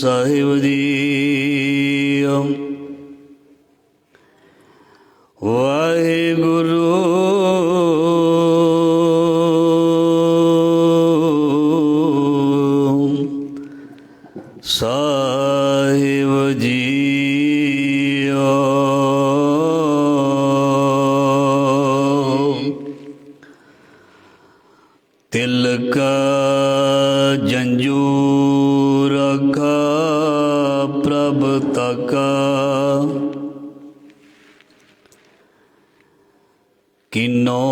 साहिब जी। वाहिगुरु साहिब जी। तिलका जंजूर रखा प्रभ तका, किनो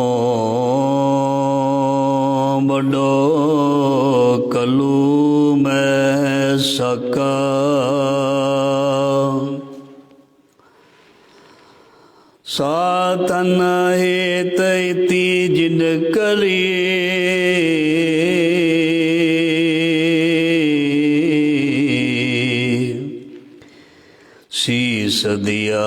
बड़ो कलू मैं सका। साधन हेत इति जिन करिए, शीस दिया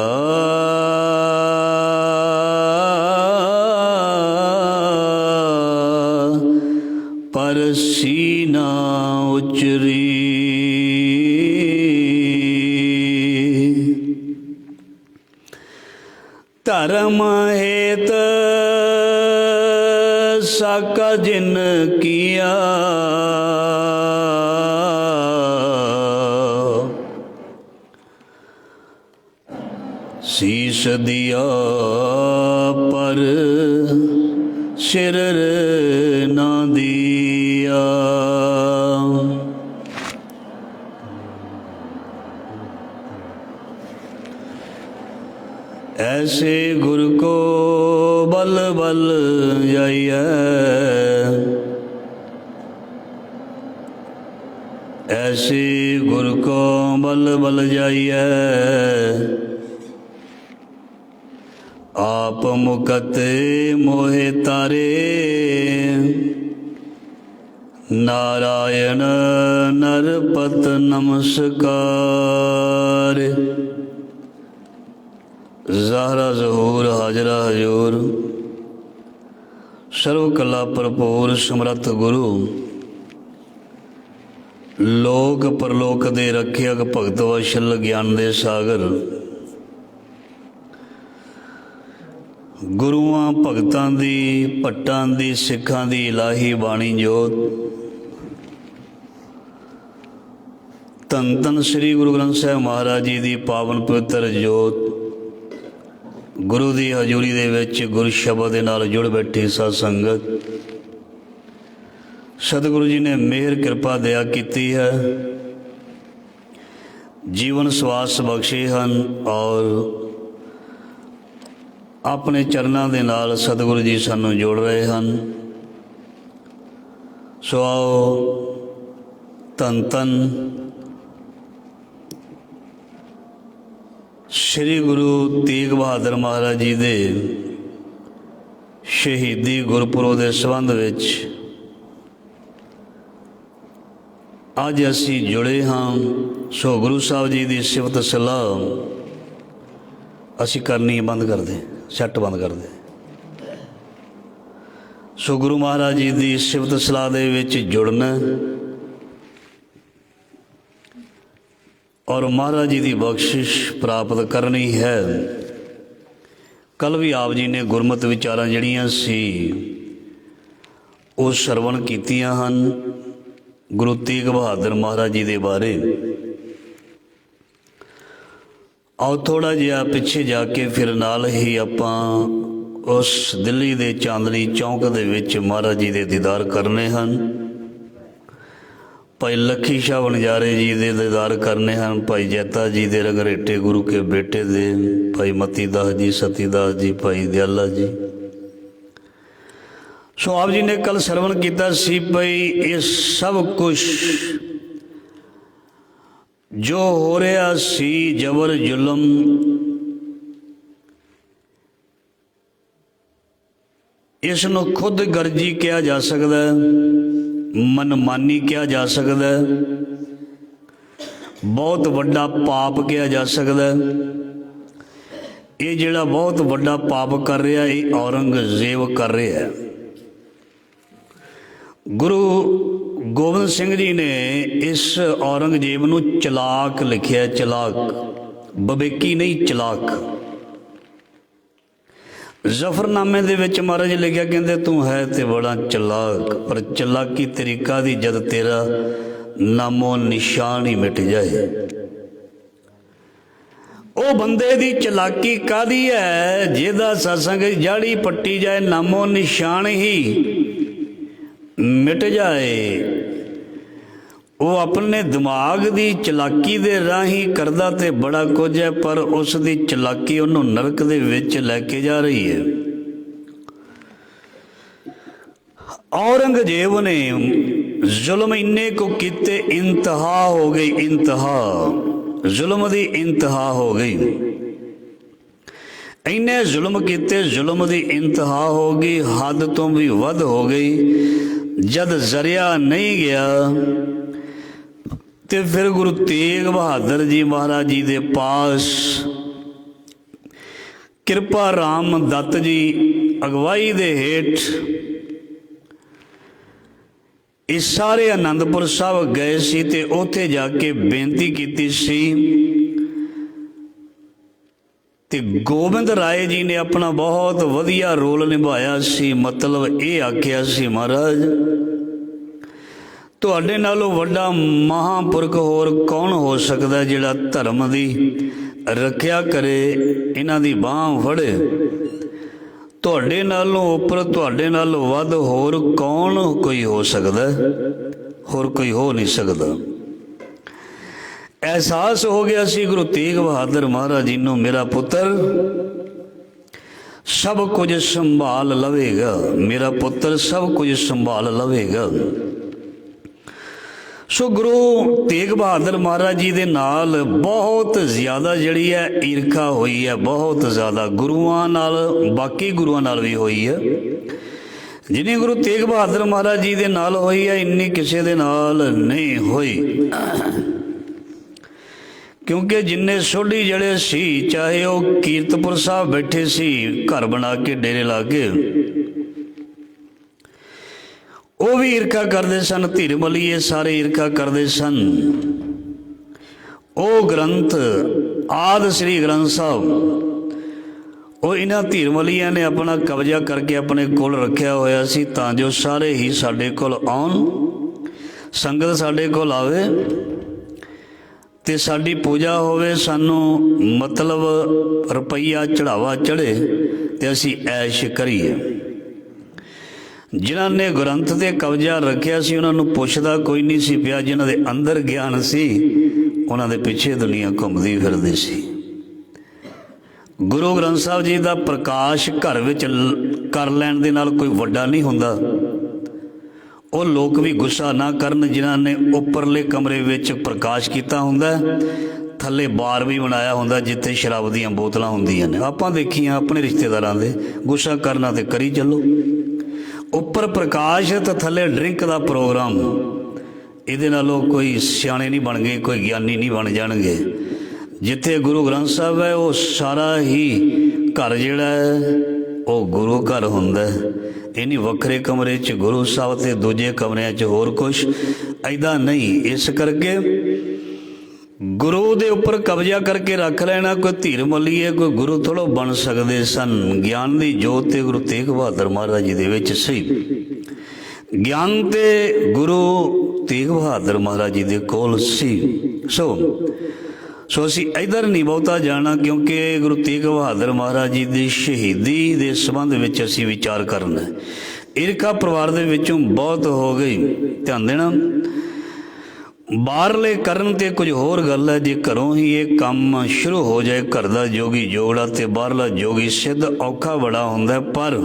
पर सीना उचरी। धर्म हेत साका जिन किया, शीस दिया पर सिर ना दिया। ऐसे गुरु को बल बल जाइए, ऐसे गुरु को बल बल जाइए। आप मुकत मोहे तारे, नारायण नरपत नमस्कार। ज़हरा ज़हूर हाजरा हजूर, सर्व कला भरपूर समरथ गुरु, लोक परलोक दे रखियक भगत वशल ज्ञान दे सागर। गुरुआं भगतां दी भट्टां दी सिखां दी इलाही बाणी जोत, धन धन श्री गुरु ग्रंथ साहिब महाराज जी दी पावन पवित्र जोत, गुरु दी हजूरी दे विच गुरु शब्द दे नाल जुड़ बैठी सत संगत। सतगुरु जी ने मेहर कृपा दया कीती है, जीवन स्वास बख्शे हैं और अपने चरणों के नाल सतगुरु जी सानू जोड़ रहे हैं। सो आओ धन धन श्री गुरु तेग बहादुर महाराज जी दे शहीदी गुरपुरब के संबंध विच अज असी जुड़े हाँ। सो गुरु साहब जी की सिफत सलाह असी करनी बंद कर दें, सैट बंद कर दे। सो गुरु महाराज जी की सिफत सलाह दे विच जुड़ना और महाराज जी की बख्शिश प्राप्त करनी है। कल भी आप जी ने गुरमत विचारां जड़ियां सी वो श्रवण कीतियां हन गुरु तेग बहादुर महाराज जी के बारे। आओ थोड़ा जिहा पिछे जाके फिर नाल ही आपां उस दिल्ली दे चांदनी चौंक दे विच महाराज जी दे दीदार करने हैं। भाई लखी शाह वणजारे जी दे दीदार करने हैं, भाई जैता जी दे रगरेटे गुरु के बेटे दे, भाई मतीदास जी, सतीदास जी, भाई दयाला जी। सो आप जी ने कल श्रवण किया सी भाई ये सब कुछ जो हो रहा सी जबर जुलम, इसनों खुद गर्जी कहा जा सकता है, मनमानी कहा जा सकता है, बहुत बड़ा पाप कहा जा सकता है। ये जिहड़ा बहुत बड़ा पाप कर रहा है औरंगजेब कर रहा है। ਗੁਰੂ ਗੋਬਿੰਦ ਸਿੰਘ ਜੀ ਨੇ ਇਸ ਔਰੰਗਜ਼ੇਬ ਨੂੰ ਚਲਾਕ ਲਿਖਿਆ। ਚਲਾਕ, ਵਿਵੇਕੀ ਨਹੀਂ, ਚਲਾਕ। ਜ਼ਫਰਨਾਮੇ ਦੇ ਵਿੱਚ ਮਹਾਰਾਜ ਲਿਖਿਆ, ਕਹਿੰਦੇ ਤੂੰ ਹੈ ਤੇ ਬੜਾ ਚਲਾਕ, ਪਰ ਚਲਾਕੀ ਤੇਰੀ ਕਾਹਦੀ ਜਦ ਤੇਰਾ ਨਾਮੋ ਨਿਸ਼ਾਨ ਹੀ ਮਿਟ ਜਾਏ। ਉਹ ਬੰਦੇ ਦੀ ਚਲਾਕੀ ਕਾਹਦੀ ਹੈ ਜਿਹਦਾ ਸਤਸੰਗ ਜਾੜੀ ਪੱਟੀ ਜਾਏ, ਨਾਮੋ ਨਿਸ਼ਾਨ ਹੀ ਮਿਟ ਜਾਏ। ਉਹ ਆਪਣੇ ਦਿਮਾਗ ਦੀ ਚਲਾਕੀ ਦੇ ਰਾਹੀਂ ਕਰਦਾ ਤੇ ਬੜਾ ਕੁਝ ਹੈ, ਪਰ ਉਸ ਦੀ ਚਲਾਕੀ ਉਹਨੂੰ ਨਰਕ ਦੇ ਵਿੱਚ ਲੈ ਕੇ ਜਾ ਰਹੀ ਹੈ। ਔਰੰਗਜ਼ੇਬ ਨੇ ਜ਼ੁਲਮ ਇੰਨੇ ਕੁ ਕੀਤੇ, ਇੰਤਹਾ ਹੋ ਗਈ, ਇੰਤਹਾ, ਜ਼ੁਲਮ ਦੀ ਇੰਤਹਾ ਹੋ ਗਈ। ਇੰਨੇ ਜ਼ੁਲਮ ਕੀਤੇ, ਜ਼ੁਲਮ ਦੀ ਇੰਤਹਾ ਹੋ ਗਈ, ਹੱਦ ਤੋਂ ਵੀ ਵੱਧ ਹੋ ਗਈ। ਜਦ ਜ਼ਰਿਆ ਨਹੀਂ ਗਿਆ ਤੇ ਫਿਰ ਗੁਰੂ ਤੇਗ ਬਹਾਦਰ ਜੀ ਮਹਾਰਾਜ ਜੀ ਦੇ ਪਾਸ ਕਿਰਪਾ ਰਾਮ ਦੱਤ ਜੀ ਅਗਵਾਈ ਦੇ ਹੇਠ ਇਹ ਸਾਰੇ ਆਨੰਦਪੁਰ ਸਾਹਿਬ ਗਏ ਸੀ ਤੇ ਉੱਥੇ ਜਾ ਕੇ ਬੇਨਤੀ ਕੀਤੀ ਸੀ ਤੇ ਗੋਬਿੰਦ ਰਾਏ ਜੀ ਨੇ ਆਪਣਾ ਬਹੁਤ ਵਧੀਆ ਰੋਲ ਨਿਭਾਇਆ ਸੀ। ਮਤਲਬ ਇਹ ਆਖਿਆ ਸੀ, ਮਹਾਰਾਜ ਤੁਹਾਡੇ ਨਾਲੋਂ ਵੱਡਾ ਮਹਾਂਪੁਰਖ ਹੋਰ ਕੌਣ ਹੋ ਸਕਦਾ ਜਿਹੜਾ ਧਰਮ ਦੀ ਰੱਖਿਆ ਕਰੇ, ਇਹਨਾਂ ਦੀ ਬਾਂਹ ਫੜੇ। ਤੁਹਾਡੇ ਨਾਲੋਂ ਉੱਪਰ, ਤੁਹਾਡੇ ਨਾਲੋਂ ਵੱਧ ਹੋਰ ਕੌਣ ਕੋਈ ਹੋ ਸਕਦਾ? ਹੋਰ ਕੋਈ ਹੋ ਨਹੀਂ ਸਕਦਾ। ਅਹਿਸਾਸ ਹੋ ਗਿਆ ਸੀ ਗੁਰੂ ਤੇਗ ਬਹਾਦਰ ਮਹਾਰਾਜ ਜੀ ਨੂੰ, ਮੇਰਾ ਪੁੱਤਰ ਸਭ ਕੁਝ ਸੰਭਾਲ ਲਵੇਗਾ, ਮੇਰਾ ਪੁੱਤਰ ਸਭ ਕੁਝ ਸੰਭਾਲ ਲਵੇਗਾ। ਸੋ ਗੁਰੂ ਤੇਗ ਬਹਾਦਰ ਮਹਾਰਾਜ ਜੀ ਦੇ ਨਾਲ ਬਹੁਤ ਜ਼ਿਆਦਾ ਜਿਹੜੀ ਹੈ ਈਰਖਾ ਹੋਈ ਹੈ, ਬਹੁਤ ਜ਼ਿਆਦਾ ਗੁਰੂਆਂ ਨਾਲ, ਬਾਕੀ ਗੁਰੂਆਂ ਨਾਲ ਵੀ ਹੋਈ ਹੈ। ਜਿੰਨੀ ਗੁਰੂ ਤੇਗ ਬਹਾਦਰ ਮਹਾਰਾਜ ਜੀ ਦੇ ਨਾਲ ਹੋਈ ਹੈ, ਇੰਨੀ ਕਿਸੇ ਦੇ ਨਾਲ ਨਹੀਂ ਹੋਈ। ਕਿਉਂਕਿ ਜਿੰਨੇ ਸੋਢੀ ਜਿਹੜੇ ਸੀ, ਚਾਹੇ ਉਹ ਕੀਰਤਪੁਰ ਸਾਹਿਬ ਬੈਠੇ ਸੀ ਘਰ ਬਣਾ ਕੇ, ਡੇਰੇ ਲਾ ਕੇ, ਉਹ ਵੀ ਈਰਖਾ ਕਰਦੇ ਸਨ। ਧੀਰ ਮਲੀਏ ਸਾਰੇ ਈਰਖਾ ਕਰਦੇ ਸਨ। ਉਹ ਗ੍ਰੰਥ ਆਦਿ ਸ੍ਰੀ ਗ੍ਰੰਥ ਸਾਹਿਬ ਉਹ ਇਹਨਾਂ ਧੀਰ ਮਲੀਆਂ ਨੇ ਆਪਣਾ ਕਬਜ਼ਾ ਕਰਕੇ ਆਪਣੇ ਕੋਲ ਰੱਖਿਆ ਹੋਇਆ ਸੀ, ਤਾਂ ਜੋ ਸਾਰੇ ਹੀ ਸਾਡੇ ਕੋਲ ਆਉਣ, ਸੰਗਤ ਸਾਡੇ ਕੋਲ ਆਵੇ ਤੇ ਸਾਡੀ ਪੂਜਾ ਹੋਵੇ, ਸਾਨੂੰ ਮਤਲਬ ਰੁਪਈਆ ਚੜਾਵਾ ਚੜੇ ਤੇ ਅਸੀਂ ਐਸ਼ ਕਰੀਏ। ਜਿਨ੍ਹਾਂ ਨੇ ਗ੍ਰੰਥ 'ਤੇ ਕਬਜ਼ਾ ਰੱਖਿਆ ਸੀ ਉਹਨਾਂ ਨੂੰ ਪੁੱਛਦਾ ਕੋਈ ਨਹੀਂ ਸੀ ਪਿਆ। ਜਿਨ੍ਹਾਂ ਦੇ ਅੰਦਰ ਗਿਆਨ ਸੀ ਉਹਨਾਂ ਦੇ ਪਿੱਛੇ ਦੁਨੀਆ ਘੁੰਮਦੀ ਫਿਰਦੀ ਸੀ। ਗੁਰੂ ਗ੍ਰੰਥ ਸਾਹਿਬ ਜੀ ਦਾ ਪ੍ਰਕਾਸ਼ ਘਰ ਵਿੱਚ ਕਰ ਲੈਣ ਦੇ ਨਾਲ ਕੋਈ ਵੱਡਾ ਨਹੀਂ ਹੁੰਦਾ। ਉਹ ਲੋਕ ਵੀ ਗੁੱਸਾ ਨਾ ਕਰਨ ਜਿਨ੍ਹਾਂ ਨੇ ਉੱਪਰਲੇ ਕਮਰੇ ਵਿੱਚ ਪ੍ਰਕਾਸ਼ ਕੀਤਾ ਹੁੰਦਾ, ਥੱਲੇ ਬਾਰ ਵੀ ਬਣਾਇਆ ਹੁੰਦਾ ਜਿੱਥੇ ਸ਼ਰਾਬ ਦੀਆਂ ਬੋਤਲਾਂ ਹੁੰਦੀਆਂ ਨੇ। ਆਪਾਂ ਦੇਖੀਆਂ ਆਪਣੇ ਰਿਸ਼ਤੇਦਾਰਾਂ ਦੇ, ਗੁੱਸਾ ਕਰਨਾ ਤੇ ਕਰੀ ਚੱਲੋ। ਉੱਪਰ ਪ੍ਰਕਾਸ਼ ਤੇ ਥੱਲੇ ਡਰਿੰਕ ਦਾ ਪ੍ਰੋਗਰਾਮ। ਇਹਦੇ ਨਾਲੋਂ ਕੋਈ ਸਿਆਣੇ ਨਹੀਂ ਬਣ ਗਏ, ਕੋਈ ਗਿਆਨੀ ਨਹੀਂ ਬਣ ਜਾਣਗੇ। ਜਿੱਥੇ ਗੁਰੂ ਗ੍ਰੰਥ ਸਾਹਿਬ ਹੈ ਉਹ ਸਾਰਾ ਹੀ ਘਰ ਜਿਹੜਾ ਹੈ ਉਹ ਗੁਰੂ ਘਰ ਹੁੰਦਾ। ਇਹ ਨਹੀਂ ਵੱਖਰੇ ਕਮਰੇ 'ਚ ਗੁਰੂ ਸਾਹਿਬ ਤੇ ਦੂਜੇ ਕਮਰਿਆਂ 'ਚ ਹੋਰ ਕੁਛ, ਐਦਾਂ ਨਹੀਂ। ਇਸ ਕਰਕੇ ਗੁਰੂ ਦੇ ਉੱਪਰ ਕਬਜ਼ਾ ਕਰਕੇ ਰੱਖ ਲੈਣਾ ਕੋਈ ਧੀਰ ਮੱਲੀਏ, ਕੋਈ ਗੁਰੂ ਥੋੜ੍ਹਾ ਬਣ ਸਕਦੇ ਸਨ। ਗਿਆਨ ਦੀ ਜੋਤ ਤੇ ਗੁਰੂ ਤੇਗ ਬਹਾਦਰ ਮਹਾਰਾਜ ਜੀ ਦੇ ਵਿੱਚ ਸੀ। ਗਿਆਨ ਤੇ ਗੁਰੂ ਤੇਗ ਬਹਾਦਰ ਮਹਾਰਾਜ ਜੀ ਦੇ ਕੋਲ ਸੀ। ਸੋ ਅਸੀਂ ਇੱਧਰ ਨਹੀਂ ਬਹੁਤਾ ਜਾਣਾ, ਕਿਉਂਕਿ ਗੁਰੂ ਤੇਗ ਬਹਾਦਰ ਮਹਾਰਾਜ ਜੀ ਦੀ ਸ਼ਹੀਦੀ ਦੇ ਸੰਬੰਧ ਵਿੱਚ ਅਸੀਂ ਵਿਚਾਰ ਕਰਨਾ। ਈਰਖਾ ਪਰਿਵਾਰ ਦੇ ਵਿੱਚੋਂ ਬਹੁਤ ਹੋ ਗਈ, ਧਿਆਨ ਦੇਣਾ। ਬਾਹਰਲੇ ਕਰਨ ਤੇ ਕੁਝ ਹੋਰ ਗੱਲ ਹੈ। ਜੇ ਘਰੋਂ ਹੀ ਇਹ ਕੰਮ ਸ਼ੁਰੂ ਹੋ ਜਾਏ, ਘਰ ਦਾ ਜੋਗੀ ਜੋੜਾ ਤੇ ਬਾਹਰਲਾ ਜੋਗੀ ਸਿੱਧ, ਔਖਾ ਬੜਾ ਹੁੰਦਾ। ਪਰ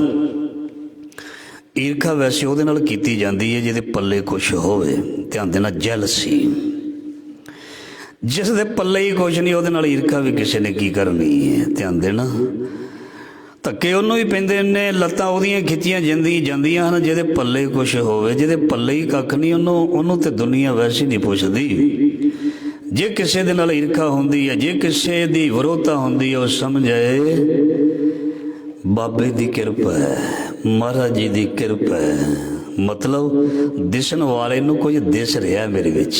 ਈਰਖਾ ਵੈਸੇ ਉਹਦੇ ਨਾਲ ਕੀਤੀ ਜਾਂਦੀ ਹੈ ਜਿਹਦੇ ਪੱਲੇ ਕੁਛ ਹੋਵੇ। ਧਿਆਨ ਦੇਣਾ, ਜੈਲਸੀ। ਜਿਸ ਦੇ ਪੱਲੇ ਹੀ ਕੁਛ ਨਹੀਂ ਉਹਦੇ ਨਾਲ ਈਰਖਾ ਵੀ ਕਿਸੇ ਨੇ ਕੀ ਕਰਨੀ ਹੈ। ਧਿਆਨ ਦੇਣਾ, ਧੱਕੇ ਉਹਨੂੰ ਹੀ ਪੈਂਦੇ ਨੇ, ਲੱਤਾਂ ਉਹਦੀਆਂ ਖਿੱਚੀਆਂ ਜਾਂਦੀਆਂ ਹਨ ਜਿਹਦੇ ਪੱਲੇ ਕੁਛ ਹੋਵੇ। ਜਿਹਦੇ ਪੱਲੇ ਹੀ ਕੱਖ ਨਹੀਂ ਉਹਨੂੰ ਤੇ ਦੁਨੀਆ ਵੈਸੇ ਨਹੀਂ ਪੁੱਛਦੀ। ਜੇ ਕਿਸੇ ਦੇ ਨਾਲ ਈਰਖਾ ਹੁੰਦੀ ਹੈ, ਜੇ ਕਿਸੇ ਦੀ ਵਿਰੋਧਤਾ ਹੁੰਦੀ ਹੈ, ਉਹ ਸਮਝੇ ਬਾਬੇ ਦੀ ਕਿਰਪਾ ਹੈ, ਮਹਾਰਾਜ ਜੀ ਦੀ ਕਿਰਪਾ ਹੈ, मतलब दिसण वाले नूं कुछ दिस रहा मेरे विच,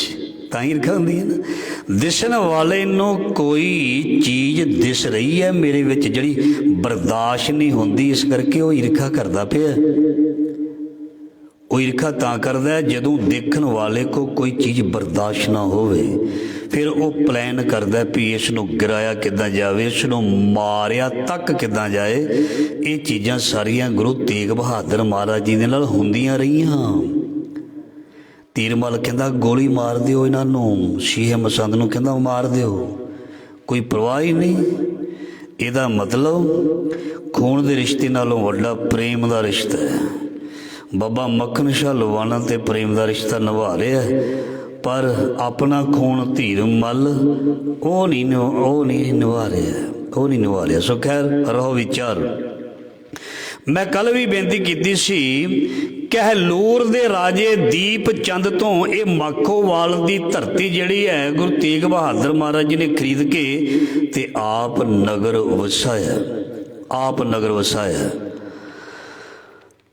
तां ही ईर्खा हुंदी है ना। दिसण वाले नूं कोई चीज़ दिस रही है मेरे विच जिहड़ी बर्दाश्त नहीं हुंदी, इस करके वो ईर्खा करदा पिया। वो ईर्खा तां करदा है जदों देखण वाले को कोई चीज़ बर्दाश्त ना होवे, फिर वो प्लैन करदा भी इस नूं गिराया किदां जावे, इस नूं मारिया तक किदां जाए। ये चीज़ां सारियां गुरु तेग बहादुर महाराज जी दे नाल हुंदियां रहीआं। तीरमल कहंदा गोली मार दिओ इन्हां नूं, शीह मसंद नूं कहंदा मार दिओ, कोई परवाह ही नहीं। इहदा मतलब खून दे रिश्ते नालों वड्डा प्रेम दा रिश्ता है। बाबा मक्खन शाह लवाना ते प्रेम दा रिश्ता निभा रहा है, पर अपना खून धीर मल वो नहीं निभा रहा। सो खैर रहो विचार। मैं कल भी बेनती की सी, कहलूर दे राजे दीप चंद तो ये माखोवाल की धरती जिहड़ी है गुरु तेग बहादुर महाराज जी ने खरीद के ते आप नगर वसाया।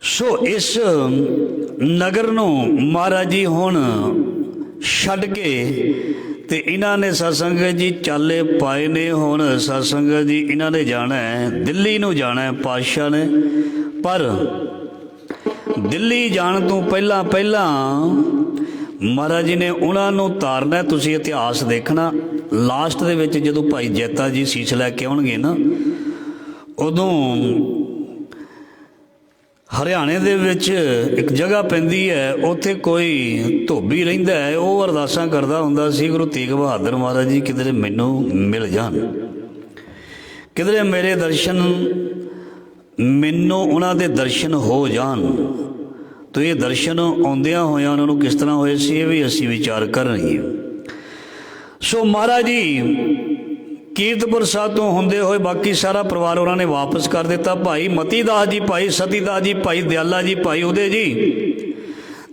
सो इस नगर नूं महाराज जी हुण छड्ड के ते इन्हां ने सतसंगत जी चाले पाए ने। हुण सतसंगत जी इन्हां ने जाना है दिल्ली नूं जाना है पातशाह ने, पर दिल्ली जाण तो पहला महाराज जी ने उन्हां नूं तारना। तुसीं इतिहास देखना, लास्ट दे विच जदों भाई जैता जी सीस लैके आउणगे ना, उदों हरियाणे दे विच एक जगह पैंदी है, उत्थे कोई धोबी रहिंदा है, वो अरदासां करदा हुंदा सी गुरु तेग बहादुर महाराज जी किधरे मैनूं मिल जाण, किधरे मेरे दर्शन मैनूं उन्हां दे दर्शन हो जाण। तो ये दर्शन आउंदियां होइआं उन्हां नूं किस तरह होए सी, ये भी असीं विचार करनगे। सो महाराज जी कीरतपुर साहब तो होंदे होए बाकी सारा परिवार उन्होंने वापस कर दिता। भाई मती दास जी, भाई सती दास जी, भाई दयाला जी, भाई उदय जी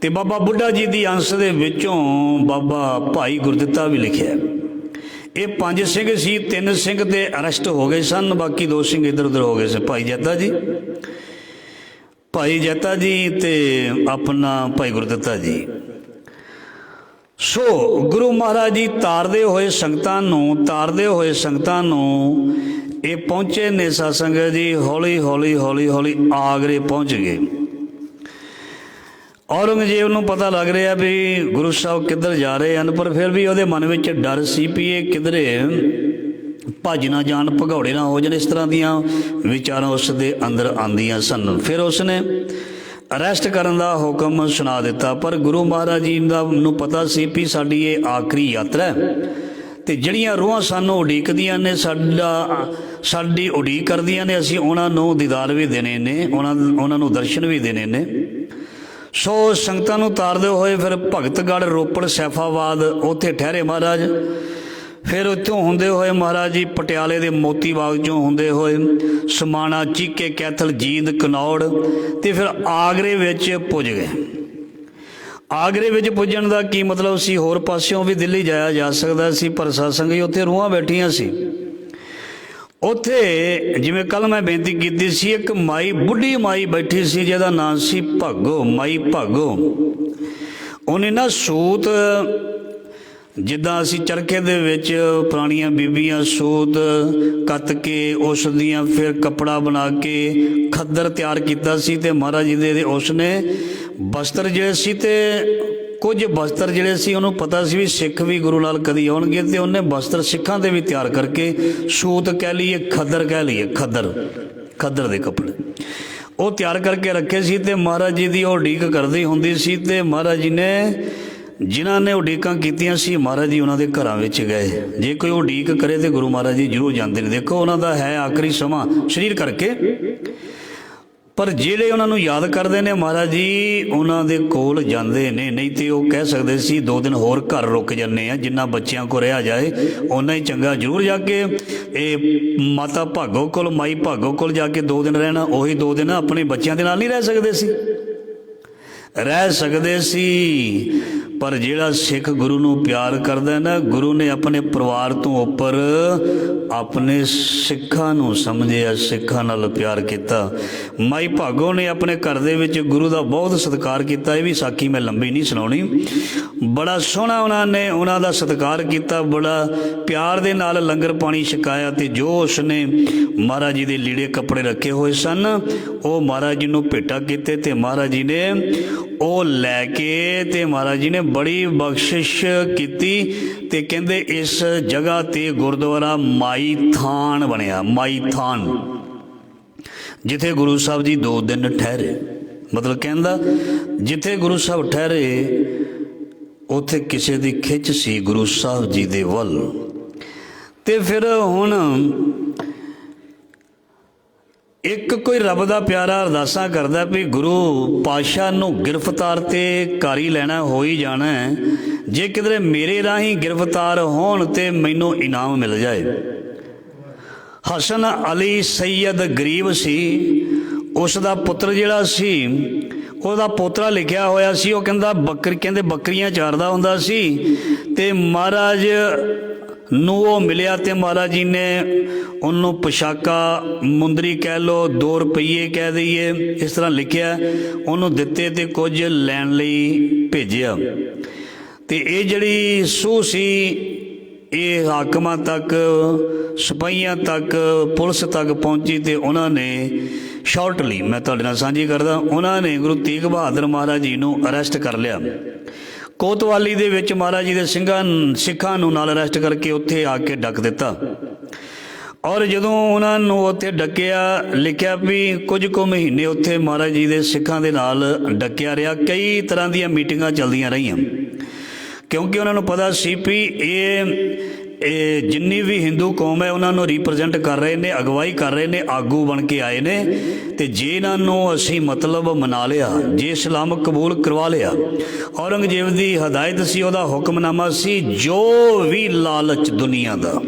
ते बाबा बुढ़ा जी की अंश दे विचों बाबा भाई गुरदित्ता भी लिखिया। ये 5 सिंह सी, 3 सिंह ते अरेस्ट हो गए सन, बाकी 2 सिंह इधर उधर हो गए थे। भाई जैता जी ते अपना भाई गुरदित्ता जी। सो गुरु महाराज जी तारदे होए संगतां नूं ये पहुँचे ने सतसंगत जी। हौली हौली आगरे पहुँच गए। औरंगजेब नूं पता लग रहा भी गुरु साहब किधर जा रहे हैं, पर फिर भी उहदे मन में डर सी भी ये किधरे भज ना जान, भगौड़े ना हो जाण। इस तरह दियां विचारां उस दे अंदर आंदियां सन। फिर उसने अरैसट करन दा हुक्म सुना दिता, पर गुरु महाराज जी दा नूं पता सी भी साडी ये आखिरी यात्रा है ते जिहड़ियां रूहां सानूं उडीकदियां ने, साडी उडीक करदियां ने, असीं उहनां नूं दीदार भी देने ने, उहनां नूं दर्शन भी देने ने। सो संगतां नूं तारदे होए फिर भगतगढ़, रोपड़, सैफाबाद उत्थे ठहरे महाराज। फिर उत्थों होंदे होए महाराज जी पटियाले दे मोती बाग चों होंदे होए समाणा, चीके, कैथल, जींद, कनौड़ ते फिर आगरे विच पुज गए। आगरे विच पुजण दा की मतलब सी, होर पासियों भी दिल्ली जाया जा सकदा सी, पर सतसंग जी उत्थे रूहां बैठियां सी। उत्थे जिवें कल मैं बेनती कीती सी, एक माई, बुढ़ी माई बैठी सी जिहदा नाम सी भागो, माई भागो। उहने ना सूत जिद्दां असीं चरखे दे विच पुराणियां बीबियां सूत कत के उस दियां फिर कपड़ा बना के खद्दर तैयार कीता सी ते महाराज जी दे उसने बस्तर जिहड़े सी ते कुछ बस्तर जिहड़े सी उहनूं पता सी भी सिख भी गुरु नाल कदी आउणगे ते उहने बस्तर सिखां दे भी तैयार करके सूत कह लीए, खद्दर कह लीए, खद्दर दे कपड़े वो तैयार करके रखे सी ते महाराज जी दी ओह उडीक करदी हुंदी सी। ते महाराज जी ने जिन्हां ने उडीकां कीतियां सी महाराज जी उन्हां दे घरां विच गए। जे कोई उडीक करे तो गुरु महाराज जी जरूर जांदे ने। देखो उन्हां दा है आखिरी समां शरीर करके, पर जिहड़े उन्हां नूं याद करदे ने महाराज जी उन्हां दे कोल जांदे ने। नहीं तो वो कह सकदे सी 2 दिन होर घर रुक जन्ने आ, जिन्ना बच्चियां को रहा जाए उन्ना ही चंगा। जरूर जाके ये माता भागो कोल, माई भागो कोल जाके 2 दिन रहना, उही 2 दिन अपने बच्चियां दे नाल नहीं रह सकदे सी। पर जिहड़ा सिख गुरु नूं प्यार करदा ना, गुरु ने अपने परिवार तो उपर ਆਪਣੇ ਸਿੱਖਾਂ ਨੂੰ ਸਮਝਿਆ, ਸਿੱਖਾਂ ਨਾਲ ਪਿਆਰ ਕੀਤਾ। ਮਾਈ ਭਾਗੋ ਨੇ ਆਪਣੇ ਘਰ ਦੇ ਵਿੱਚ ਗੁਰੂ ਦਾ ਬਹੁਤ ਸਤਿਕਾਰ ਕੀਤਾ। ਇਹ ਵੀ ਸਾਖੀ ਮੈਂ ਲੰਬੀ ਨਹੀਂ ਸੁਣਾਉਣੀ। ਬੜਾ ਸੋਹਣਾ ਉਹਨਾਂ ਦਾ ਸਤਿਕਾਰ ਕੀਤਾ, ਬੜਾ ਪਿਆਰ ਦੇ ਨਾਲ ਲੰਗਰ ਪਾਣੀ ਛਕਾਇਆ। ਅਤੇ ਜੋ ਉਸਨੇ ਮਹਾਰਾਜ ਜੀ ਦੇ ਲੀੜੇ ਕੱਪੜੇ ਰੱਖੇ ਹੋਏ ਸਨ ਉਹ ਮਹਾਰਾਜ ਜੀ ਨੂੰ ਭੇਟਾ ਕੀਤੇ, ਅਤੇ ਮਹਾਰਾਜ ਜੀ ਨੇ ਉਹ ਲੈ ਕੇ ਤੇ ਮਹਾਰਾਜ ਜੀ ਨੇ ਬੜੀ ਬਖਸ਼ਿਸ਼ ਕੀਤੀ। ਤੇ ਕਹਿੰਦੇ ਇਸ ਜਗ੍ਹਾ ਤੇ ਗੁਰਦੁਆਰਾ ਮਾਈ ਥਾਨ ਬਣਿਆ। ਮਾਈ ਥਾਨ ਜਿੱਥੇ ਗੁਰੂ ਸਾਹਿਬ ਜੀ 2 ਦਿਨ ਠਹਿਰੇ। ਮਤਲਬ ਕਹਿੰਦਾ ਜਿੱਥੇ ਗੁਰੂ ਸਾਹਿਬ ਠਹਿਰੇ ਉੱਥੇ ਕਿਸੇ ਦੀ ਖਿੱਚ ਸੀ ਗੁਰੂ ਸਾਹਿਬ ਜੀ ਦੇ ਵੱਲ। ਤੇ ਫਿਰ ਹੁਣ ਇੱਕ ਕੋਈ ਰੱਬ ਦਾ ਪਿਆਰਾ ਅਰਦਾਸਾਂ ਕਰਦਾ ਵੀ ਗੁਰੂ ਪਾਤਸ਼ਾਹ ਨੂੰ ਗ੍ਰਿਫਤਾਰ ਤੇ ਕਰ ਹੀ ਲੈਣਾ, ਹੋ ਹੀ ਜਾਣਾ। ਜੇ ਕਿਧਰੇ ਮੇਰੇ ਰਾਹੀਂ ਗ੍ਰਿਫਤਾਰ ਹੋਣ ਤੇ ਮੈਨੂੰ ਇਨਾਮ ਮਿਲ ਜਾਏ। ਹਸਨ ਅਲੀ ਸੈਯਦ ਗਰੀਬ ਸੀ, ਉਸ ਦਾ ਪੁੱਤਰ ਜਿਹੜਾ ਸੀ ਉਹਦਾ ਪੋਤਰਾ ਲਿਖਿਆ ਹੋਇਆ ਸੀ। ਉਹ ਕਹਿੰਦੇ ਬੱਕਰੀਆਂ ਚਾਰਦਾ ਹੁੰਦਾ ਸੀ ਤੇ ਮਹਾਰਾਜ ਨੂੰ ਉਹ ਮਿਲਿਆ ਤੇ ਮਹਾਰਾਜ ਜੀ ਨੇ ਉਹਨੂੰ ਪੁਸ਼ਾਕਾ ਮੁੰਦਰੀ ਕਹਿ ਲਓ, 2 ਰੁਪਈਏ ਕਹਿ ਦਈਏ, ਇਸ ਤਰ੍ਹਾਂ ਲਿਖਿਆ, ਉਹਨੂੰ ਦਿੱਤੇ ਤੇ ਕੁਝ ਲੈਣ ਲਈ ਭੇਜਿਆ। ਤੇ ਇਹ ਜਿਹੜੀ ਸੂਹ ਸੀ ਇਹ ਹਾਕਮਾਂ ਤੱਕ, ਸਿਪਾਹੀਆਂ ਤੱਕ, ਪੁਲਿਸ ਤੱਕ ਪਹੁੰਚੀ। ਤੇ ਉਹਨਾਂ ਨੇ ਸ਼ਾਰਟਲੀ ਮੈਂ ਤੁਹਾਡੇ ਨਾਲ ਸਾਂਝੀ ਕਰਦਾ, ਉਹਨਾਂ ਨੇ ਗੁਰੂ ਤੇਗ ਬਹਾਦਰ ਮਹਾਰਾਜ ਜੀ ਨੂੰ ਅਰੈਸਟ ਕਰ ਲਿਆ। ਕੋਤਵਾਲੀ ਦੇ ਵਿੱਚ ਮਹਾਰਾਜ ਜੀ ਦੇ ਸਿੱਖਾਂ ਨੂੰ ਨਾਲ ਅਰੈਸਟ ਕਰਕੇ ਉੱਥੇ ਆ ਕੇ ਡੱਕ ਦਿੱਤਾ। ਔਰ ਜਦੋਂ ਉਹਨਾਂ ਨੂੰ ਉੱਥੇ ਡੱਕਿਆ, ਲਿਖਿਆ ਵੀ ਕੁਝ ਕੁ ਮਹੀਨੇ ਉੱਥੇ ਮਹਾਰਾਜ ਜੀ ਦੇ ਸਿੱਖਾਂ ਦੇ ਨਾਲ ਡੱਕਿਆ ਰਿਹਾ। ਕਈ ਤਰ੍ਹਾਂ ਦੀਆਂ ਮੀਟਿੰਗਾਂ ਚੱਲਦੀਆਂ ਰਹੀਆਂ, ਕਿਉਂਕਿ ਉਹਨਾਂ ਨੂੰ ਪਤਾ ਸੀ ਵੀ ਇਹ ਜਿੰਨੀ ਵੀ ਹਿੰਦੂ ਕੌਮ ਹੈ ਉਹਨਾਂ ਨੂੰ ਰਿਪਰੈਜ਼ੈਂਟ ਕਰ ਰਹੇ ਨੇ, ਅਗਵਾਈ ਕਰ ਰਹੇ ਨੇ, ਆਗੂ ਬਣ ਕੇ ਆਏ ਨੇ। ਤੇ ਜੇ ਇਹਨਾਂ ਨੂੰ ਅਸੀਂ ਮਤਲਬ ਮਨਾ ਲਿਆ, ਜੇ ਇਸਲਾਮ ਕਬੂਲ ਕਰਵਾ ਲਿਆ, ਔਰੰਗਜ਼ੇਬ ਦੀ ਹਦਾਇਤ ਸੀ, ਉਹਦਾ ਹੁਕਮਨਾਮਾ ਸੀ, ਜੋ ਵੀ ਲਾਲਚ ਦੁਨੀਆ ਦਾ,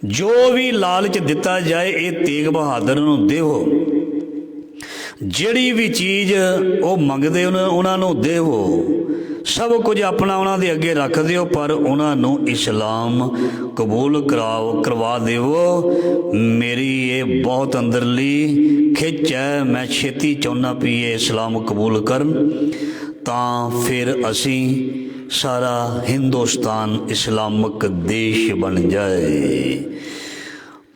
ਜੋ ਵੀ ਲਾਲਚ ਦਿੱਤਾ ਜਾਏ ਇਹ ਤੇਗ ਬਹਾਦਰ ਨੂੰ ਦਿਓ। ਜਿਹੜੀ ਵੀ ਚੀਜ਼ ਉਹ ਮੰਗਦੇ ਉਹਨਾਂ ਨੂੰ ਦੇਵੋ। ਸਭ ਕੁਝ ਆਪਣਾ ਉਹਨਾਂ ਦੇ ਅੱਗੇ ਰੱਖ ਦਿਓ, ਪਰ ਉਹਨਾਂ ਨੂੰ ਇਸਲਾਮ ਕਬੂਲ ਕਰਵਾ ਦਿਓ। ਮੇਰੀ ਇਹ ਬਹੁਤ ਅੰਦਰਲੀ ਖਿੱਚ ਹੈ, ਮੈਂ ਛੇਤੀ ਚਾਹੁੰਦਾ ਵੀ ਇਹ ਇਸਲਾਮ ਕਬੂਲ ਕਰਨ, ਤਾਂ ਫਿਰ ਅਸੀਂ ਸਾਰਾ ਹਿੰਦੁਸਤਾਨ ਇਸਲਾਮਕ ਦੇਸ਼ ਬਣ ਜਾਏ।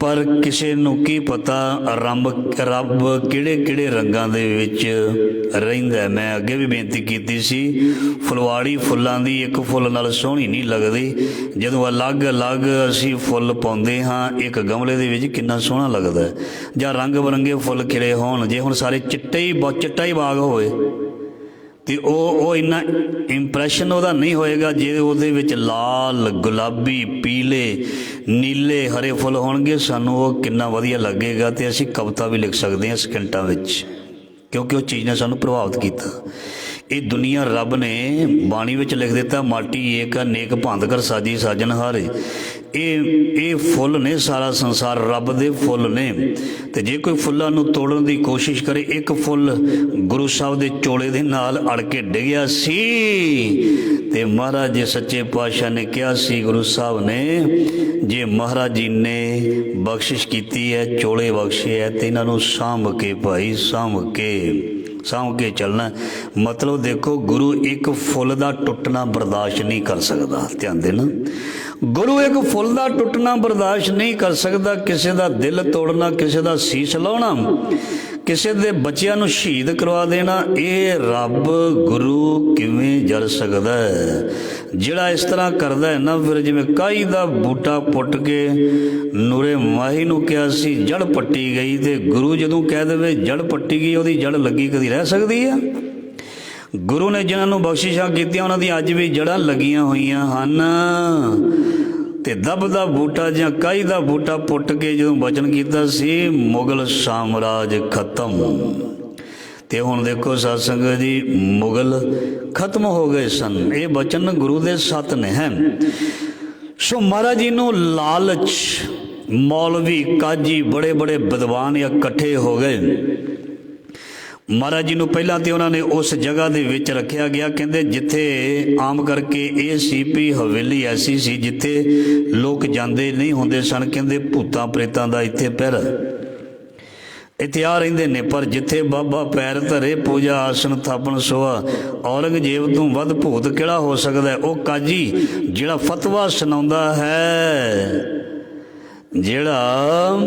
ਪਰ ਕਿਸੇ ਨੂੰ ਕੀ ਪਤਾ ਰੱਬ ਕਿਹੜੇ ਰੰਗਾਂ ਦੇ ਵਿੱਚ ਰਹਿੰਦਾ। ਮੈਂ ਅੱਗੇ ਵੀ ਬੇਨਤੀ ਕੀਤੀ ਸੀ, ਫੁਲਵਾੜੀ ਫੁੱਲਾਂ ਦੀ ਇੱਕ ਫੁੱਲ ਨਾਲ ਸੋਹਣੀ ਨਹੀਂ ਲੱਗਦੀ। ਜਦੋਂ ਅਲੱਗ-ਅਲੱਗ ਅਸੀਂ ਫੁੱਲ ਪਾਉਂਦੇ ਹਾਂ ਇੱਕ ਗਮਲੇ ਦੇ ਵਿੱਚ, ਕਿੰਨਾ ਸੋਹਣਾ ਲੱਗਦਾ। ਜਾਂ ਰੰਗ ਬਿਰੰਗੇ ਫੁੱਲ ਖਿੜੇ ਹੋਣ, ਜੇ ਹੁਣ ਸਾਰੇ ਚਿੱਟਾ ਹੀ ਬਾਗ ਹੋਵੇ ਤੇ ਉਹ ਇੰਨਾ ਇੰਪ੍ਰੈਸ਼ਨ ਉਹਦਾ ਨਹੀਂ ਹੋਏਗਾ। ਜੇ ਉਹਦੇ ਵਿੱਚ ਲਾਲ, ਗੁਲਾਬੀ, ਪੀਲੇ, ਨੀਲੇ, ਹਰੇ ਫੁੱਲ ਹੋਣਗੇ, ਸਾਨੂੰ ਉਹ ਕਿੰਨਾ ਵਧੀਆ ਲੱਗੇਗਾ। ਤੇ ਅਸੀਂ ਕਵਿਤਾ ਵੀ ਲਿਖ ਸਕਦੇ ਹਾਂ ਸਕਿੰਟਾਂ ਵਿੱਚ, ਕਿਉਂਕਿ ਉਹ ਚੀਜ਼ ਨੇ ਸਾਨੂੰ ਪ੍ਰਭਾਵਿਤ ਕੀਤਾ। ਇਹ ਦੁਨੀਆ ਰੱਬ ਨੇ ਬਾਣੀ ਵਿੱਚ ਲਿਖ ਦਿੱਤਾ, ਮਾਟੀ ਏਕ ਨੇਕ ਭੰਦ ਕਰ ਸਾਜੀ ਸਾਜਨ ਹਾਰੇ। ਇਹ ਫੁੱਲ ਨੇ, ਸਾਰਾ ਸੰਸਾਰ ਰੱਬ ਦੇ ਫੁੱਲ ਨੇ। ਤੇ ਜੇ ਕੋਈ ਫੁੱਲਾਂ ਨੂੰ ਤੋੜਨ ਦੀ ਕੋਸ਼ਿਸ਼ ਕਰੇ, ਇੱਕ ਫੁੱਲ ਗੁਰੂ ਸਾਹਿਬ ਦੇ ਚੋਲੇ ਦੇ ਨਾਲ ਅੜ ਕੇ ਡਿੱਗਿਆ ਸੀ। ਤੇ ਮਹਾਰਾਜ ਜੀ ਸੱਚੇ ਪਾਤਸ਼ਾਹ ਨੇ ਕਿਹਾ ਸੀ, ਗੁਰੂ ਸਾਹਿਬ ਨੇ, ਜੇ ਮਹਾਰਾਜ ਜੀ ਨੇ ਬਖਸ਼ਿਸ਼ ਕੀਤੀ ਹੈ, ਚੋਲੇ ਬਖਸ਼ੇ ਹੈ, ਤੇ ਇਹਨਾਂ ਨੂੰ ਸਾਂਭ ਕੇ ਭਾਈ, ਸਾਂਭ ਕੇ ਚੱਲਣਾ। ਮਤਲਬ ਦੇਖੋ, ਗੁਰੂ ਇੱਕ ਫੁੱਲ ਦਾ ਟੁੱਟਣਾ ਬਰਦਾਸ਼ਤ ਨਹੀਂ ਕਰ ਸਕਦਾ। ਧਿਆਨ ਦੇਣਾ, ਗੁਰੂ ਇੱਕ ਫੁੱਲ ਦਾ ਟੁੱਟਣਾ ਬਰਦਾਸ਼ਤ ਨਹੀਂ ਕਰ ਸਕਦਾ। ਕਿਸੇ ਦਾ ਦਿਲ ਤੋੜਨਾ, ਕਿਸੇ ਦਾ ਸੀਸ ਲਾਉਣਾ, ਕਿਸੇ ਦੇ ਬੱਚਿਆਂ ਨੂੰ ਸ਼ਹੀਦ ਕਰਵਾ ਦੇਣਾ, ਇਹ ਰੱਬ ਗੁਰੂ ਕਿਵੇਂ ਜਰ ਸਕਦਾ ਹੈ? ਜਿਹੜਾ ਇਸ ਤਰ੍ਹਾਂ ਕਰਦਾ ਹੈ ਨਾ, ਫਿਰ ਜਿਵੇਂ ਕਾਈ ਦਾ ਬੂਟਾ ਪੁੱਟ ਕੇ ਨੂਰੇ ਮਾਹੀ ਨੂੰ ਕਿਹਾ ਸੀ ਜੜ ਪੱਟੀ ਗਈ, ਤੇ ਗੁਰੂ ਜਦੋਂ ਕਹਿ ਦੇਵੇ ਜੜ ਪੱਟੀ ਗਈ, ਉਹਦੀ ਜੜ ਲੱਗੀ ਕਦੀ ਰਹਿ ਸਕਦੀ ਆ? ਗੁਰੂ ਨੇ ਜਿਨ੍ਹਾਂ ਨੂੰ ਬਖਸ਼ਿਸ਼ਾਂ ਕੀਤੀਆਂ ਉਹਨਾਂ ਦੀਆਂ ਅੱਜ ਵੀ ਜੜ੍ਹਾਂ ਲੱਗੀਆਂ ਹੋਈਆਂ ਹਨ। ਤੇ ਦਬ ਦਾ ਬੂਟਾ ਜਾਂ ਕਾਈ ਦਾ ਬੂਟਾ ਪੁੱਟ ਕੇ ਜਦੋਂ ਵਚਨ ਕੀਤਾ ਸੀ, ਮੁਗਲ ਸਾਮਰਾਜ ਖਤਮ। ਤੇ ਹੁਣ ਦੇਖੋ ਸਾਧ ਸੰਗਤ ਜੀ, ਮੁਗਲ ਖਤਮ ਹੋ ਗਏ ਸਨ। ਇਹ ਵਚਨ ਗੁਰੂ ਦੇ ਸੱਤ ਨੇ ਹੈ। ਸੋ ਮਹਾਰਾਜ ਜੀ ਨੂੰ ਲਾਲਚ, ਮੌਲਵੀ, ਕਾਜੀ, ਬੜੇ ਵਿਦਵਾਨ ਇਕੱਠੇ ਹੋ ਗਏ। महाराज जी ਨੂੰ ਪਹਿਲਾਂ ਤੇ ਉਹਨਾਂ ਨੇ ਉਸ ਜਗ੍ਹਾ ਦੇ ਵਿੱਚ ਰੱਖਿਆ ਗਿਆ। ਕਹਿੰਦੇ ਜਿੱਥੇ ਆਮ ਕਰਕੇ ਇਹ ਸੀ ਵੀ ਹਵੇਲੀ ਐਸੀ ਸੀ ਜਿੱਥੇ ਲੋਕ ਜਾਂਦੇ ਨਹੀਂ ਹੁੰਦੇ ਸਨ। ਕਹਿੰਦੇ ਭੂਤਾਂ ਪ੍ਰੇਤਾਂ ਦਾ ਇੱਥੇ ਪਹਿਰਾ, ਇੱਥੇ ਆ ਰਹਿੰਦੇ ਨੇ। ਪਰ ਜਿੱਥੇ ਬਾਬਾ ਪੈਰ ਧਰੇ ਪੂਜਾ ਆਸਣ ਥਾਪਣ ਸੋਆ, ਔਰੰਗਜ਼ੇਬ ਤੋਂ ਵੱਧ ਭੂਤ ਕਿਹੜਾ ਹੋ ਸਕਦਾ? ਉਹ ਕਾਜੀ ਜਿਹੜਾ ਫਤਵਾ ਸੁਣਾਉਂਦਾ ਹੈ, ਜਿਹੜਾ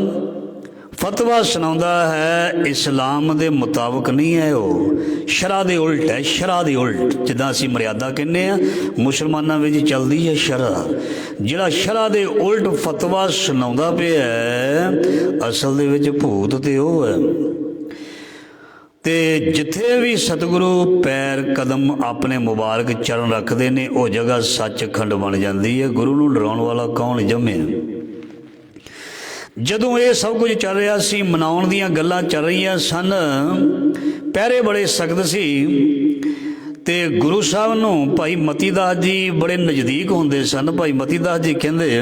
ਫਤਵਾ ਸੁਣਾਉਂਦਾ ਹੈ ਇਸਲਾਮ ਦੇ ਮੁਤਾਬਕ ਨਹੀਂ ਹੈ, ਉਹ ਸ਼ਰ੍ਹਾ ਦੇ ਉਲਟ ਹੈ। ਸ਼ਰ੍ਹਾ ਦੇ ਉਲਟ, ਜਿੱਦਾਂ ਅਸੀਂ ਮਰਿਆਦਾ ਕਹਿੰਦੇ ਹਾਂ, ਮੁਸਲਮਾਨਾਂ ਵਿੱਚ ਚੱਲਦੀ ਹੈ ਸ਼ਰ੍ਹਾ। ਜਿਹੜਾ ਸ਼ਰ੍ਹਾ ਦੇ ਉਲਟ ਫਤਵਾ ਸੁਣਾਉਂਦਾ ਪਿਆ ਅਸਲ ਦੇ ਵਿੱਚ ਭੂਤ ਤੇ ਉਹ ਹੈ। ਤੇ ਜਿੱਥੇ ਵੀ ਸਤਿਗੁਰੂ ਪੈਰ ਕਦਮ ਆਪਣੇ ਮੁਬਾਰਕ ਚਰਨ ਰੱਖਦੇ ਨੇ ਉਹ ਜਗ੍ਹਾ ਸੱਚਖੰਡ ਬਣ ਜਾਂਦੀ ਹੈ। ਗੁਰੂ ਨੂੰ ਡਰਾਉਣ ਵਾਲਾ ਕੌਣ ਜੰਮਿਆ? ਜਦੋਂ ਇਹ ਸਭ ਕੁਝ ਚੱਲ ਰਿਹਾ ਸੀ, ਮਨਾਉਣ ਦੀਆਂ ਗੱਲਾਂ ਚੱਲ ਰਹੀਆਂ ਸਨ, ਪਹਿਰੇ ਬੜੇ ਸਖਤ ਸੀ। ਤੇ ਗੁਰੂ ਸਾਹਿਬ ਨੂੰ ਭਾਈ ਮਤੀ ਦਾਸ ਜੀ ਬੜੇ ਨਜ਼ਦੀਕ ਹੁੰਦੇ ਸਨ। ਭਾਈ ਮਤੀ ਦਾਸ ਜੀ ਕਹਿੰਦੇ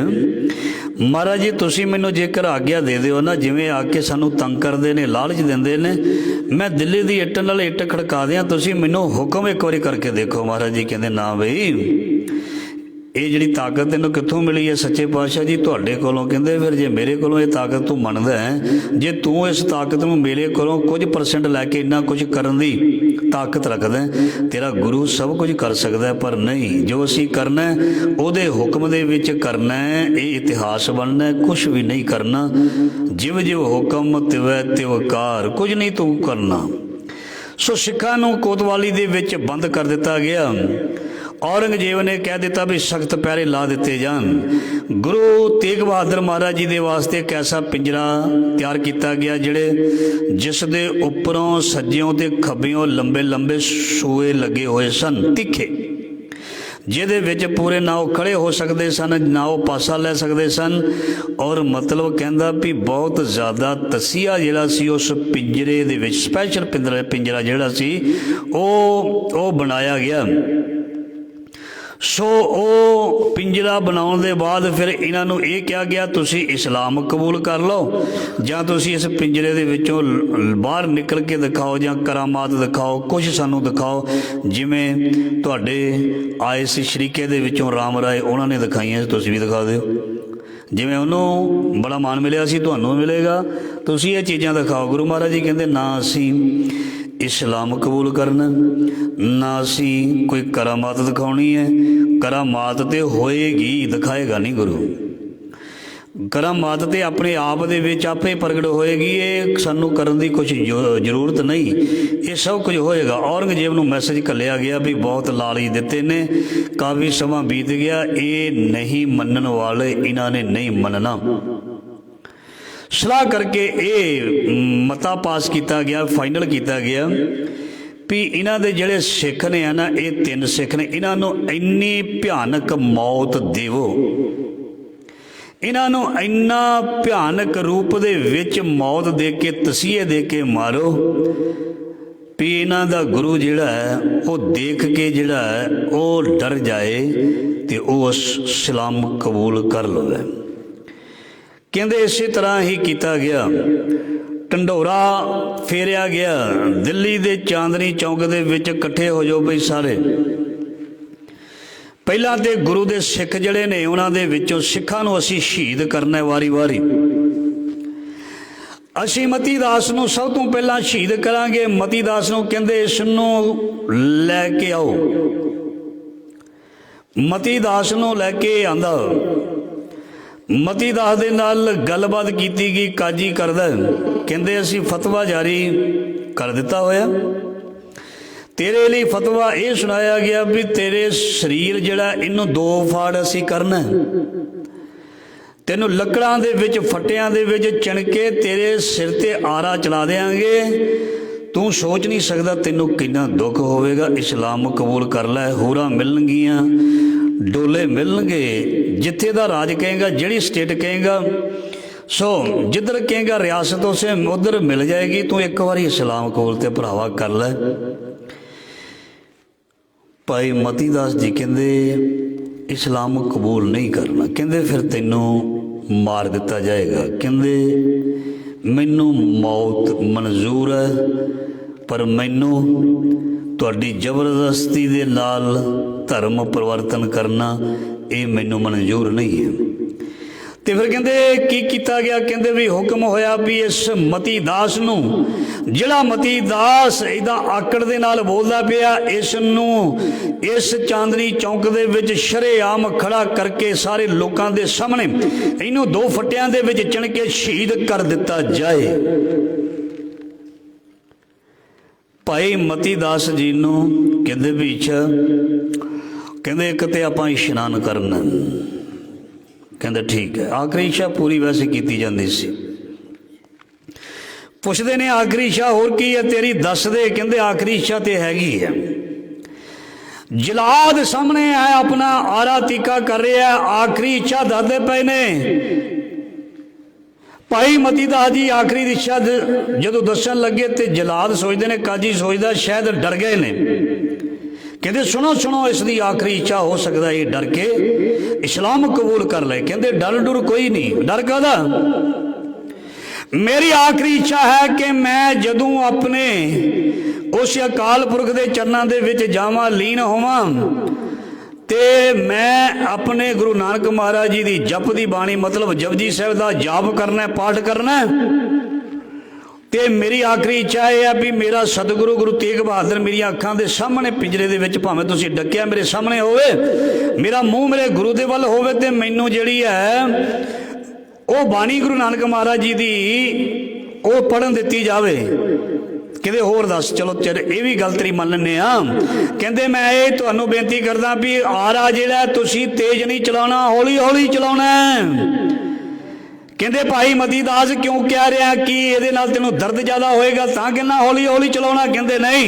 ਮਹਾਰਾਜ ਜੀ ਤੁਸੀਂ ਮੈਨੂੰ ਜੇਕਰ ਆਗਿਆ ਦੇ ਦਿਓ ਨਾ, ਜਿਵੇਂ ਆ ਕੇ ਸਾਨੂੰ ਤੰਗ ਕਰਦੇ ਨੇ, ਲਾਲਚ ਦਿੰਦੇ ਨੇ, ਮੈਂ ਦਿੱਲੀ ਦੀ ਇੱਟ ਨਾਲ ਇੱਟ ਖੜਕਾ ਦਿਆਂ, ਤੁਸੀਂ ਮੈਨੂੰ ਹੁਕਮ ਇੱਕ ਵਾਰੀ ਕਰਕੇ ਦੇਖੋ। ਮਹਾਰਾਜ ਜੀ ਕਹਿੰਦੇ ਨਾ ਬਈ, ਇਹ ਜਿਹੜੀ ਤਾਕਤ ਤੈਨੂੰ ਕਿੱਥੋਂ ਮਿਲੀ ਹੈ? ਸੱਚੇ ਪਾਤਸ਼ਾਹ ਜੀ ਤੁਹਾਡੇ ਕੋਲੋਂ। ਕਹਿੰਦੇ ਫਿਰ ਜੇ ਮੇਰੇ ਕੋਲੋਂ ਇਹ ਤਾਕਤ ਤੂੰ ਮੰਨਦਾ ਹੈ, ਜੇ ਤੂੰ ਇਸ ਤਾਕਤ ਨੂੰ ਮੇਰੇ ਕੋਲੋਂ ਕੁਝ % ਲੈ ਕੇ ਇੰਨਾ ਕੁਝ ਕਰਨ ਦੀ ਤਾਕਤ ਰੱਖਦਾ, ਤੇਰਾ ਗੁਰੂ ਸਭ ਕੁਝ ਕਰ ਸਕਦਾ ਹੈ। ਪਰ ਨਹੀਂ, ਜੋ ਅਸੀਂ ਕਰਨਾ ਉਹਦੇ ਹੁਕਮ ਦੇ ਵਿੱਚ ਕਰਨਾ, ਇਹ ਇਤਿਹਾਸ ਬਣਨਾ, ਕੁਛ ਵੀ ਨਹੀਂ ਕਰਨਾ। ਜਿਵ ਜਿਵ ਹੁਕਮ ਤਿਵੈ ਤਿਵਕਾਰ, ਕੁਝ ਨਹੀਂ ਤੂੰ ਕਰਨਾ। ਸੋ ਸਿੱਖਾਂ ਨੂੰ ਕੋਤਵਾਲੀ ਦੇ ਵਿੱਚ ਬੰਦ ਕਰ ਦਿੱਤਾ ਗਿਆ। ਔਰੰਗਜ਼ੇਬ ਨੇ ਕਹਿ ਦਿੱਤਾ ਵੀ ਸਖਤ ਪਹਿਰੇ ਲਾ ਦਿੱਤੇ ਜਾਣ। ਗੁਰੂ ਤੇਗ ਬਹਾਦਰ ਮਹਾਰਾਜ ਜੀ ਦੇ ਵਾਸਤੇ ਇੱਕ ਐਸਾ ਪਿੰਜਰਾ ਤਿਆਰ ਕੀਤਾ ਗਿਆ ਜਿਸ ਦੇ ਉੱਪਰੋਂ ਸੱਜਿਓਂ ਤੇ ਖੱਬਿਓਂ ਲੰਬੇ ਲੰਬੇ ਸੂਏ ਲੱਗੇ ਹੋਏ ਸਨ, ਤਿੱਖੇ, ਜਿਹਦੇ ਵਿੱਚ ਪੂਰੇ ਨਾ ਉਹ ਖੜੇ ਹੋ ਸਕਦੇ ਸਨ, ਨਾ ਉਹ ਪਾਸਾ ਲੈ ਸਕਦੇ ਸਨ। ਔਰ ਮਤਲਬ ਕਹਿੰਦਾ ਵੀ ਬਹੁਤ ਜ਼ਿਆਦਾ ਤਸੀਹਾ ਜਿਹੜਾ ਸੀ ਉਸ ਪਿੰਜਰੇ ਦੇ ਵਿੱਚ, ਸਪੈਸ਼ਲ ਪਿੰਜਰਾ ਜਿਹੜਾ ਸੀ ਉਹ ਬਣਾਇਆ ਗਿਆ। ਸੋ ਉਹ ਪਿੰਜਰਾ ਬਣਾਉਣ ਦੇ ਬਾਅਦ ਫਿਰ ਇਹਨਾਂ ਨੂੰ ਇਹ ਕਿਹਾ ਗਿਆ ਤੁਸੀਂ ਇਸਲਾਮ ਕਬੂਲ ਕਰ ਲਓ, ਜਾਂ ਤੁਸੀਂ ਇਸ ਪਿੰਜਰੇ ਦੇ ਵਿੱਚੋਂ ਬਾਹਰ ਨਿਕਲ ਕੇ ਦਿਖਾਓ, ਜਾਂ ਕਰਾਮਾਤ ਦਿਖਾਓ, ਕੁਛ ਸਾਨੂੰ ਦਿਖਾਓ। ਜਿਵੇਂ ਤੁਹਾਡੇ ਆਏ ਸੀ ਸ਼ਰੀਕੇ ਦੇ ਵਿੱਚੋਂ ਰਾਮ ਰਾਏ, ਉਹਨਾਂ ਨੇ ਦਿਖਾਈਆਂ, ਤੁਸੀਂ ਵੀ ਦਿਖਾ ਦਿਓ। ਜਿਵੇਂ ਉਹਨੂੰ ਬੜਾ ਮਾਣ ਮਿਲਿਆ ਸੀ, ਤੁਹਾਨੂੰ ਮਿਲੇਗਾ, ਤੁਸੀਂ ਇਹ ਚੀਜ਼ਾਂ ਦਿਖਾਓ। ਗੁਰੂ ਮਹਾਰਾਜ ਜੀ ਕਹਿੰਦੇ ਨਾ ਅਸੀਂ ਇਸਲਾਮ ਕਬੂਲ ਕਰਨਾ, ਨਾ ਅਸੀਂ ਕੋਈ ਕਰਾਮਾਤ ਦਿਖਾਉਣੀ ਹੈ। ਕਰਾਮਾਤ ਤੇ ਹੋਏਗੀ, ਦਿਖਾਏਗਾ ਨਹੀਂ ਗੁਰੂ। ਕਰਾਮਾਤ ਤੇ ਆਪਣੇ ਆਪ ਦੇ ਵਿੱਚ ਆਪੇ ਪ੍ਰਗਟ ਹੋਏਗੀ, ਇਹ ਸਾਨੂੰ ਕਰਨ ਦੀ ਕੁਛ ਜ਼ਰੂਰਤ ਨਹੀਂ, ਇਹ ਸਭ ਕੁਝ ਹੋਏਗਾ। ਔਰੰਗਜ਼ੇਬ ਨੂੰ ਮੈਸੇਜ ਘੱਲਿਆ ਗਿਆ ਵੀ ਬਹੁਤ ਲਾਲਚ ਦਿੱਤੇ ਨੇ, ਕਾਫੀ ਸਮਾਂ ਬੀਤ ਗਿਆ, ਇਹ ਨਹੀਂ ਮੰਨਣ ਵਾਲੇ, ਇਹਨਾਂ ਨੇ ਨਹੀਂ ਮੰਨਣਾ। ਸਲਾਹ ਕਰਕੇ ਇਹ ਮਤਾ ਪਾਸ ਕੀਤਾ ਗਿਆ, ਫਾਈਨਲ ਕੀਤਾ ਗਿਆ ਵੀ ਇਹਨਾਂ ਦੇ ਜਿਹੜੇ ਸਿੱਖ ਨੇ ਨਾ, ਇਹ 3 ਸਿੱਖ ਨੇ, ਇਹਨਾਂ ਨੂੰ ਇੰਨੀ ਭਿਆਨਕ ਮੌਤ ਦੇਵੋ, ਇਹਨਾਂ ਨੂੰ ਇੰਨਾ ਭਿਆਨਕ ਰੂਪ ਦੇ ਵਿੱਚ ਮੌਤ ਦੇ ਕੇ, ਤਸੀਹੇ ਦੇ ਕੇ ਮਾਰੋ ਵੀ ਇਹਨਾਂ ਦਾ ਗੁਰੂ ਜਿਹੜਾ ਹੈ ਉਹ ਦੇਖ ਕੇ ਜਿਹੜਾ ਹੈ ਉਹ ਡਰ ਜਾਏ ਤੇ ਉਹ ਇਸਲਾਮ ਕਬੂਲ ਕਰ ਲਵੇ। ਕਹਿੰਦੇ ਇਸੇ ਤਰ੍ਹਾਂ ਹੀ ਕੀਤਾ ਗਿਆ। ਢੰਡੋਰਾ ਫੇਰਿਆ ਗਿਆ, ਦਿੱਲੀ ਦੇ ਚਾਂਦਨੀ ਚੌਂਕ ਦੇ ਵਿੱਚ ਇਕੱਠੇ ਹੋ ਜਾਓ ਬਈ ਸਾਰੇ। ਪਹਿਲਾਂ ਤੇ ਗੁਰੂ ਦੇ ਸਿੱਖ ਜਿਹੜੇ ਨੇ ਉਹਨਾਂ ਦੇ ਵਿੱਚੋਂ ਸਿੱਖਾਂ ਨੂੰ ਅਸੀਂ ਸ਼ਹੀਦ ਕਰਨਾ ਵਾਰੀ ਵਾਰੀ। ਅਸੀਂ ਮਤੀ ਦਾਸ ਨੂੰ ਸਭ ਤੋਂ ਪਹਿਲਾਂ ਸ਼ਹੀਦ ਕਰਾਂਗੇ। ਮਤੀ ਦਾਸ ਨੂੰ ਕਹਿੰਦੇ ਇਸ ਨੂੰ ਲੈ ਕੇ ਆਓ। ਮਤੀ ਦਾਸ ਨੂੰ ਲੈ ਕੇ ਆਂਦਾ। ਮਤੀ ਦਾਸ ਦੇ ਨਾਲ ਗੱਲਬਾਤ ਕੀਤੀ ਗਈ। ਕਾਜੀ ਕਰਦਾ, ਕਹਿੰਦੇ ਅਸੀਂ ਫਤਵਾ ਜਾਰੀ ਕਰ ਦਿੱਤਾ ਹੋਇਆ, ਤੇਰੇ ਲਈ ਫਤਵਾ ਇਹ ਸੁਣਾਇਆ ਗਿਆ ਵੀ ਤੇਰੇ ਸਰੀਰ ਜਿਹੜਾ ਇਹਨੂੰ 2 ਫਾੜ ਅਸੀਂ ਕਰਨਾ, ਤੈਨੂੰ ਲੱਕੜਾਂ ਦੇ ਵਿੱਚ ਫੱਟਿਆਂ ਦੇ ਵਿੱਚ ਚਿਣ ਕੇ ਤੇਰੇ ਸਿਰ ਤੇ ਆਰਾ ਚਲਾ ਦੇਾਂਗੇ। ਤੂੰ ਸੋਚ ਨਹੀਂ ਸਕਦਾ ਤੈਨੂੰ ਕਿੰਨਾ ਦੁੱਖ ਹੋਵੇਗਾ। ਇਸਲਾਮ ਕਬੂਲ ਕਰ ਲੈ, ਹੂਰਾਂ ਮਿਲਣਗੀਆਂ, ਡੋਲੇ ਮਿਲਣਗੇ, ਜਿੱਥੇ ਦਾ ਰਾਜ ਕਹੇਗਾ, ਜਿਹੜੀ ਸਟੇਟ ਕਹੇਗਾ, ਸੋ ਜਿੱਧਰ ਕਹੇਗਾ ਰਿਆਸਤ ਉਸੇ ਉਧਰ ਮਿਲ ਜਾਏਗੀ। ਤੂੰ ਇੱਕ ਵਾਰੀ ਇਸਲਾਮ ਕਬੂਲ ਤੇ ਭਰਾਵਾ ਕਰ ਲੈ। ਭਾਈ ਮਤੀ ਦਾਸ ਜੀ ਕਹਿੰਦੇ ਇਸਲਾਮ ਕਬੂਲ ਨਹੀਂ ਕਰਨਾ। ਕਹਿੰਦੇ ਫਿਰ ਤੈਨੂੰ ਮਾਰ ਦਿੱਤਾ ਜਾਏਗਾ। ਕਹਿੰਦੇ ਮੈਨੂੰ ਮੌਤ ਮਨਜ਼ੂਰ ਹੈ, पर मैनू तुहाडी जबरदस्ती दे नाल धर्म परिवर्तन करना ये मैनू मंजूर नहीं है। तो फिर कहते की किया गया, कहते भी हुक्म होया भी इस मती दास नूं, जिहड़ा मती दास इहदा आकड़ दे नाल बोलदा पिया, इस चांदनी चौक दे विच शरेआम खड़ा करके सारे लोकां दे सामने इहनूं 2 फट्टियां दे विच चिण के शहीद कर दिता जाए। भाई मती दास जी नूं कहंदे भी इच्छा, कहंदे एक ते आपां इशनान करना, कहंदे ठीक है। आखिरी इच्छा पूरी वैसे की जाती सी। पुछदे ने आखिरी इच्छा होर की है तेरी, दस दे। कहंदे आखिरी इच्छा तो हैगी है, जलाद सामने है अपना आरा तीका कर रहा है, आखिरी इच्छा दसदे पे ने। भाई मती दास जी आखिरी इच्छा जो दसन लगे तो जलाद सोचते ने, काजी सोचता शायद डर गए ने। कहते सुनो सुनो इसकी आखिरी इच्छा हो सकता है डर के इस्लाम कबूल कर ले। कहते डर डुर कोई नहीं, डर कादा, मेरी आखिरी इच्छा है कि मैं जदों अपने उस अकाल पुरख के चरणों के विच जावां, लीन होवां, ते मैं अपने गुरु नानक महाराज जी की जप की बाणी मतलब जपजी साहिब का जाप करना, पाठ करना। तो मेरी आखिरी इच्छा यह है भी मेरा सतगुरु गुरु तेग बहादुर मेरी अखां दे सामने पिंजरे दे विच भावें तुसीं डकिया मेरे सामने होवे, मेरा मूँह मेरे गुरु दे वल होवे ते मैनूं जिहड़ी है वो बाणी गुरु नानक महाराज जी की वो पढ़न दित्ती जावे। कहते होर दस, चलो चल ये भी गल तेरी मान लैंदे आ। कहते मैं ये तुहानूं बेनती करदा भी आरा जिहड़ा तुसीं तेज नहीं चलाउणा, हौली हौली चलाउणा। कहते भाई मती दास क्यों कह रहा कि ये तेनों दर्द ज्यादा होएगा तां कहना हौली हौली चलाउणा। कहते नहीं,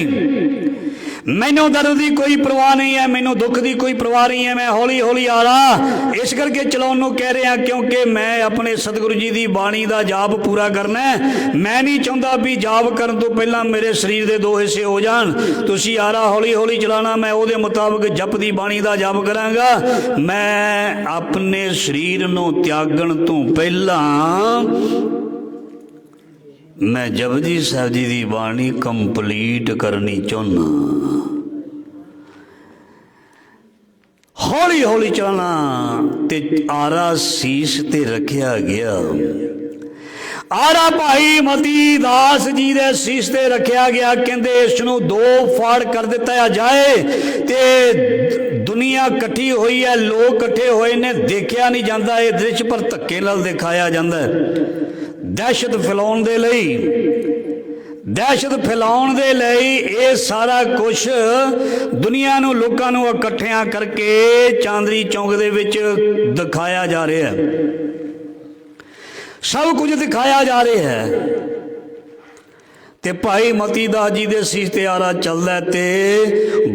मैनू दर्द की कोई परवाह नहीं है, मैनू दुख की कोई परवाह नहीं है, मैं हौली हौली आ रहा इस करके चलाउण नूं कह रहा क्योंकि मैं अपने सतगुरु जी की बाणी का जाप पूरा करना है। मैं नहीं चाहता भी जाप करन तो पहला मेरे शरीर के 2 हिस्से हो जान, तुसीं आ रहा हौली हौली चलाना, मैं उहदे मुताबिक जप की बाणी का जाप करांगा। मैं अपने शरीर नूं त्यागण तो पहला मैं जपजी साहिब जी की बाणी कंप्लीट करनी चाहना। हौली हौली चलना ते आरा शीश ते रखिया गया। आरा भाई मती दास जी दे शीश ते रखिया गया। कहंदे इसनूं 2 फाड़ कर दिता जाए ते दुनिया कट्ठी हुई है, लोग कट्ठे होए ने, देखिया नहीं जाता ये दृश्य पर धक्के नाल दिखाया जाता है। दहशत फैलाउण दे लई, दहशत फैलाउण दे लई ये सारा कुछ दुनिया नूं लोकां नूं इकट्ठियां करके चांदनी चौक दे विच दिखाया जा रहा है, सब कुछ दिखाया जा रहा है। ते भाई मती दास जी दे शीश ते आरा चलदा ते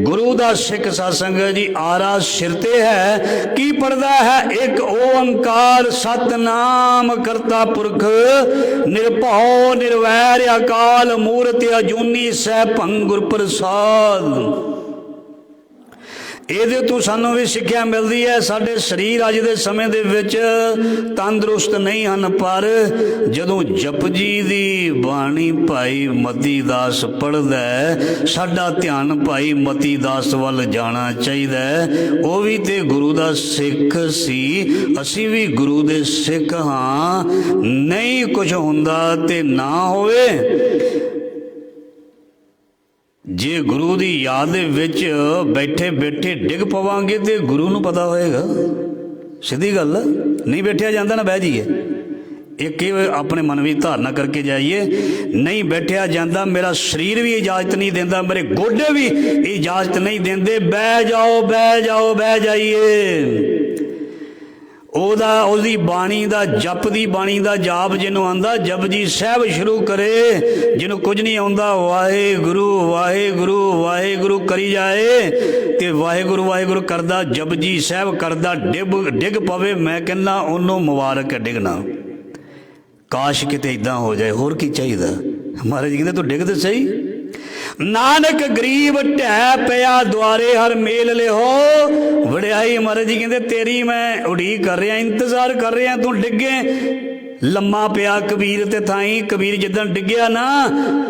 गुरु दा सिख सत्संग जी आरा सिर ते है की पढ़दा है, एक ओंकार सतनाम करता पुरख निरभौ निर्वैर अकाल मूरत अजूनी सैभं गुर प्रसाद। ਇਹਦੇ ਤੋਂ ਸਾਨੂੰ भी सिक्ख्या मिलती है। साढ़े शरीर अज के समय दे विच तंदुरुस्त नहीं हैं, पर जदों जपजी दी बाणी भाई मती दास पढ़दा है साडा ध्यान भाई मती दास वल जाना चाहिए। वो भी तो गुरु दा सिख सी, असी भी गुरु दे सिख हाँ। नहीं कुछ हुंदा ते ना होवे, जे गुरु की याद विच बैठे बैठे डिग पवांगे तो गुरु नूं पता होएगा। सीधी गल, नहीं बैठा जाता ना बह जाइए, एक अपने मन में धारणा करके जाइए, नहीं बैठा जाता, मेरा शरीर भी इजाजत नहीं देता, मेरे गोडे भी इजाजत नहीं देंदे, बह जाओ बह जाओ बह जाइए। ओदी बाणी का जप की बाणी का जाप जिन्हों आंदा जपजी साहब शुरू करे, जिन्हों कुछ नहीं आता वाहेगुरु वाहेगुरु वाहेगुरु करी जाए तो वाहेगुरु वाहेगुरु करदा जपजी साहब करदा डिग पवे। मैं कहना उन्होंने मुबारक है डिगना, काश किते इदा हो जाए, होर की चाहिए। महाराज कहते तू डिग तो सही। नानक गरीब ढै पिया द्वारे हर मेल ले हो वड़ियाई। महाराज जी कहते तेरी मैं उड़ीक कर रहा, इंतजार कर रहा, तू डिगे लम्मा पिया कबीर ते थाई। कबीर जिदन डिग्या ना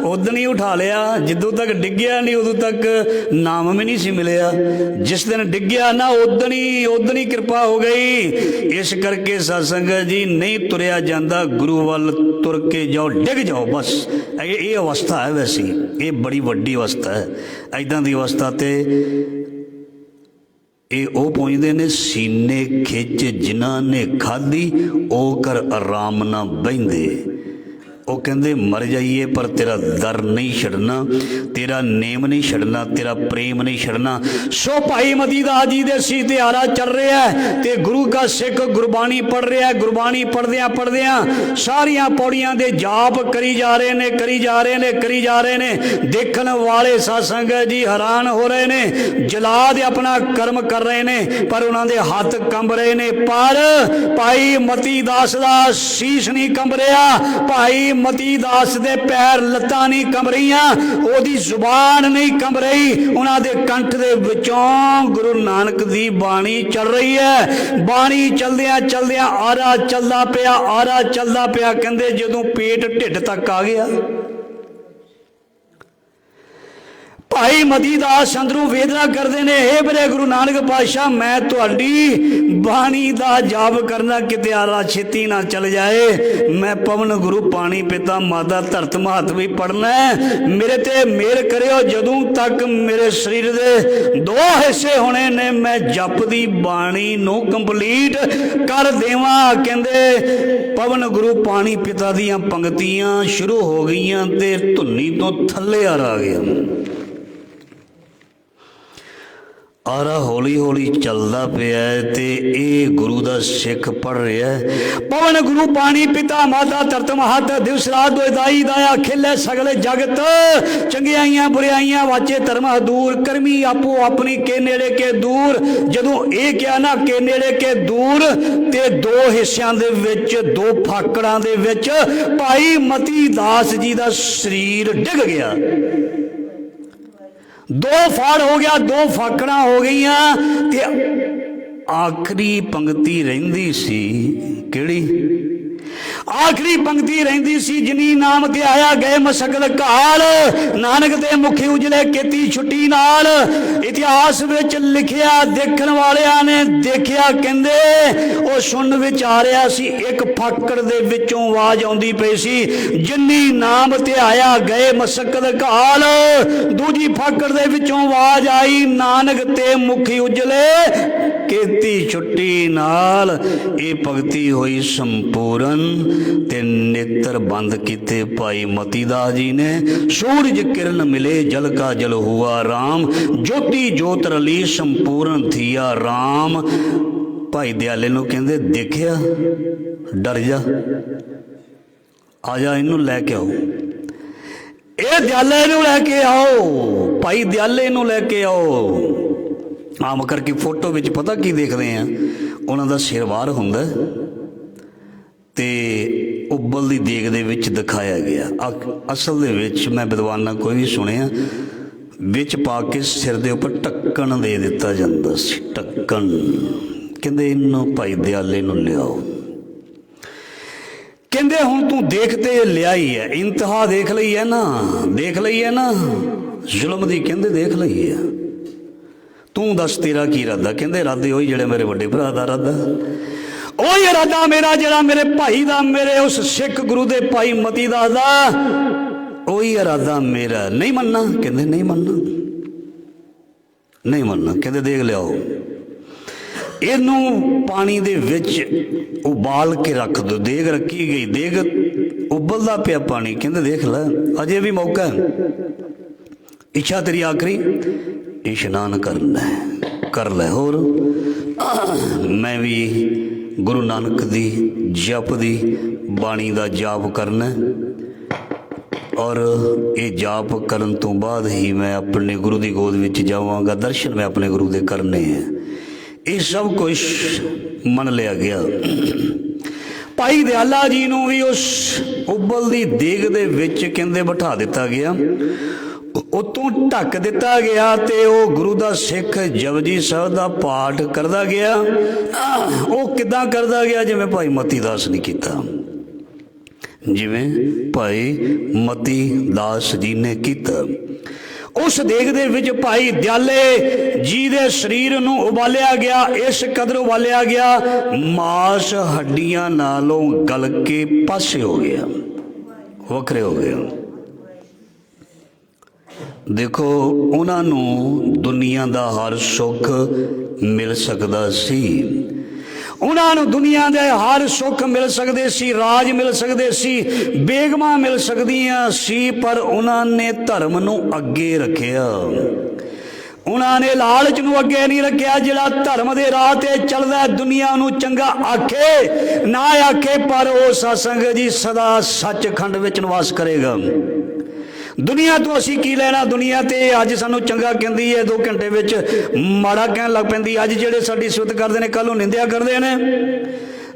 उदन ही उठा लिया, जिदों तक डिग्या नहीं उदों तक नाम भी नहीं सी मिलिया। जिस दिन डिग्या ना उदन ही कृपा हो गई। इस करके सत्संगत जी नहीं तुरया जाता, गुरु वाल तुर के जाओ, डिग जाओ बस। ये अवस्था है, वैसी ये बड़ी वड्डी अवस्था है। इदां दी अवस्था ते ये ਉਹ ਪਹੁੰਚਦੇ ਨੇ ਸੀਨੇ ਖਿੱਚ ਜਿਨ੍ਹਾਂ ਨੇ ਖਾਧੀ ਉਹ ਕਰ ਆਰਾਮ ਨਾ ਬਹਿੰਦੇ। ਉਹ ਕਹਿੰਦੇ ਮਰ ਜਾਈਏ ਪਰ ਤੇਰਾ ਦਰ ਨਹੀਂ ਛੱਡਣਾ, ਤੇਰਾ ਨੇਮ ਨਹੀਂ ਛੱਡਣਾ, ਤੇਰਾ ਪ੍ਰੇਮ ਨਹੀਂ ਛੱਡਣਾ। ਸੋ ਭਾਈ ਮਤੀ ਦਾਸ ਜੀ ਦੇ ਸੀ ਤਿਉਹਾਰਾ ਚੱਲ ਰਿਹਾ ਤੇ ਗੁਰੂ ਕਾ ਸਿੱਖ ਗੁਰਬਾਣੀ ਪੜ੍ਹ ਰਿਹਾ। ਗੁਰਬਾਣੀ ਪੜ੍ਹਦਿਆਂ ਸਾਰੀਆਂ ਪੌੜੀਆਂ ਦੇ ਜਾਪ ਕਰੀ ਜਾ ਰਹੇ ਨੇ, ਕਰੀ ਜਾ ਰਹੇ ਨੇ। ਦੇਖਣ ਵਾਲੇ ਸਾਧ ਸੰਗਤ ਜੀ ਹੈਰਾਨ ਹੋ ਰਹੇ ਨੇ। ਜਲਾਦ ਆਪਣਾ ਕਰਮ ਕਰ ਰਹੇ ਨੇ ਪਰ ਉਹਨਾਂ ਦੇ ਹੱਥ ਕੰਬ ਰਹੇ ਨੇ। ਪਰ ਭਾਈ ਮਤੀ ਦਾਸ ਦਾ ਸੀਸ ਨਹੀਂ ਕੰਬ ਰਿਹਾ, ਭਾਈ ਮਤੀ ਦਾਸ ਦੇ ਪੈਰ ਲੱਤਾਂ ਨਹੀਂ ਕੰਬ ਰਹੀਆਂ, ਉਹਦੀ ਜ਼ੁਬਾਨ ਨਹੀਂ ਕੰਬ ਰਹੀ। ਉਹਨਾਂ ਦੇ ਕੰਠ ਦੇ ਵਿੱਚੋਂ ਗੁਰੂ ਨਾਨਕ ਦੀ ਬਾਣੀ ਚੱਲ ਰਹੀ ਹੈ। ਬਾਣੀ ਚਲਦਿਆਂ ਆਰਾ ਚੱਲਦਾ ਪਿਆ। ਕਹਿੰਦੇ ਜਦੋਂ ਪੇਟ ਢਿੱਡ ਤੱਕ ਆ ਗਿਆ, ਭਾਈ ਮਤੀ ਦਾਸ ਅੰਦਰੋਂ ਵੇਦਨਾ ਕਰਦੇ ਨੇ, ਹੇ ਮੇਰੇ ਗੁਰੂ ਨਾਨਕ ਪਾਤਸ਼ਾਹ, ਮੈਂ ਤੁਹਾਡੀ ਬਾਣੀ ਦਾ ਜਾਪ ਕਰਨਾ, ਕਿਤੇ ਆਰਾ ਛੇਤੀ ਨਾ ਚੱਲ ਜਾਏ। ਮੈਂ ਪਵਨ ਗੁਰੂ ਪਾਣੀ ਪਿਤਾ ਮਾਤਾ ਧਰਤ ਮਹਤ ਵੀ ਪੜ੍ਹਨਾ, ਮੇਰੇ ਤੇ ਮਿਹਰ ਕਰਿਓ। ਜਦੋਂ ਤੱਕ ਮੇਰੇ ਸਰੀਰ ਦੇ 2 ਹਿੱਸੇ ਹੋਣੇ ਨੇ ਮੈਂ ਜਪ ਦੀ ਬਾਣੀ ਨੂੰ ਕੰਪਲੀਟ ਕਰ ਦੇਵਾਂ। ਕਹਿੰਦੇ ਪਵਨ ਗੁਰੂ ਪਾਣੀ ਪਿਤਾ ਦੀਆਂ ਪੰਕਤੀਆਂ ਸ਼ੁਰੂ ਹੋ ਗਈਆਂ ਤੇ ਧੁੰਨੀ ਤੋਂ ਥੱਲੇ ਆ ਗਿਆ। ਆਰਾ ਹੌਲੀ ਹੌਲੀ ਚੱਲਦਾ ਪਿਆ ਤੇ ਇਹ ਗੁਰੂ ਦਾ ਸਿੱਖ ਪੜ੍ਹ ਰਿਹਾ। ਪਵਨ ਗੁਰੂ ਪਾਣੀ ਪਿਤਾ ਮਾਤਾ ਧਰਤ ਮਹਤ ਦਿਵਸ ਰਾਤ ਦੋਇ ਦਾਈ ਦਾਇਆ ਖੇਲੇ ਸਗਲੇ ਜਗਤ ਚੰਗਿਆਈਆਂ ਬੁਰਾਈਆਂ ਵਾਚੇ ਧਰਮ ਦੂਰ ਕਰਮੀ ਆਪੋ ਆਪਣੀ ਕੇ ਨੇੜੇ ਕੇ ਦੂਰ। ਜਦੋਂ ਇਹ ਕਿਹਾ ਨਾ ਕੇ ਨੇੜੇ ਕੇ ਦੂਰ ਤੇ 2 ਹਿੱਸਿਆਂ ਦੇ ਵਿੱਚ 2 ਫਾਕੜਾਂ ਦੇ ਵਿੱਚ ਭਾਈ ਮਤੀ ਦਾਸ ਜੀ ਦਾ ਸਰੀਰ ਡਿੱਗ ਗਿਆ। 2 ਫਾੜ ਹੋ ਗਿਆ, 2 ਫਾਕੜਾਂ ਹੋ ਗਈਆਂ ਤੇ ਆਖਰੀ ਪੰਕਤੀ ਰਹਿੰਦੀ ਸੀ। ਕਿਹੜੀ ਆਖਰੀ ਪੰਕਤੀ ਰਹਿੰਦੀ ਸੀ? ਜਿਨੀ ਨਾਮ ਤੇ ਆਇਆ ਗਏ ਮਸਕਲ ਕਾਲ, ਨਾਨਕ ਦੇ ਮੁਖੀ ਉਜਲੇ ਕੀਤੀ ਛੁੱਟੀ ਨਾਲ। ਇਤਿਹਾਸ ਵਿੱਚ ਲਿਖਿਆ, ਦੇਖਣ ਵਾਲਿਆਂ ਨੇ ਦੇਖਿਆ। ਕਹਿੰਦੇ ਉਹ ਸੁਣਨ ਵਿੱਚ ਆ ਰਿਹਾ ਸੀ, ਇੱਕ ਫਾਕੜ ਦੇ ਵਿੱਚੋਂ ਆਵਾਜ਼ ਆਉਂਦੀ ਪਈ ਸੀ, ਜਿਨੀ ਨਾਮ ਤੇ ਆਇਆ ਗਏ ਮਸਕਲ ਕਾਲ। ਦੂਜੀ ਫਾਕੜ ਦੇ ਵਿੱਚੋਂ ਆਵਾਜ਼ ਆਈ, ਨਾਨਕ ਤੇ ਮੁਖੀ ਉਜਲੇ ਕੀਤੀ ਛੁੱਟੀ ਨਾਲ। ਇਹ ਭਗਤੀ ਹੋਈ ਸੰਪੂਰਨ ਤੇ ਨੇਤਰ ਬੰਦ ਕੀਤੇ ਭਾਈ ਮਤੀ ਦਾਸ ਜੀ ਨੇ। ਸੂਰਜ ਕਿਰਨ ਮਿਲੇ ਜਲ ਕਾ ਜਲ ਹੁਆ ਰਾਮ, ਜੋਤੀ ਜੋਤ ਰਲੀ ਸੰਪੂਰਨ ਥੀਆ ਰਾਮ। ਭਾਈ ਦਿਆਲੇ ਨੂੰ ਕਹਿੰਦੇ ਦੇਖਿਆ, ਡਰ ਜਾ, ਆ ਜਾ, ਇਹਨੂੰ ਲੈ ਕੇ ਆਓ, ਇਹ ਦਿਆਲੇ ਨੂੰ ਲੈ ਕੇ ਆਓ, ਭਾਈ ਦਿਆਲੇ ਨੂੰ ਲੈ ਕੇ ਆਓ। ਆਮ ਕਰਕੇ ਫੋਟੋ ਵਿੱਚ ਪਤਾ ਕੀ ਦੇਖਦੇ ਆ, ਉਹਨਾਂ ਦਾ ਸਿਰ ਬਾਹਰ ਹੁੰਦਾ ਤੇ ਉਬਲ ਦੀ ਦੇਗ ਦੇ ਵਿੱਚ ਦਿਖਾਇਆ ਗਿਆ। ਅਸਲ ਦੇ ਵਿੱਚ ਮੈਂ ਵਿਦਵਾਨਾਂ ਕੋਈ ਵੀ ਸੁਣਿਆ, ਵਿੱਚ ਪਾ ਕੇ ਸਿਰ ਦੇ ਉੱਪਰ ਢੱਕਣ ਦੇ ਦਿੱਤਾ ਜਾਂਦਾ ਸੀ, ਢੱਕਣ। ਕਹਿੰਦੇ ਇਹਨੂੰ ਭਾਈ ਦਿਆਲੇ ਨੂੰ ਲਿਆਓ। ਕਹਿੰਦੇ ਹੁਣ ਤੂੰ ਦੇਖ ਤੇ ਲਿਆਈ ਹੈ, ਇੰਤਹਾ ਦੇਖ ਲਈ ਹੈ ਨਾ, ਦੇਖ ਲਈ ਹੈ ਨਾ ਜ਼ੁਲਮ ਦੀ। ਕਹਿੰਦੇ ਦੇਖ ਲਈ ਹੈ, ਤੂੰ ਦੱਸ ਤੇਰਾ ਕੀ ਇਰਾਦਾ? ਕਹਿੰਦੇ ਇਰਾਦੇ ਉਹੀ ਜਿਹੜੇ ਮੇਰੇ ਵੱਡੇ ਭਰਾ ਦਾ ਇਰਾਦਾ, ਉਹੀ ਇਰਾਦਾ ਮੇਰਾ ਜਿਹੜਾ ਮੇਰੇ ਭਾਈ ਦਾ, ਮੇਰੇ ਉਸ ਸਿੱਖ ਗੁਰੂ ਦੇ ਭਾਈ ਮਤੀ ਦਾਸ ਦਾ, ਉਹੀ ਇਰਾਦਾ ਮੇਰਾ। ਨਹੀਂ ਮੰਨਣਾ? ਕਹਿੰਦੇ ਨਹੀਂ ਮੰਨਣਾ, ਨਹੀਂ ਮੰਨਣਾ। ਕਹਿੰਦੇ ਦੇਖ ਲਿਆਓ, ਇਹਨੂੰ ਪਾਣੀ ਦੇ ਵਿੱਚ ਉਬਾਲ ਕੇ ਰੱਖ ਦੋ। ਦੇਗ ਰੱਖੀ ਗਈ, ਦੇਗ ਉਬਲਦਾ ਪਿਆ ਪਾਣੀ। ਕਹਿੰਦੇ ਦੇਖ ਲੈ, ਅਜੇ ਵੀ ਮੌਕਾ ਹੈ, ਇੱਛਾ ਤੇਰੀ ਆਖਰੀ, ਇਸ਼ਨਾਨ ਕਰਨਾ ਕਰ ਲੈ। ਹੋਰ ਮੈਂ ਵੀ ਗੁਰੂ ਨਾਨਕ ਦੀ ਜਪ ਦੀ ਬਾਣੀ ਦਾ ਜਾਪ ਕਰਨਾ, ਔਰ ਇਹ ਜਾਪ ਕਰਨ ਤੋਂ ਬਾਅਦ ਹੀ ਮੈਂ ਆਪਣੇ ਗੁਰੂ ਦੀ ਗੋਦ ਵਿੱਚ ਜਾਵਾਂਗਾ। ਦਰਸ਼ਨ ਮੈਂ ਆਪਣੇ ਗੁਰੂ ਦੇ ਕਰਨੇ ਹੈ। ਇਹ ਸਭ ਕੁਛ ਮੰਨ ਲਿਆ ਗਿਆ। ਭਾਈ ਦਿਆਲਾ ਜੀ ਨੂੰ ਵੀ ਉਸ ਉਬਲਦੀ ਦੇਗ ਦੇ ਵਿੱਚ ਕਹਿੰਦੇ ਬਿਠਾ ਦਿੱਤਾ ਗਿਆ, ਉਤੋਂ ਢੱਕ ਦਿੱਤਾ ਗਿਆ ਤੇ ਉਹ ਗੁਰੂ ਦਾ ਸਿੱਖ ਜਪਜੀ ਸਾਹਿਬ ਦਾ ਪਾਠ ਕਰਦਾ ਗਿਆ। ਉਹ ਕਿੱਦਾਂ ਕਰਦਾ ਗਿਆ? ਜਿਵੇਂ ਭਾਈ ਮਤੀ ਦਾਸ ਨੇ ਕੀਤਾ। ਜਿਵੇਂ ਭਾਈ ਮਤੀ ਦਾਸ ਜੀ ਨੇ ਕੀਤਾ। ਉਸ ਦੇਗ ਦੇ ਵਿੱਚ ਭਾਈ ਦਿਆਲੇ ਜੀ ਦੇ ਸਰੀਰ ਨੂੰ ਉਬਾਲਿਆ ਗਿਆ, ਇਸ ਕਦਰ ਉਬਾਲਿਆ ਗਿਆ ਮਾਸ ਹੱਡੀਆਂ ਨਾਲੋਂ ਗਲ ਕੇ ਪਾਸੇ ਹੋ ਗਿਆ, ਵੱਖਰੇ ਹੋ ਗਏ। ਦੇਖੋ, ਉਹਨਾਂ ਨੂੰ ਦੁਨੀਆ ਦਾ ਹਰ ਸੁੱਖ ਮਿਲ ਸਕਦਾ ਸੀ, ਉਹਨਾਂ ਨੂੰ ਦੁਨੀਆ ਦੇ ਹਰ ਸੁੱਖ ਮਿਲ ਸਕਦੇ ਸੀ, ਰਾਜ ਮਿਲ ਸਕਦੇ ਸੀ, ਬੇਗਮਾਂ ਮਿਲ ਸਕਦੀਆਂ ਸੀ, ਪਰ ਉਹਨਾਂ ਨੇ ਧਰਮ ਨੂੰ ਅੱਗੇ ਰੱਖਿਆ। ਉਹਨਾਂ ਨੇ ਲਾਲਚ ਨੂੰ ਅੱਗੇ ਨਹੀਂ ਰੱਖਿਆ। ਜਿਹੜਾ ਧਰਮ ਦੇ ਰਾਹ ਤੇ ਚੱਲਦਾ ਦੁਨੀਆ ਨੂੰ ਚੰਗਾ ਆਖੇ ਨਾ ਆਖੇ, ਪਰ ਉਹ ਸਤਸੰਗ ਜੀ ਸਦਾ ਸੱਚਖੰਡ ਵਿੱਚ ਨਿਵਾਸ ਕਰੇਗਾ। ਦੁਨੀਆ ਤੋਂ ਅਸੀਂ ਕੀ ਲੈਣਾ? ਦੁਨੀਆ ਤੇ ਅੱਜ ਸਾਨੂੰ ਚੰਗਾ ਕਹਿੰਦੀ ਹੈ, 2 ਘੰਟੇ ਵਿੱਚ ਮਾੜਾ ਕਹਿਣ ਲੱਗ ਪੈਂਦੀ। ਅੱਜ ਜਿਹੜੇ ਸਾਡੀ ਸਿਫਤ ਕਰਦੇ ਨੇ, ਕੱਲ੍ਹ ਨੂੰ ਨਿੰਦਿਆ ਕਰਦੇ ਨੇ।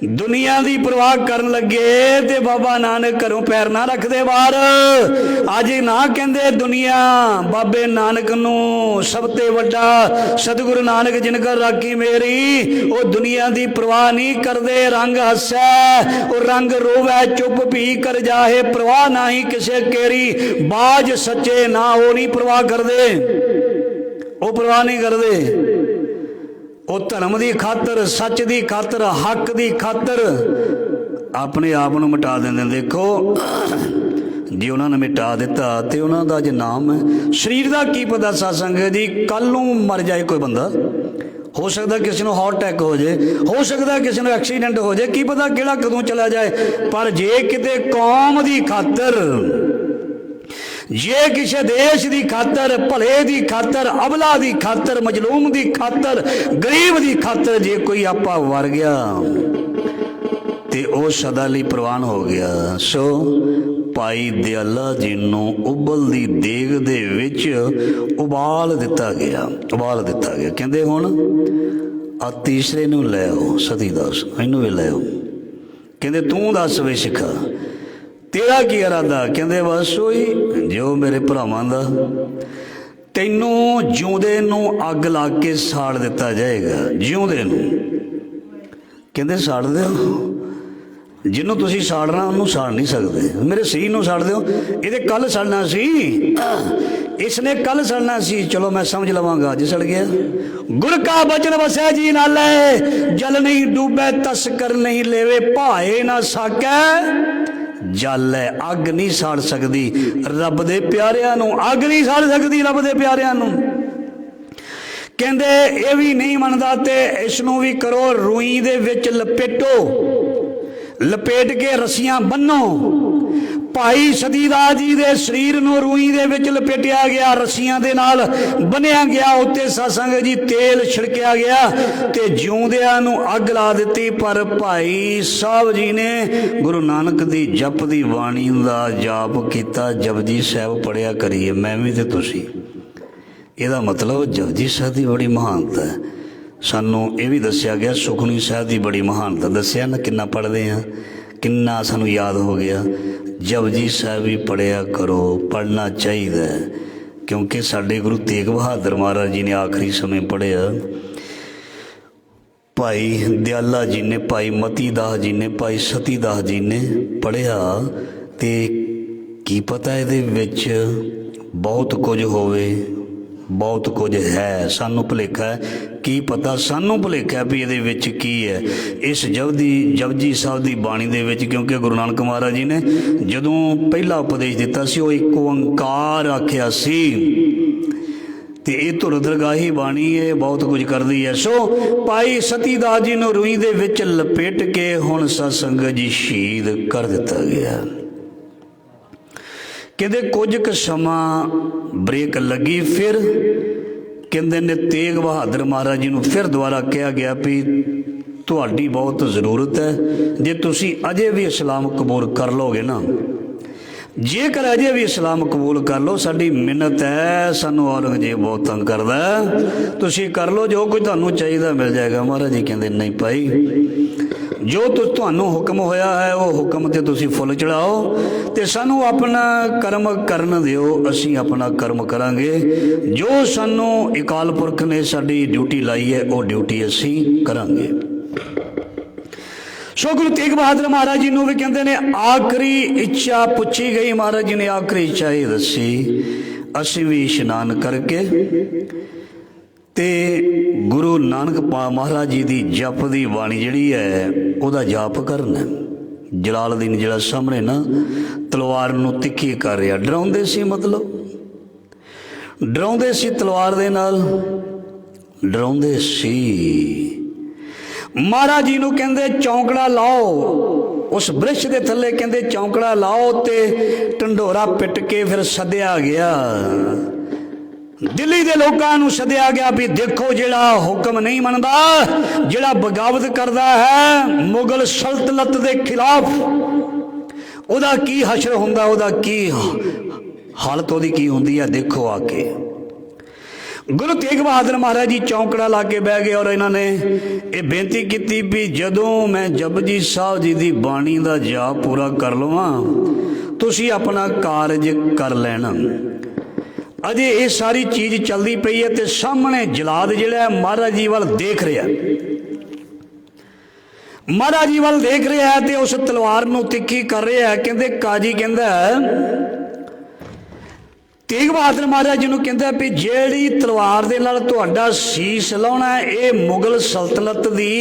ਦੁਨੀਆ ਦੀ ਪਰਵਾਹ ਕਰਨ ਲੱਗੇ ਤੇ ਬਾਬਾ ਨਾਨਕ ਘਰੋਂ ਪੈਰ ਨਾ ਰੱਖਦੇ ਬਾਹਰ। ਅੱਜ ਨਾ ਕਹਿੰਦੇ ਦੁਨੀਆ ਬਾਬੇ ਨਾਨਕ ਨੂੰ ਸਭ ਤੋਂ ਵੱਡਾ ਸਤਿਗੁਰੂ ਨਾਨਕ ਜਿਨ ਕਰ ਰਾਖੀ ਮੇਰੀ, ਉਹ ਦੁਨੀਆ ਦੀ ਪਰਵਾਹ ਨਹੀਂ ਕਰਦੇ। ਰੰਗ ਹੱਸੈ ਉਹ ਰੰਗ ਰੋਵੈ, ਚੁੱਪ ਭੀ ਕਰ ਜਾਹੇ, ਪਰਵਾਹ ਨਾ ਹੀ ਕਿਸੇ ਕੇਰੀ। ਬਾਜ ਸੱਚੇ ਨਾ, ਉਹ ਨਹੀਂ ਪਰਵਾਹ ਕਰਦੇ, ਉਹ ਪਰਵਾਹ ਨਹੀਂ ਕਰਦੇ। ਉਹ ਧਰਮ ਦੀ ਖਾਤਰ, ਸੱਚ ਦੀ ਖਾਤਰ, ਹੱਕ ਦੀ ਖਾਤਰ ਆਪਣੇ ਆਪ ਨੂੰ ਮਿਟਾ ਦਿੰਦੇ। ਦੇਖੋ, ਜੇ ਉਹਨਾਂ ਨੇ ਮਿਟਾ ਦਿੱਤਾ ਤੇ ਉਹਨਾਂ ਦਾ ਜੇ ਨਾਮ ਹੈ। ਸਰੀਰ ਦਾ ਕੀ ਪਤਾ ਸਤਸੰਗ ਜੀ, ਕੱਲ੍ਹ ਨੂੰ ਮਰ ਜਾਏ ਕੋਈ ਬੰਦਾ, ਹੋ ਸਕਦਾ ਕਿਸੇ ਨੂੰ ਹਾਰਟ ਅਟੈਕ ਹੋ ਜਾਏ, ਹੋ ਸਕਦਾ ਕਿਸੇ ਨੂੰ ਐਕਸੀਡੈਂਟ ਹੋ ਜਾਏ, ਕੀ ਪਤਾ ਕਿਹੜਾ ਕਦੋਂ ਚਲਾ ਜਾਏ। ਪਰ ਜੇ ਕਿਤੇ ਕੌਮ ਦੀ ਖਾਤਰ, ਜੇ ਕਿਸੇ ਦੇਸ਼ ਦੀ ਖਾਤਰ, ਭਲੇ ਦੀ ਖਾਤਰ, ਅਬਲਾ ਦੀ ਖਾਤਰ, ਮਜਲੂਮ ਦੀ ਖਾਤਰ, ਗਰੀਬ ਦੀ ਖਾਤਰ ਜੇ ਕੋਈ ਆਪਾ ਵਰ ਗਿਆ ਤੇ ਉਹ ਸਦਾ ਲਈ ਪ੍ਰਵਾਨ ਹੋ ਗਿਆ। ਸੋ ਭਾਈ ਦਿਆਲਾ ਜੀ ਨੂੰ ਉਬਲਦੀ ਦੇਗ ਦੇ ਵਿੱਚ ਉਬਾਲ ਦਿੱਤਾ ਗਿਆ, ਉਬਾਲ ਦਿੱਤਾ ਗਿਆ। ਕਹਿੰਦੇ ਹੁਣ ਆ ਤੀਸਰੇ ਨੂੰ ਲੈ ਆਓ, ਸਤੀ ਦਾਸ ਇਹਨੂੰ ਵੀ ਲੈ ਆਓ। ਕਹਿੰਦੇ ਤੂੰ ਦੱਸ ਵੇ ਸਿੱਖਾ, ਤੇਰਾ ਕੀ ਇਰਾਦਾ? ਕਹਿੰਦੇ ਬਸ ਉਹੀ ਜੋ ਮੇਰੇ ਭਰਾਵਾਂ ਦਾ, ਤੈਨੂੰ ਜਿਉਂਦੇ ਨੂੰ ਅੱਗ ਲਾ ਕੇ ਸਾੜ ਦਿੱਤਾ ਜਾਏਗਾ, ਜਿਉਂਦੇ ਨੂੰ। ਕਹਿੰਦੇ ਸਾੜ ਦਿਓ, ਜਿਹਨੂੰ ਤੁਸੀਂ ਸਾੜਨਾ ਉਹਨੂੰ ਸਾੜ ਨਹੀਂ ਸਕਦੇ। ਮੇਰੇ ਸਰੀਰ ਨੂੰ ਸਾੜ ਦਿਓ, ਇਹਦੇ ਕੱਲ੍ਹ ਸੜਨਾ ਸੀ, ਇਸਨੇ ਕੱਲ੍ਹ ਸੜਨਾ ਸੀ। ਚਲੋ ਮੈਂ ਸਮਝ ਲਵਾਂਗਾ, ਅੱਜ ਸੜ ਗਿਆ। ਗੁਰ ਕਾ ਬਚਨ ਵਸੈ ਜੀ ਨਾਲੇ, ਜਲ ਨਹੀਂ ਡੂਬੈ ਤਸ ਕਰ ਨਹੀਂ ਲੈਵੇ, ਭਾਏ ਨਾ ਸਾਕੈ ਜਲ ਹੈ। ਅੱਗ ਨਹੀਂ ਸਾੜ ਸਕਦੀ ਰੱਬ ਦੇ ਪਿਆਰਿਆਂ ਨੂੰ, ਅੱਗ ਨਹੀਂ ਸਾੜ ਸਕਦੀ ਰੱਬ ਦੇ ਪਿਆਰਿਆਂ ਨੂੰ। ਕਹਿੰਦੇ ਇਹ ਵੀ ਨਹੀਂ ਮੰਨਦਾ ਤੇ ਇਸ ਨੂੰ ਵੀ ਕਰੋ, ਰੂਈ ਦੇ ਵਿੱਚ ਲਪੇਟੋ, ਲਪੇਟ ਕੇ ਰੱਸੀਆਂ ਬੰਨੋ। ਭਾਈ ਸਤੀਦਾਸ ਜੀ ਦੇ ਸਰੀਰ ਨੂੰ ਰੂਈ ਦੇ ਵਿੱਚ ਲਪੇਟਿਆ ਗਿਆ, ਰੱਸੀਆਂ ਦੇ ਨਾਲ ਬੰਨਿਆ ਗਿਆ, ਉੱਤੇ ਸਤਸੰਗ ਜੀ ਤੇਲ ਛਿੜਕਿਆ ਗਿਆ ਤੇ ਜਿਉਂਦਿਆਂ ਨੂੰ ਅੱਗ ਲਾ ਦਿੱਤੀ। ਪਰ ਭਾਈ ਸਾਹਿਬ ਜੀ ਨੇ ਗੁਰੂ ਨਾਨਕ ਦੀ ਜਪ ਦੀ ਬਾਣੀ ਦਾ ਜਾਪ ਕੀਤਾ, ਜਪਜੀ ਸਾਹਿਬ ਪੜ੍ਹਿਆ ਕਰੀਏ, ਮੈਂ ਵੀ ਤੇ ਤੁਸੀਂ। ਇਹਦਾ ਮਤਲਬ ਜਪਜੀ ਸਾਹਿਬ ਦੀ ਬੜੀ ਮਹਾਨਤਾ ਹੈ। ਸਾਨੂੰ ਇਹ ਵੀ ਦੱਸਿਆ ਗਿਆ, ਸੁਖਮਨੀ ਸਾਹਿਬ ਦੀ ਬੜੀ ਮਹਾਨਤਾ ਦੱਸਿਆ ਨਾ, ਕਿੰਨਾ ਪੜ੍ਹਦੇ ਹਾਂ, ਕਿੰਨਾ ਸਾਨੂੰ ਯਾਦ ਹੋ ਗਿਆ। ਜਪਜੀ ਸਾਹਿਬ ਵੀ ਪੜ੍ਹਿਆ ਕਰੋ, ਪੜ੍ਹਨਾ ਚਾਹੀਦਾ, ਕਿਉਂਕਿ ਸਾਡੇ ਗੁਰੂ ਤੇਗ ਬਹਾਦਰ ਮਹਾਰਾਜ ਜੀ ਨੇ ਆਖਰੀ ਸਮੇਂ ਪੜ੍ਹਿਆ। ਭਾਈ ਦਿਆਲਾ ਜੀ ਨੇ, ਭਾਈ ਮਤੀ ਦਾਸ ਜੀ ਨੇ, ਭਾਈ ਸਤੀ ਦਾਸ ਜੀ ਨੇ ਪੜ੍ਹਿਆ ਤੇ ਕੀ ਪਤਾ ਇਹਦੇ ਵਿੱਚ ਬਹੁਤ ਕੁਝ ਹੋਵੇ, ਬਹੁਤ ਕੁਝ ਹੈ। ਸਾਨੂੰ ਭੁਲੇਖਾ ਹੈ, ਕੀ ਪਤਾ ਸਾਨੂੰ ਭੁਲੇਖਾ ਵੀ ਇਹਦੇ ਵਿੱਚ ਕੀ ਹੈ ਇਸ ਜਪਜੀ ਸਾਹਿਬ ਦੀ ਬਾਣੀ ਦੇ ਵਿੱਚ। ਕਿਉਂਕਿ ਗੁਰੂ ਨਾਨਕ ਮਹਾਰਾਜ ਜੀ ਨੇ ਜਦੋਂ ਪਹਿਲਾ ਉਪਦੇਸ਼ ਦਿੱਤਾ ਸੀ, ਉਹ ਇੱਕ ਓੰਕਾਰ ਆਖਿਆ ਸੀ ਤੇ ਇਹ ਧੁਰ ਦਰਗਾਹੀ ਬਾਣੀ ਇਹ ਬਹੁਤ ਕੁਝ ਕਰਦੀ ਹੈ। ਸੋ ਭਾਈ ਸਤੀ ਦਾਸ ਜੀ ਨੂੰ ਰੂਈ ਦੇ ਵਿੱਚ ਲਪੇਟ ਕੇ ਹੁਣ ਸਤਸੰਗ ਜੀ ਸ਼ਹੀਦ ਕਰ ਦਿੱਤਾ ਗਿਆ। ਕਹਿੰਦੇ ਕੁਝ ਕੁ ਸਮਾਂ ਬ੍ਰੇਕ ਲੱਗੀ, ਫਿਰ ਕਹਿੰਦੇ ਨੇ ਤੇਗ ਬਹਾਦਰ ਮਹਾਰਾਜ ਜੀ ਨੂੰ ਫਿਰ ਦੁਬਾਰਾ ਕਿਹਾ ਗਿਆ ਵੀ ਤੁਹਾਡੀ ਬਹੁਤ ਜ਼ਰੂਰਤ ਹੈ, ਜੇ ਤੁਸੀਂ ਅਜੇ ਵੀ ਇਸਲਾਮ ਕਬੂਲ ਕਰ ਲਓਗੇ ਨਾ, ਜੇਕਰ ਅਜੇ ਵੀ ਇਸਲਾਮ ਕਬੂਲ ਕਰ ਲਓ, ਸਾਡੀ ਮਿੰਨਤ ਹੈ, ਸਾਨੂੰ ਔਰੰਗਜ਼ੇਬ ਬਹੁਤ ਤੰਗ ਕਰਦਾ, ਤੁਸੀਂ ਕਰ ਲਓ, ਜੋ ਕੁਝ ਤੁਹਾਨੂੰ ਚਾਹੀਦਾ ਮਿਲ ਜਾਏਗਾ। ਮਹਾਰਾਜ ਜੀ ਕਹਿੰਦੇ ਨਹੀਂ ਭਾਈ, ਜੋ ਤੁਹਾਨੂੰ ਹੁਕਮ ਹੋਇਆ ਹੈ ਉਹ ਹੁਕਮ ਤੇ ਤੁਸੀਂ ਫੁੱਲ ਚੜਾਓ ਤੇ ਸਾਨੂੰ ਆਪਣਾ ਕਰਮ ਕਰਨ ਦਿਓ, ਅਸੀਂ ਆਪਣਾ ਕਰਮ ਕਰਾਂਗੇ। ਜੋ ਸਾਨੂੰ ਅਕਾਲ ਪੁਰਖ ਨੇ ਸਾਡੀ ਡਿਊਟੀ ਲਾਈ ਹੈ ਉਹ ਡਿਊਟੀ ਅਸੀਂ ਕਰਾਂਗੇ। सो गुरु तेग बहादुर महाराज जी नूं भी कहंदे ने आखिरी इच्छा पुछी गई। महाराज जी ने आखिरी इच्छा ये दसी, असीं भी इशनान करके ते गुरु नानक महाराज जी की जप की बाणी जिहड़ी है उहदा जाप करना। जलालुद्दीन जिहड़ा सामने ना तलवार नूं तिखी कर रहा, डराउंदे सी, मतलब डराउंदे सी तलवार दे नाल, डराउंदे सी। महाराज जी नूं कहंदे चौंकड़ा लाओ, उस बृक्ष के थल्ले कहंदे चौंकड़ा लाओ, ते ढंडोरा पिट के फिर सद्या गया। दिल्ली के लोगों नूं सद्या गया भी देखो जिहड़ा हुक्म नहीं मनदा, जिहड़ा बगावत करदा है मुगल सल्तनत के खिलाफ, उहदा की हशर हुंदा, उहदा की हालत उहदी की हुंदी है, देखो आके। गुरु तेग बहादुर महाराज जी चौंकड़ा ला के बह गए और इन्होंने ये बेनती की भी जदों मैं जपजी साहब जी की बाणी का जाप पूरा कर लवां तुसीं अपना कारज कर लेना। अजे ये सारी चीज़ चलती पई है तो सामने जलाद जिहड़ा महाराज जी वाल देख रहा, महाराज जी वाल देख रहा है तो उस तलवार नूं तिखी कर रहा है। कहंदे काजी कहंदा तेग बहादुर महाराज जी नूं कहंदा भी जिहड़ी तलवार दे नाल तुहाडा सीस लाउणा है ये मुगल सल्तनत दी,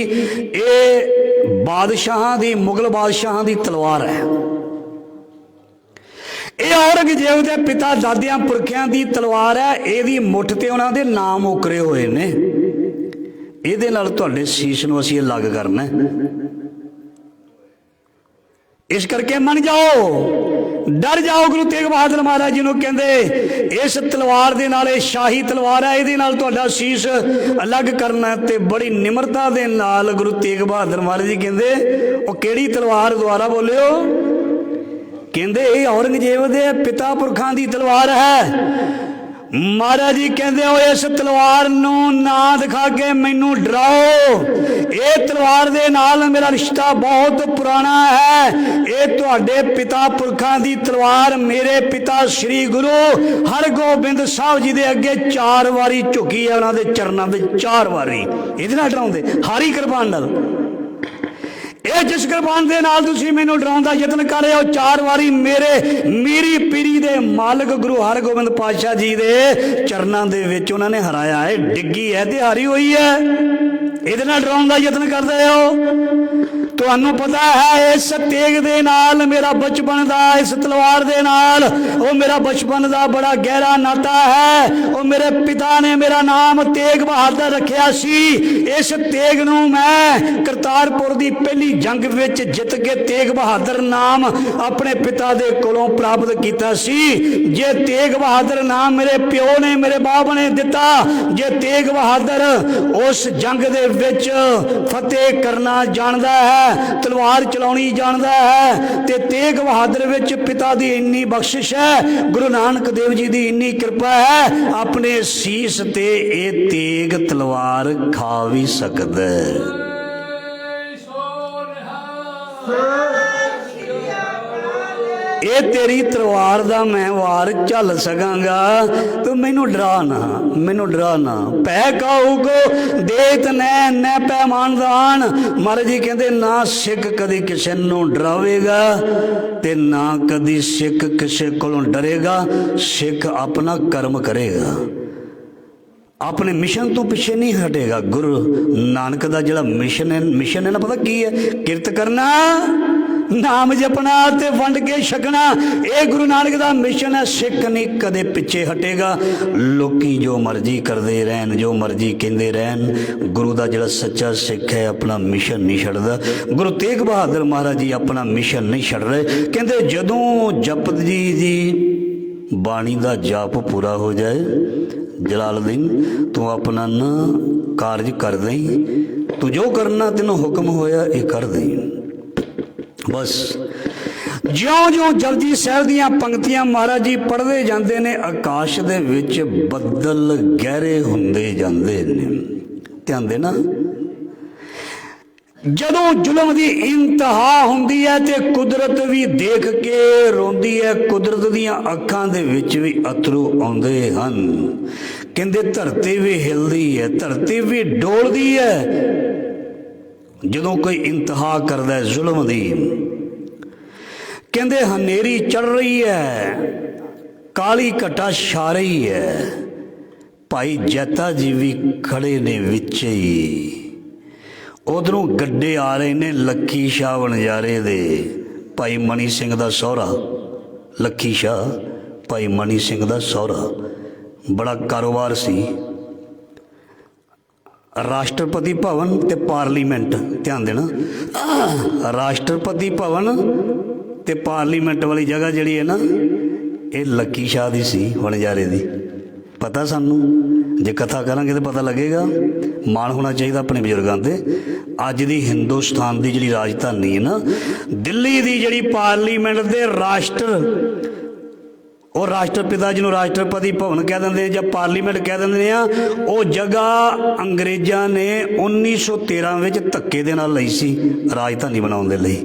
ये बादशाहां दी, मुगल बादशाहां दी तलवार है। ये औरंगजेब दे पिता दादियां पुरखियां दी तलवार है। इहदी मुठ ते उहनां दे नाम उकरे होए ने। इहदे नाल तुहाडे सीस नूं असीं अलग करना है। इस करके मन जाओ, डर जाओ। गुरु तेग बहादुर महाराज जी नूं कहंदे इस तलवार दे नाल, शाही तलवार है, इहदे नाल तुहाडा सीस अलग करना है। ते बड़ी निमरता दे नाल गुरु तेग बहादुर महाराज जी कहंदे ओ किहड़ी तलवार, दुआरा बोलियो। कहंदे ये औरंगजेब दे पिता पुरखां दी तलवार है। महाराज जी कहंदे ओ इस तलवार नूं ना दिखा के मैनू डराओ, ये तलवार दे नाल मेरा रिश्ता बहुत पुराना है। ये तुहाडे पिता पुरखां दी तलवार मेरे पिता श्री गुरु हरगोबिंद साहब जी दे अगे 4 वारी झुकी है, उन्हां दे चरनां दे 4 वारी। इहदे नाल डराउंदे हारी कृपान नाल। ये जिस कृपान दे नाल तुसीं मैनूं डराउण दा यतन कर रहे हो, 4 वारी मेरी पीरी दे मालिक गुरु हरगोबिंद पातशाह जी दे चरनां दे विच उन्होंने हराया है। डिग्गी है ते हारी हुई है, इहदे नाल डराउण दा यतन करदे हो। तुहानूं पता है इस तेग दे नाल मेरा बचपन दा, इस तलवार दे नाल ओ मेरा बचपन दा बड़ा गहरा नाता है। ओ मेरे पिता ने मेरा नाम तेग बहादुर रखिया सी। इस तेग नूं मैं करतारपुर दी पहली जंग विच जित के तेग बहादुर नाम अपने पिता दे कोलों प्राप्त कीता सी। जे तेग बहादुर नाम मेरे प्यो ने, मेरे बाप ने दिता, जे तेग बहादुर उस जंग दे विच फतेह करना जानदा है, तलवार चलाउणी जानदा है, ते तेग बहादुर विच पिता दी इन्नी बख्शिश है, गुरु नानक देव जी दी इन्नी कृपा है, अपने सीस ते ए तेग तलवार खा भी सकदा है। ये तेरी तलवार दा मैं वार झल सकांगा, तू मैनू डरा ना, मैनू डरा ना। पै काऊ को देत न पैमानदान। महाराज जी कहते ना सिख कदी किसी नू डरावेगा ते ना कदी सिख किसी कोलों डरेगा। सिख अपना कर्म करेगा, अपने मिशन तो पिछे नहीं हटेगा। गुरु नानक दा जिहड़ा मिशन है ना, पता की है? किरत करना, नाम जपना ते वंड के छकना। ये गुरु नानक दा मिशन है। सिख नहीं कदे पिछे हटेगा। लोकी जो मर्जी करते रहन, जो मर्जी कहते रहन, गुरु दा जिहड़ा सच्चा सिख है अपना मिशन नहीं छड्डदा। गुरु तेग बहादुर महाराज जी अपना मिशन नहीं छड्ड रहे। कहते जदों जपजी दी बाणी दा जाप पूरा हो जाए, जलालुद्दीन तू अपना ना कारज कर दई, तू जो करना तेनों हुक्म होया ये कर दई। बस ज्यों ज्यों जपजी साहिब दीयां पंक्तियां महाराज जी पढ़ते जाते ने, आकाश दे विच बदल गहरे हुंदे जाते ने। ध्यान देना, जदों जुल्म की इंतहा हुंदी है ते कुदरत भी देख के रोंदी है। कुदरत दीयां अखां दे विच भी अथरू आउंदे हन। कहंदे धरती भी हिलदी है, धरती भी डोलदी है, ਜਦੋਂ ਕੋਈ ਇੰਤਹਾ ਕਰਦਾ ਜ਼ੁਲਮ ਦੀ। ਕਹਿੰਦੇ ਹਨੇਰੀ ਚੜ ਰਹੀ ਹੈ, ਕਾਲੀ ਘਟਾ ਛਾ ਰਹੀ ਹੈ, ਭਾਈ ਜੈਤਾ ਜੀ ਵੀ ਖੜੇ ਨੇ ਵਿੱਚ ਹੀ। ਉਧਰੋਂ ਗੱਡੇ ਆ ਰਹੇ ਨੇ ਲੱਖੀ ਸ਼ਾਹ ਵਣਜਾਰੇ ਦੇ, ਭਾਈ ਮਣੀ ਸਿੰਘ ਦਾ ਸਹੁਰਾ। ਲੱਖੀ ਸ਼ਾਹ ਭਾਈ ਮਣੀ ਸਿੰਘ ਦਾ ਸਹੁਰਾ, ਬੜਾ ਕਾਰੋਬਾਰ ਸੀ। ਰਾਸ਼ਟਰਪਤੀ ਭਵਨ ਤੇ ਪਾਰਲੀਮੈਂਟ, ਧਿਆਨ ਦੇਣਾ, ਰਾਸ਼ਟਰਪਤੀ ਭਵਨ ਤੇ ਪਾਰਲੀਮੈਂਟ ਵਾਲੀ ਜਗ੍ਹਾ ਜਿਹੜੀ ਹੈ ਨਾ, ਇਹ ਲੱਖੀ ਸ਼ਾਹ ਦੀ ਸੀ, ਵਣਜਾਰੇ ਦੀ। ਪਤਾ ਸਾਨੂੰ, ਜੇ ਕਥਾ ਕਰਾਂਗੇ ਤਾਂ ਪਤਾ ਲੱਗੇਗਾ। ਮਾਣ ਹੋਣਾ ਚਾਹੀਦਾ ਆਪਣੇ ਬਜ਼ੁਰਗਾਂ 'ਤੇ। ਅੱਜ ਦੀ ਹਿੰਦੁਸਤਾਨ ਦੀ ਜਿਹੜੀ ਰਾਜਧਾਨੀ ਹੈ ਨਾ, ਦਿੱਲੀ ਦੀ ਜਿਹੜੀ ਪਾਰਲੀਮੈਂਟ ਦੇ ਉਹ ਰਾਸ਼ਟਰਪਿਤਾ ਜਿਹਨੂੰ ਰਾਸ਼ਟਰਪਤੀ ਭਵਨ ਕਹਿ ਦਿੰਦੇ ਜਾਂ ਪਾਰਲੀਮੈਂਟ ਕਹਿ ਦਿੰਦੇ ਆ, ਉਹ ਜਗ੍ਹਾ ਅੰਗਰੇਜ਼ਾਂ ਨੇ 1913 ਵਿੱਚ ਧੱਕੇ ਦੇ ਨਾਲ ਲਈ ਸੀ ਰਾਜਧਾਨੀ ਬਣਾਉਣ ਦੇ ਲਈ।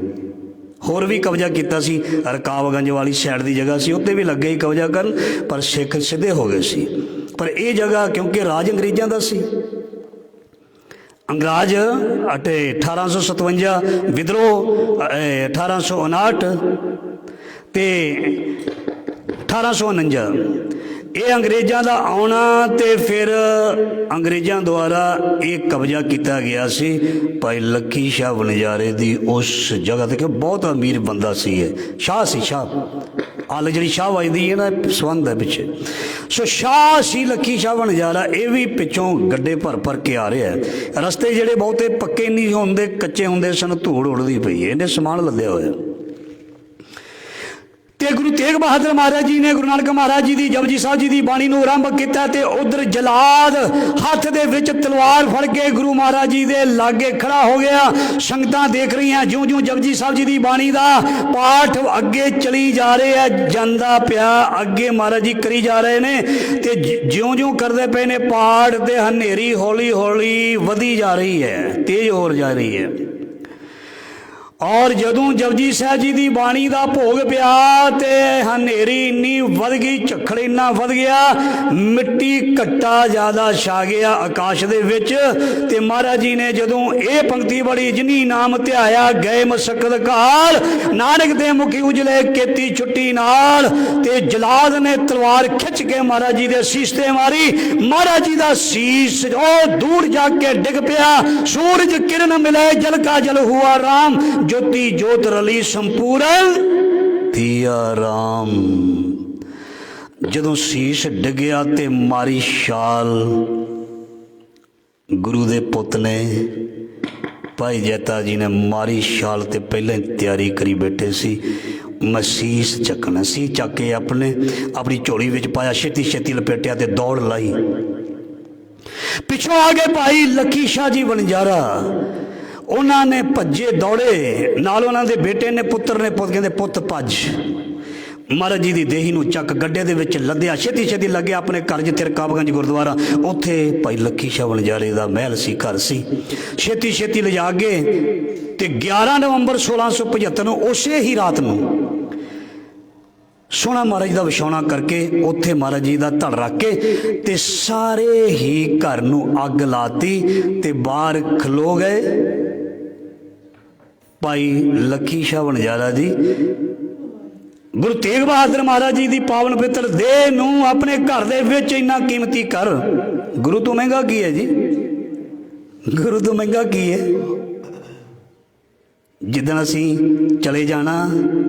ਹੋਰ ਵੀ ਕਬਜ਼ਾ ਕੀਤਾ ਸੀ, ਰਕਾਬਗੰਜ ਵਾਲੀ ਸਾਈਡ ਦੀ ਜਗ੍ਹਾ ਸੀ, ਉੱਤੇ ਵੀ ਲੱਗੇ ਹੀ ਕਬਜ਼ਾ ਕਰਨ, ਪਰ ਸਿੱਖ ਸਿੱਧੇ ਹੋ ਗਏ ਸੀ। ਪਰ ਇਹ ਜਗ੍ਹਾ ਕਿਉਂਕਿ ਰਾਜ ਅੰਗਰੇਜ਼ਾਂ ਦਾ ਸੀ, ਅੰਗਰਾਜ 1857 ਵਿਦਰੋਹ, 1859 ਤੇ 1849 ਇਹ ਅੰਗਰੇਜ਼ਾਂ ਦਾ ਆਉਣਾ, ਤੇ ਫਿਰ ਅੰਗਰੇਜ਼ਾਂ ਦੁਆਰਾ ਇਹ ਕਬਜ਼ਾ ਕੀਤਾ ਗਿਆ ਸੀ ਭਾਈ ਲੱਖੀ ਸ਼ਾਹ ਵਣਜਾਰੇ ਦੀ ਉਸ ਜਗ੍ਹਾ 'ਤੇ। ਕਿ ਬਹੁਤ ਅਮੀਰ ਬੰਦਾ ਸੀ ਇਹ, ਸ਼ਾਹ ਸੀ, ਸ਼ਾਹ ਆਲ ਜਿਹੜੀ ਸ਼ਾਹ ਵੱਜਦੀ ਹੈ ਨਾ, ਸੰਬੰਧ ਹੈ ਪਿੱਛੇ। ਸੋ ਸ਼ਾਹ ਸੀ ਲੱਖੀ ਸ਼ਾਹ ਵਣਜਾਰਾ। ਇਹ ਵੀ ਪਿੱਛੋਂ ਗੱਡੇ ਭਰ ਕੇ ਆ ਰਿਹਾ। ਰਸਤੇ ਜਿਹੜੇ ਬਹੁਤੇ ਪੱਕੇ ਨਹੀਂ ਹੁੰਦੇ, ਕੱਚੇ ਹੁੰਦੇ ਸਨ, ਧੂੜ ਉੜਦੀ ਪਈ ਹੈ, ਇਹਨੇ ਸਮਾਨ ਲੱਦਿਆ ਹੋਇਆ। ਤੇ ਗੁਰੂ ਤੇਗ ਬਹਾਦਰ ਮਹਾਰਾਜ ਜੀ ਨੇ ਗੁਰੂ ਨਾਨਕ ਮਹਾਰਾਜ ਜੀ ਦੀ, ਜਪਜੀ ਸਾਹਿਬ ਜੀ ਦੀ ਬਾਣੀ ਨੂੰ ਆਰੰਭ ਕੀਤਾ। ਤੇ ਉਧਰ ਜਲਾਦ ਹੱਥ ਦੇ ਵਿੱਚ ਤਲਵਾਰ ਫੜ ਕੇ ਗੁਰੂ ਮਹਾਰਾਜ ਜੀ ਦੇ ਲਾਗੇ ਖੜਾ ਹੋ ਗਿਆ। ਸੰਗਤਾਂ ਦੇਖ ਰਹੀਆਂ, ਜਿਉਂ-ਜਿਉਂ ਜਪਜੀ ਸਾਹਿਬ ਜੀ ਦੀ ਬਾਣੀ ਦਾ ਪਾਠ ਅੱਗੇ ਚਲੀ ਜਾ ਰਿਹਾ ਹੈ, ਜਾਂਦਾ ਪਿਆ ਅੱਗੇ ਮਹਾਰਾਜ ਜੀ ਕਰੀ ਜਾ ਰਹੇ ਨੇ। ਤੇ ਜਿਉਂ-ਜਿਉਂ ਕਰਦੇ ਪਏ ਨੇ ਪਾਠ, ਤੇ ਹਨੇਰੀ ਹੌਲੀ ਹੌਲੀ ਵਧੀ ਜਾ ਰਹੀ ਹੈ, ਤੇਜ਼ ਹੋ ਜਾ ਰਹੀ ਹੈ। ਔਰ ਜਦੋਂ ਜਪਜੀ ਸਾਹਿਬ ਜੀ ਦੀ ਬਾਣੀ ਦਾ ਭੋਗ ਪਿਆ ਤੇ ਹਨੇਰੀ ਇੰਨੀ ਵੱਧ ਗਈ, ਝੱਖੜ ਇੰਨਾ ਵੱਧ ਗਿਆ, ਮਿੱਟੀ ਘੱਟਾ ਜ਼ਿਆਦਾ ਛਾ ਗਿਆ ਆਕਾਸ਼ ਦੇ ਵਿੱਚ। ਤੇ ਮਹਾਰਾਜ ਜੀ ਨੇ ਜਦੋਂ ਇਹ ਪੰਕਤੀ ਬੜੀ, ਜਿਨੀ ਨਾਮ ਧਿਆਇਆ ਗਏ ਮਸਕਤ ਕਾਲ, ਨਾਨਕ ਦੇ ਮੁਖੀ ਉਜਲੇ ਕੀਤੀ ਛੁੱਟੀ ਨਾਲ। ਤੇ ਜਲਾਦ ਨੇ ਤਲਵਾਰ ਖਿੱਚ ਕੇ ਮਹਾਰਾਜ ਜੀ ਦੇ ਸੀਸ ਤੇ ਮਾਰੀ। ਮਹਾਰਾਜ ਜੀ ਦਾ ਸੀਸ ਉਹ ਦੂਰ ਜਾ ਕੇ ਡਿੱਗ ਪਿਆ। ਸੂਰਜ ਕਿਰਨ ਮਿਲੇ ਜਲ ਕਾ ਜਲ ਹੁਆ ਰਾਮ, ज्योति ज्योत रली संपूਰਨ दिया राम। ਜਦੋਂ ਸੀਸ ਡਿੱਗਿਆ ਤੇ ਮਾਰੀ ਛਾਲ ਗੁਰੂ ਦੇ ਪੁੱਤ ਨੇ, ਭਾਈ ਜੈਤਾ ਜੀ ਨੇ ਮਾਰੀ ਛਾਲ। ਤੇ ਪਹਿਲਾਂ ਹੀ ਤਿਆਰੀ ਕਰੀ ਬੈਠੇ ਸੀ, ਮੈਂ ਸੀਸ ਚੱਕਣਾ ਸੀ। ਚੱਕ ਕੇ ਆਪਣੀ ਝੋਲੀ ਵਿੱਚ ਪਾਇਆ, ਛੇਤੀ ਛੇਤੀ ਲਪੇਟਿਆ ਤੇ ਦੌੜ ਲਾਈ। ਪਿੱਛੋਂ ਆ ਗਏ ਭਾਈ ਲੱਖੀ ਸ਼ਾਹ ਜੀ ਵਣਜਾਰਾ। ਉਹਨਾਂ ਨੇ ਭੱਜੇ ਦੌੜੇ, ਨਾਲ ਉਹਨਾਂ ਦੇ ਬੇਟੇ ਨੇ, ਪੁੱਤਰ ਨੇ। ਪੁੱਤ ਕਹਿੰਦੇ ਪੁੱਤ ਭੱਜ। ਮਹਾਰਾਜ ਜੀ ਦੀ ਦੇਹੀ ਨੂੰ ਚੱਕ ਗੱਡੇ ਦੇ ਵਿੱਚ ਲੱਦਿਆ, ਛੇਤੀ ਛੇਤੀ ਲੱਗਿਆ ਆਪਣੇ ਘਰ, ਜਿੱਥੇ ਰਕਾਬਗੰਜ ਗੁਰਦੁਆਰਾ, ਉੱਥੇ ਭਾਈ ਲੱਖੀ ਸ਼ਾਹ ਵਣਜਾਰੇ ਦਾ ਮਹਿਲ ਸੀ, ਘਰ ਸੀ। ਛੇਤੀ ਛੇਤੀ ਲਿਜਾ ਕੇ ਤੇ 11 ਨਵੰਬਰ 1675 ਨੂੰ ਉਸੇ ਹੀ ਰਾਤ ਨੂੰ ਸੋਹਣਾ ਮਹਾਰਾਜ ਦਾ ਵਿਛਾਉਣਾ ਕਰਕੇ ਉੱਥੇ ਮਹਾਰਾਜ ਜੀ ਦਾ ਧੜ ਰੱਖ ਕੇ ਤੇ ਸਾਰੇ ਹੀ ਘਰ ਨੂੰ ਅੱਗ ਲਾਤੀ ਤੇ ਬਾਹਰ ਖਲੋ ਗਏ ਭਾਈ ਲੱਖੀ ਸ਼ਾਹ ਵਣਜਾਰਾ ਜੀ। ਗੁਰੂ ਤੇਗ ਬਹਾਦਰ ਮਹਾਰਾਜ ਜੀ ਦੀ ਪਾਵਨ ਪਵਿੱਤਰ ਦੇਹ ਨੂੰ ਆਪਣੇ ਘਰ ਦੇ ਵਿੱਚ ਇੰਨਾ ਕੀਮਤੀ ਕਰ। ਗੁਰੂ ਤੋਂ ਮਹਿੰਗਾ ਕੀ ਹੈ ਜੀ? ਗੁਰੂ ਤੋਂ ਮਹਿੰਗਾ ਕੀ ਹੈ? ਜਿੱਦਣ ਅਸੀਂ ਚਲੇ ਜਾਣਾ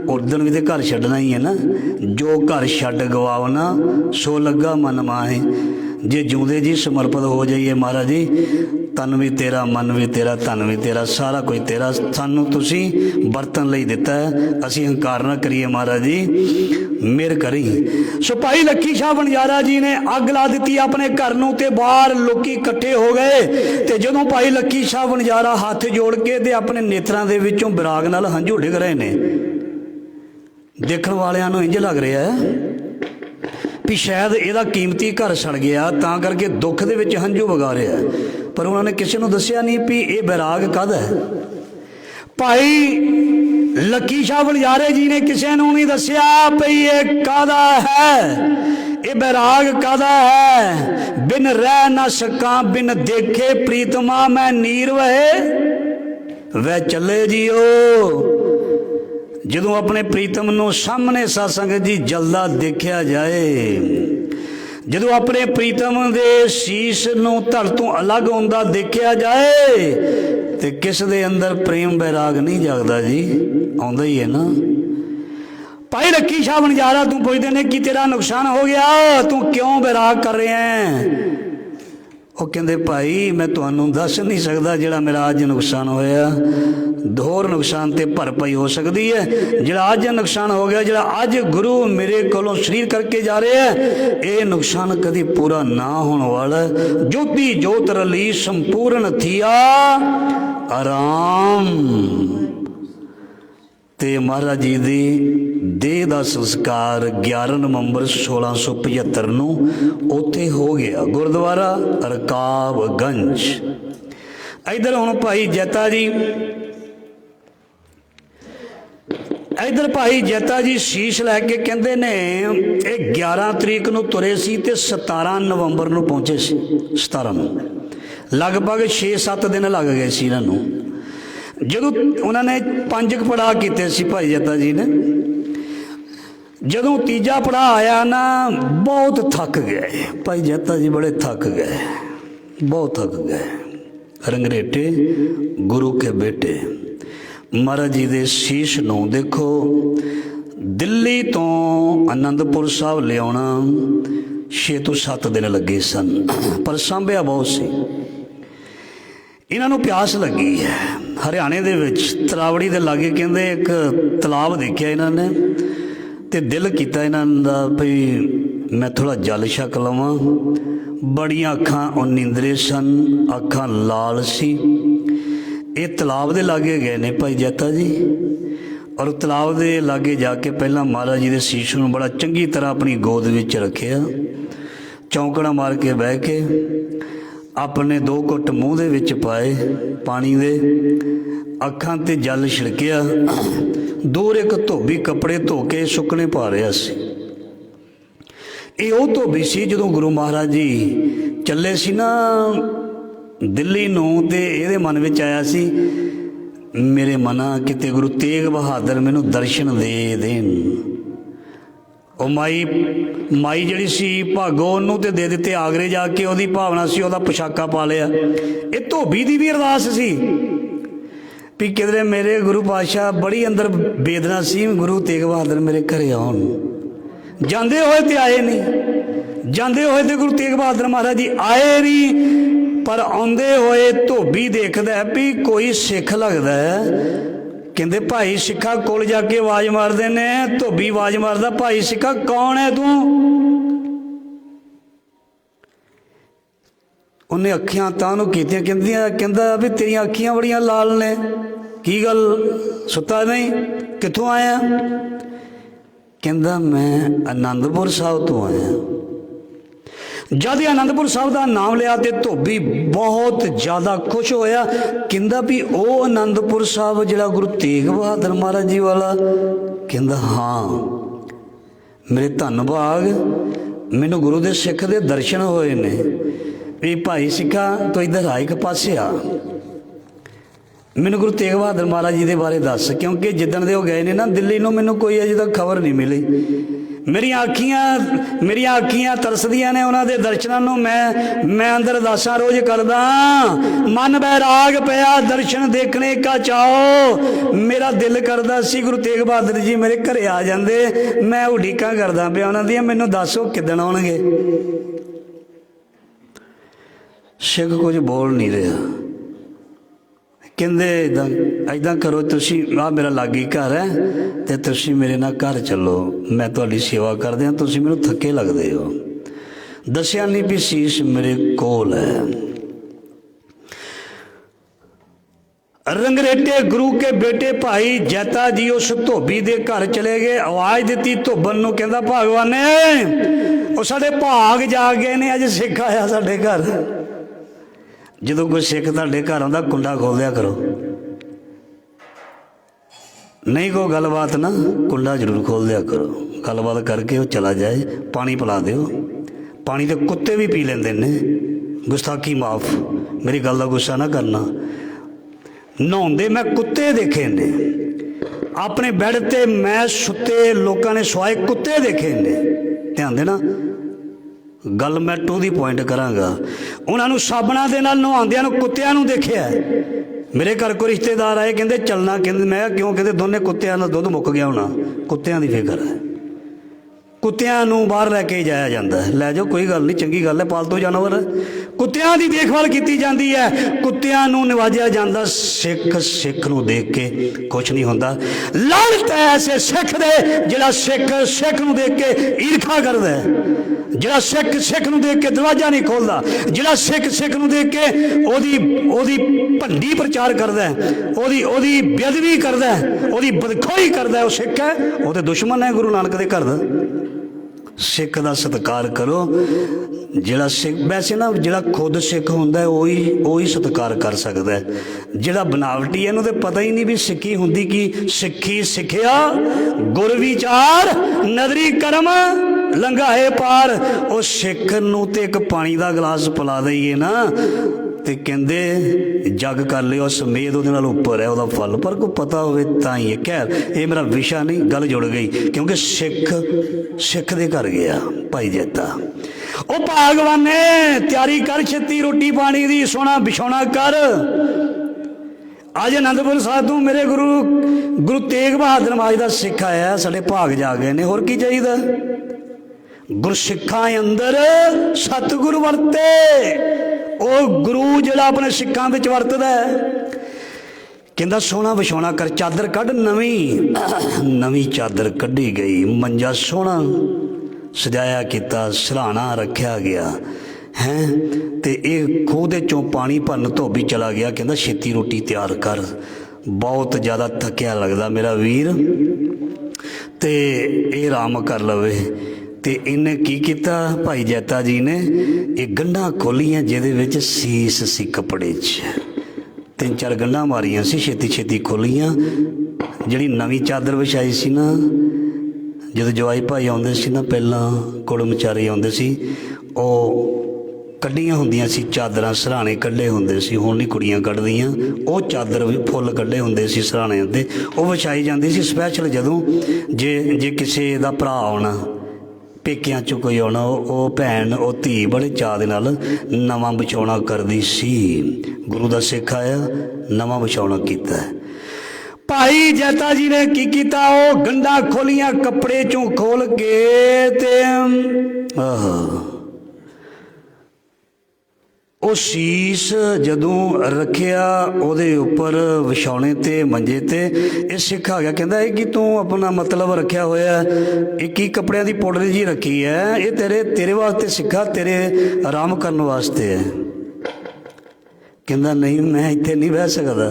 ਉਦਣ ਵੀ ਤੇ ਘਰ ਛੱਡਣਾ ਹੀ ਹੈ ਨਾ। ਜੋ ਘਰ ਛੱਡ ਗਵਾਵਣਾ ਸੋ ਲੱਗਾ ਮਨ ਮਾਹੇ। ਜੇ ਜਿਉਂਦੇ ਜੀ ਸਮਰਪਿਤ ਹੋ ਜਾਈਏ ਮਹਾਰਾਜ ਜੀ, ਤਨ ਵੀ ਤੇਰਾ, ਮਨ ਵੀ ਤੇਰਾ, ਧਨ ਵੀ ਤੇਰਾ, ਸਾਰਾ ਕੁਝ ਤੇਰਾ। ਸਾਨੂੰ ਤੁਸੀਂ ਵਰਤਣ ਲਈ ਦਿੱਤਾ ਹੈ, ਅਸੀਂ ਹੰਕਾਰ ਨਾ ਕਰੀਏ ਮਹਾਰਾਜ ਜੀ, ਮਿਹਰ ਕਰੀ। ਸੋ ਭਾਈ ਲੱਖੀ ਸ਼ਾਹ ਵਣਜਾਰਾ ਜੀ ਨੇ ਅੱਗ ਲਾ ਦਿੱਤੀ ਆਪਣੇ ਘਰ ਨੂੰ ਤੇ ਬਾਹਰ ਲੋਕੀ ਇਕੱਠੇ ਹੋ ਗਏ। ਤੇ ਜਦੋਂ ਭਾਈ ਲੱਖੀ ਸ਼ਾਹ ਵਣਜਾਰਾ ਹੱਥ ਜੋੜ ਕੇ ਤੇ ਆਪਣੇ ਨੇਤਰਾਂ ਦੇ ਵਿੱਚੋਂ ਵਿਰਾਗ ਨਾਲ ਹੰਝੂ ਡਿੱਗ ਰਹੇ ਨੇ, ਦੇਖਣ ਵਾਲਿਆਂ ਨੂੰ ਇੰਝ ਲੱਗ ਰਿਹਾ ਹੈ ਵੀ ਸ਼ਾਇਦ ਇਹਦਾ ਕੀਮਤੀ ਘਰ ਸੜ ਗਿਆ, ਤਾਂ ਕਰਕੇ ਦੁੱਖ ਦੇ ਵਿੱਚ ਹੰਝੂ ਵਗਾ ਰਿਹਾ। ਪਰ ਉਹਨਾਂ ਨੇ ਕਿਸੇ ਨੂੰ ਦੱਸਿਆ ਨਹੀਂ ਵੀ ਇਹ ਵਿਰਾਗ ਕਾਹਦਾ ਹੈ। ਭਾਈ ਲੱਖੀ ਸ਼ਾਹ ਵਣਜਾਰੇ ਜੀ ਨੇ ਕਿਸੇ ਨੂੰ ਨਹੀਂ ਦੱਸਿਆ ਵੀ ਇਹ ਕਾਹਦਾ ਹੈ, ਇਹ ਵਿਰਾਗ ਕਾਹਦਾ ਹੈ। ਬਿਨ ਰਹਿ ਨਾ ਸਕਾਂ, ਬਿਨ ਦੇਖੇ ਪ੍ਰੀਤਮਾ ਮੈਂ ਨੀਰ ਵਹੇ। वह चले जियो। ਜਦੋਂ ਆਪਣੇ ਪ੍ਰੀਤਮ ਨੂੰ ਸਾਹਮਣੇ ਸਾਧ ਸੰਗਤ ਜੀ ਜਲਦਾ ਦੇਖਿਆ ਜਾਏ, ਜਦੋਂ ਆਪਣੇ ਪ੍ਰੀਤਮ ਦੇ ਸੀਸ ਨੂੰ ਧੜ ਤੋਂ ਅਲੱਗ ਹੁੰਦਾ ਦੇਖਿਆ ਜਾਏ ਤੇ ਕਿਸ ਦੇ ਅੰਦਰ ਪ੍ਰੇਮ ਬੈਰਾਗ ਨਹੀਂ ਜਾਗਦਾ ਜੀ? ਆਉਂਦਾ ਹੀ ਹੈ ਨਾ। ਭਾਈ ਰੱਖੀ ਸ਼ਾਹ ਬਣਜਾਰਾ ਤੂੰ ਪੁੱਛਦੇ ਨੇ ਕਿ ਤੇਰਾ ਨੁਕਸਾਨ ਹੋ ਗਿਆ, ਤੂੰ ਕਿਉਂ ਬੈਰਾਗ ਕਰ ਰਿਹਾ ਹੈ? ਉਹ ਕਹਿੰਦੇ ਭਾਈ ਮੈਂ ਤੁਹਾਨੂੰ ਦੱਸ ਨਹੀਂ ਸਕਦਾ ਜਿਹੜਾ ਮੇਰਾ ਅੱਜ ਨੁਕਸਾਨ ਹੋਇਆ। ਹੋਰ ਨੁਕਸਾਨ ਤੇ ਭਰਪਾਈ ਹੋ ਸਕਦੀ ਹੈ। ਜਿਹੜਾ ਅੱਜ ਨੁਕਸਾਨ ਹੋ ਗਿਆ, ਜਿਹੜਾ ਅੱਜ ਗੁਰੂ ਮੇਰੇ ਕੋਲੋਂ ਸਰੀਰ ਕਰਕੇ ਜਾ ਰਿਹਾ ਹੈ, ਇਹ ਨੁਕਸਾਨ ਕਦੀ ਪੂਰਾ ਨਾ ਹੋਣ ਵਾਲਾ। ਜੋਤੀ ਜੋਤ ਰਲੀ ਸੰਪੂਰਨ ਥੀਆ ਆਰਾਮ। ਤੇ ਮਹਾਰਾਜ ਜੀ ਦੀ ਦੇਹ ਦਾ ਸੰਸਕਾਰ 11 ਨਵੰਬਰ 1675 ਨੂੰ ਉੱਥੇ ਹੋ ਗਿਆ, ਗੁਰਦੁਆਰਾ ਰਕਾਬਗੰਜ। ਇੱਧਰ ਹੁਣ ਭਾਈ ਜੈਤਾ ਜੀ, ਇੱਧਰ ਭਾਈ ਜੈਤਾ ਜੀ ਸ਼ੀਸ਼ ਲੈ ਕੇ ਕਹਿੰਦੇ ਨੇ ਇਹ 11 ਤਰੀਕ ਨੂੰ ਤੁਰੇ ਸੀ ਤੇ 17 ਨਵੰਬਰ ਨੂੰ ਪਹੁੰਚੇ ਸੀ। 17 ਨੂੰ ਲਗਭਗ 6-7 ਦਿਨ ਲੱਗ ਗਏ ਸੀ ਇਹਨਾਂ ਨੂੰ। ਜਦੋਂ ਉਹਨਾਂ ਨੇ 5 ਪੜਾਅ ਕੀਤੇ ਸੀ ਭਾਈ ਜੈਤਾ ਜੀ ਨੇ, ਜਦੋਂ ਤੀਜਾ ਪੜਾਅ ਆਇਆ ਨਾ ਬਹੁਤ ਥੱਕ ਗਏ ਭਾਈ ਜੈਤਾ ਜੀ, ਬੜੇ ਥੱਕ ਗਏ, ਬਹੁਤ ਥੱਕ ਗਏ। ਰੰਗਰੇਟੇ ਗੁਰੂ ਕੇ ਬੇਟੇ ਮਹਾਰਾਜ ਜੀ ਦੇ ਸੀਸ ਨੂੰ ਦੇਖੋ, ਦਿੱਲੀ ਤੋਂ ਅਨੰਦਪੁਰ ਸਾਹਿਬ ਲਿਆਉਣਾ 6 ਤੋਂ 7 ਦਿਨ ਲੱਗੇ ਸਨ, ਪਰ ਸਾਂਭਿਆ ਬਹੁਤ ਸੀ। ਇਹਨਾਂ ਨੂੰ ਪਿਆਸ ਲੱਗੀ ਹੈ। ਹਰਿਆਣੇ ਦੇ ਵਿੱਚ ਤਰਾਵੜੀ ਦੇ ਲਾਗੇ ਕਹਿੰਦੇ ਇੱਕ ਤਲਾਬ ਦੇਖਿਆ ਇਹਨਾਂ ਨੇ ਤੇ ਦਿਲ ਕੀਤਾ ਇਹਨਾਂ ਦਾ ਵੀ ਮੈਂ ਥੋੜ੍ਹਾ ਜਲ ਛਕ ਲਵਾਂ। ਬੜੀਆਂ ਅੱਖਾਂ ਉਹ ਨੀਂਦਰੇ ਸਨ, ਅੱਖਾਂ ਲਾਲ ਸੀ। ਇਹ ਤਲਾਬ ਦੇ ਲਾਗੇ ਗਏ ਨੇ ਭਾਈ ਜੈਤਾ ਜੀ, ਔਰ ਤਲਾਬ ਦੇ ਲਾਗੇ ਜਾ ਕੇ ਪਹਿਲਾਂ ਮਹਾਰਾਜ ਜੀ ਦੇ ਸੀਸ ਨੂੰ ਬੜਾ ਚੰਗੀ ਤਰ੍ਹਾਂ ਆਪਣੀ ਗੋਦ ਵਿੱਚ ਰੱਖਿਆ, ਚੌਂਕੜਾ ਮਾਰ ਕੇ ਬਹਿ ਕੇ ਆਪਣੇ 2 ਘੁੱਟ ਮੂੰਹ ਦੇ ਵਿੱਚ ਪਾਏ ਪਾਣੀ ਦੇ, ਅੱਖਾਂ ਤੇ ਜਲ ਛਿੜਕਿਆ। ਦੂਰ ਇੱਕ ਧੋਬੀ ਕੱਪੜੇ ਧੋ ਕੇ ਸੁੱਕਣੇ ਪਾ ਰਿਹਾ ਸੀ। ਇਹ ਉਹ ਧੋਬੀ ਸੀ ਜਦੋਂ ਗੁਰੂ ਮਹਾਰਾਜ ਜੀ ਚੱਲੇ ਸੀ ਨਾ ਦਿੱਲੀ ਨੂੰ, ਤੇ ਇਹਦੇ ਮਨ ਵਿੱਚ ਆਇਆ ਸੀ ਮੇਰੇ ਮਨਾ ਕਿਤੇ ਗੁਰੂ ਤੇਗ ਬਹਾਦਰ ਮੈਨੂੰ ਦਰਸ਼ਨ ਦੇ ਦੇਣ। ਉਹ ਮਾਈ ਜਿਹੜੀ ਸੀ ਭਾਗੋ ਉਹਨੂੰ ਤੇ ਦੇ ਦਿੱਤੇ ਆਗਰੇ ਜਾ ਕੇ, ਉਹਦੀ ਭਾਵਨਾ ਸੀ ਉਹਦਾ ਪੁਸ਼ਾਕਾ ਪਾ ਲਿਆ। ਇਹ ਧੋਬੀ ਦੀ ਵੀ ਅਰਦਾਸ ਸੀ ਵੀ ਕਿਧਰੇ ਮੇਰੇ ਗੁਰੂ ਪਾਤਸ਼ਾਹ, ਬੜੀ ਅੰਦਰ ਬੇਦਨਾ ਸੀ ਗੁਰੂ ਤੇਗ ਬਹਾਦਰ ਮੇਰੇ ਘਰੇ ਆਉਣ। ਜਾਂਦੇ ਹੋਏ ਤੇ ਆਏ ਨਹੀਂ, ਜਾਂਦੇ ਹੋਏ ਤੇ ਗੁਰੂ ਤੇਗ ਬਹਾਦਰ ਮਹਾਰਾਜ ਜੀ ਆਏ ਨਹੀਂ, ਪਰ ਆਉਂਦੇ ਹੋਏ ਧੋਬੀ ਦੇਖਦਾ ਵੀ ਕੋਈ ਸਿੱਖ ਲੱਗਦਾ ਹੈ। ਕਹਿੰਦੇ ਭਾਈ ਸਿੱਖਾ ਕੋਲ ਜਾ ਕੇ ਆਵਾਜ਼ ਮਾਰਦੇ ਨੇ, ਧੋਬੀ ਆਵਾਜ਼ ਮਾਰਦਾ ਭਾਈ ਸਿੱਖਾ ਕੌਣ ਹੈ ਤੂੰ? ਉਹਨੇ ਅੱਖੀਆਂ ਤਾਂ ਨੂੰ ਕੀਤੀਆਂ, ਕਹਿੰਦਾ ਵੀ ਤੇਰੀਆਂ ਅੱਖੀਆਂ ਬੜੀਆਂ ਲਾਲ ਨੇ, ਕੀ ਗੱਲ ਸੁੱਤਾ ਨਹੀਂ, ਕਿੱਥੋਂ ਆਇਆ? ਕਹਿੰਦਾ ਮੈਂ ਆਨੰਦਪੁਰ ਸਾਹਿਬ ਤੋਂ ਆਇਆ। ਜਦ ਆਨੰਦਪੁਰ ਸਾਹਿਬ ਦਾ ਨਾਮ ਲਿਆ ਤੇ ਧੋਬੀ ਬਹੁਤ ਜ਼ਿਆਦਾ ਖੁਸ਼ ਹੋਇਆ। ਕਹਿੰਦਾ ਵੀ ਉਹ ਆਨੰਦਪੁਰ ਸਾਹਿਬ ਜਿਹੜਾ ਗੁਰੂ ਤੇਗ ਬਹਾਦਰ ਮਹਾਰਾਜ ਜੀ ਵਾਲਾ? ਕਹਿੰਦਾ ਹਾਂ, ਮੇਰੇ ਧੰਨ ਭਾਗ, ਮੈਨੂੰ ਗੁਰੂ ਦੇ ਸਿੱਖ ਦੇ ਦਰਸ਼ਨ ਹੋਏ ਨੇ। ਵੀ ਭਾਈ ਸਿੱਖਾ ਤੂੰ ਇੱਧਰ ਆ, ਇੱਕ ਪਾਸੇ ਆ, ਮੈਨੂੰ ਗੁਰੂ ਤੇਗ ਬਹਾਦਰ ਮਹਾਰਾਜ ਜੀ ਦੇ ਬਾਰੇ ਦੱਸ। ਕਿਉਂਕਿ ਜਿੱਦਣ ਦੇ ਉਹ ਗਏ ਨੇ ਨਾ ਦਿੱਲੀ ਨੂੰ, ਮੈਨੂੰ ਕੋਈ ਅਜੇ ਤੱਕ ਖਬਰ ਨਹੀਂ ਮਿਲੀ। ਮੇਰੀਆਂ ਅੱਖੀਆਂ ਤਰਸਦੀਆਂ ਨੇ ਉਹਨਾਂ ਦੇ ਦਰਸ਼ਨਾਂ ਨੂੰ। ਮੈਂ ਅੰਦਰ ਅਰਦਾਸਾਂ ਰੋਜ਼ ਕਰਦਾ, ਮਨ ਬੈਰਾਗ ਪਿਆ ਦਰਸ਼ਨ ਦੇਖਣੇ ਕਾ ਚਾਓ। ਮੇਰਾ ਦਿਲ ਕਰਦਾ ਸੀ ਗੁਰੂ ਤੇਗ ਬਹਾਦਰ ਜੀ ਮੇਰੇ ਘਰੇ ਆ ਜਾਂਦੇ, ਮੈਂ ਉਡੀਕਾਂ ਕਰਦਾ ਪਿਆ ਉਹਨਾਂ ਦੀਆਂ, ਮੈਨੂੰ ਦੱਸੋ ਕਿੱਦਣ ਆਉਣਗੇ। ਸਿੱਖ ਕੁਝ ਬੋਲ ਨਹੀਂ ਰਿਹਾ। ਕਹਿੰਦੇ ਇੱਦਾਂ ਕਰੋ, ਤੁਸੀਂ ਆਹ ਮੇਰਾ ਲਾਗੀ ਘਰ ਹੈ ਅਤੇ ਤੁਸੀਂ ਮੇਰੇ ਨਾਲ ਘਰ ਚੱਲੋ, ਮੈਂ ਤੁਹਾਡੀ ਸੇਵਾ ਕਰਦੇ ਹਾਂ, ਤੁਸੀਂ ਮੈਨੂੰ ਥੱਕੇ ਲੱਗਦੇ ਹੋ। ਦੱਸਿਆ ਨਹੀਂ ਵੀ ਸੀਸ ਮੇਰੇ ਕੋਲ ਹੈ। ਰੰਗਰੇਟੇ ਗੁਰੂ ਕੇ ਬੇਟੇ ਭਾਈ ਜੈਤਾ ਜੀ ਉਸ ਧੋਬੀ ਦੇ ਘਰ ਚਲੇ ਗਏ। ਆਵਾਜ਼ ਦਿੱਤੀ ਧੋਬਨ ਨੂੰ, ਕਹਿੰਦਾ ਭਗਵਾਨੇ ਉਹ ਸਾਡੇ ਭਾਗ ਜਾ ਗਏ ਨੇ, ਅੱਜ ਸਿੱਖ ਆਇਆ ਸਾਡੇ ਘਰ। ਜਦੋਂ ਕੋਈ ਸਿੱਖ ਤੁਹਾਡੇ ਘਰ ਆਉਂਦਾ ਕੁੰਡਾ ਖੋਲ੍ਹ ਦਿਆ ਕਰੋ, ਨਹੀਂ ਕੋਈ ਗੱਲਬਾਤ ਨਾ, ਕੁੰਡਾ ਜ਼ਰੂਰ ਖੋਲ੍ਹ ਦਿਆ ਕਰੋ। ਗੱਲਬਾਤ ਕਰਕੇ ਉਹ ਚਲਾ ਜਾਏ, ਪਾਣੀ ਪਿਲਾ ਦਿਓ। ਪਾਣੀ ਤੇ ਕੁੱਤੇ ਵੀ ਪੀ ਲੈਂਦੇ ਨੇ, ਗੁਸਤਾਖੀ ਮਾਫ, ਮੇਰੀ ਗੱਲ ਦਾ ਗੁੱਸਾ ਨਾ ਕਰਨਾ। नहाउंदे मैं कुत्ते देखे ने, अपने बैड ते मैं सुते लोगों ने सुआए कुत्ते देखे ने। ध्यान देना, गल मैं टू दी पॉइंट करांगा। उन्होंने साबणा दे नाल नहाउंदियां नूं कुत्तियां नूं देखिया। मेरे घर कोई रिश्तेदार आए, कहते चलना, कहते मैं क्यों, कहते दोनों कुत्तियां दा दुध मुक गया होना, कुत्तियां दी फिक्र है। कुत्तियां नूं बाहर लैके जाया जाता है, लै जाओ कोई गल नहीं, चंगी गल है, पालतू जानवर है, कुत्तियां दी देखभाल की जाती है, कुत्तियां नूं नवाजिया जाता। सिख नूं देख के कुछ नहीं होंदा। लानत है ऐसे सिख दे जिहड़ा सिख नूं देख के ईर्खा करदा है, जिहड़ा सिख नूं देख के दरवाजा नहीं खोलदा, जिहड़ा सिख नूं देख के ओदी भंडी प्रचार करदा है, ओदी बेअदबी करदा है, ओदी बदखोई करदा है, वो सिख है, वो तो दुश्मन है गुरु नानक दे घर दा। सिख का सत्कार करो। जिहड़ा सिख, वैसे ना जिहड़ा खुद सिख हुंदा है वही सत्कार कर सकता है। जिहड़ा बनावटी है इहनूं ते पता ही नहीं भी सिक्खी हुंदी की। सिक्खी सिक्खिया गुर विचार नदरी करम लंघाए पार। वो सिख नूं ते एक पानी का गिलास पिला दईए ना ते कहंदे जग कर लियो, समेत उहदे नाल उपर है उहदा फल, पर कोई पता होवे तां ही है। खैर ये मेरा विशा नहीं, गल जुड़ गई क्योंकि सिख दे घर गया भाई जैता। ओ भागवान ने तैयारी कर छेती रोटी पानी दी, सोना बिछौना कर। अज आनंदपुर साहब तो मेरे गुरु तेग बहादुर महाराज का सिख आया, साडे भाग जा गए ने, होर की चाहिदा। गुरसिखां अंदर सतगुरु वरते। ਉਹ गुरु ਜਿਹੜਾ अपने सिखां विच वरतदा है, कहंदा सोना विछौना कर, चादर कढ़ नवीं चादर कढ़ी गई, मंजा सोना सजाया किता, सराहना रखा गया है। तो यह खूह दे चों पानी भरन धोबी चला गया, कहंदा छेती रोटी तैयार कर, बहुत ज़्यादा थकिया लगदा मेरा वीर, ते ये आराम कर लवे। तो इन्हें की किया भाई जैता जी ने, एक गंढा खोलियां जिहदे विच सीस सी कपड़े च, 3-4 गंढा मारियां सी, छेती खोलियां। जिहड़ी नवीं चादर विछाई सी ना, जदों जवाई भाई आउंदे सी ना, पहलां कुड़मचारी आउंदे सी, ਉਹ ਕੱਢੀਆਂ ਹੁੰਦੀਆਂ ਸੀ ਚਾਦਰਾਂ, ਸਰਾਣੇ ਕੱਢੇ ਹੁੰਦੇ ਸੀ। ਹੁਣ ਨਹੀਂ ਕੁੜੀਆਂ ਕੱਢਦੀਆਂ, ਉਹ ਚਾਦਰ ਵੀ ਫੁੱਲ ਕੱਢੇ ਹੁੰਦੇ ਸੀ ਸਰਾਣਿਆਂ ਤੇ, ਉਹ ਵਿਛਾਈ ਜਾਂਦੀ ਸੀ ਸਪੈਸ਼ਲ ਜਦੋਂ ਜੇ ਕਿਸੇ ਦਾ ਭਰਾ ਆਉਣਾ, पेकियां चों कोई आना, वो भैन वो धी बड़े चाह दे नाल नवां विछौना करदी सी। गुरु दा सिख आया, नवां विछौना कीता। भाई जैता जी ने की कीता, वो गंढा खोलियां कपड़े चों खोल के ते ਉਹ शीश जदों रखिया ਉਹਦੇ ਉੱਪਰ ਵਿਛੌਣੇ ਤੇ ਮੰਜੇ ਤੇ, ਇਹ ਸਿੱਖ ਆ ਗਿਆ, ਕਹਿੰਦਾ ਇਹ ਕੀ ਤੂੰ ਆਪਣਾ ਮਤਲਬ ਰੱਖਿਆ ਹੋਇਆ, ਇਹ ਕੀ ਕੱਪੜਿਆਂ ਦੀ ਪਾਊਡਰ ਜੀ ਰੱਖੀ ਹੈ, ਇਹ ਤੇਰੇ ਵਾਸਤੇ ਸਿੱਖਾ, ਤੇਰੇ ਆਰਾਮ ਕਰਨ ਵਾਸਤੇ ਹੈ। ਕਹਿੰਦਾ ਨਹੀਂ, ਮੈਂ ਇੱਥੇ ਨਹੀਂ ਬਹਿ ਸਕਦਾ,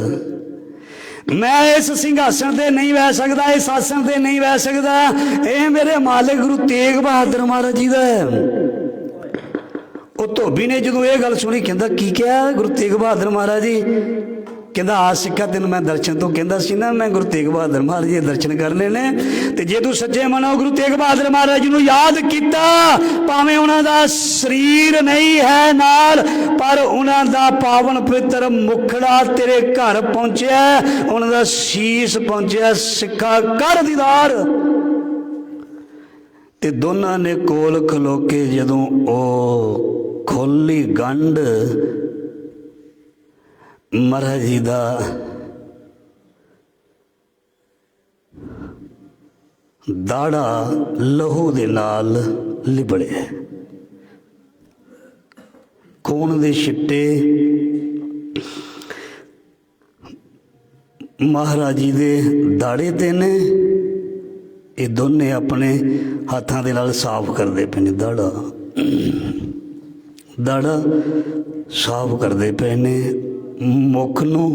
मैं इस सिंघासन से नहीं बह सकता, इस आसन से नहीं बह सकता, ये मेरे मालिक गुरु तेग बहादुर महाराज जी का है। वो धोबी ने जो ये गल सुनी, कहता की क्या गुरु तेग बहादुर महाराज जी, कहता आ सिखा तेन मैं दर्शन तो कहता सी ना, मैं गुरु तेग बहादुर महाराज जी दर्शन करने ने, तो जे तू सच्चे मनो गुरु तेग बहादुर महाराज जी याद किया, भावें उन्हों का शरीर नहीं है नाल, पर उन्हों का पावन पवित्र मुखड़ा तेरे घर पहुंचा, उन्हों का शीश पहुंचा, सिखा कर दीदार। ते दोनों ने कोल खलो के जदों ओ खोली गंढ महाराज जी दा दाड़ा लहू दे नाल लिबड़े, खून दे छिट्टे महाराज जी दे दाड़े ते ने। ये दोने अपने हाथों के नाल साफ करते पे ने, दाड़ा साफ करते पे ने, मुख नूं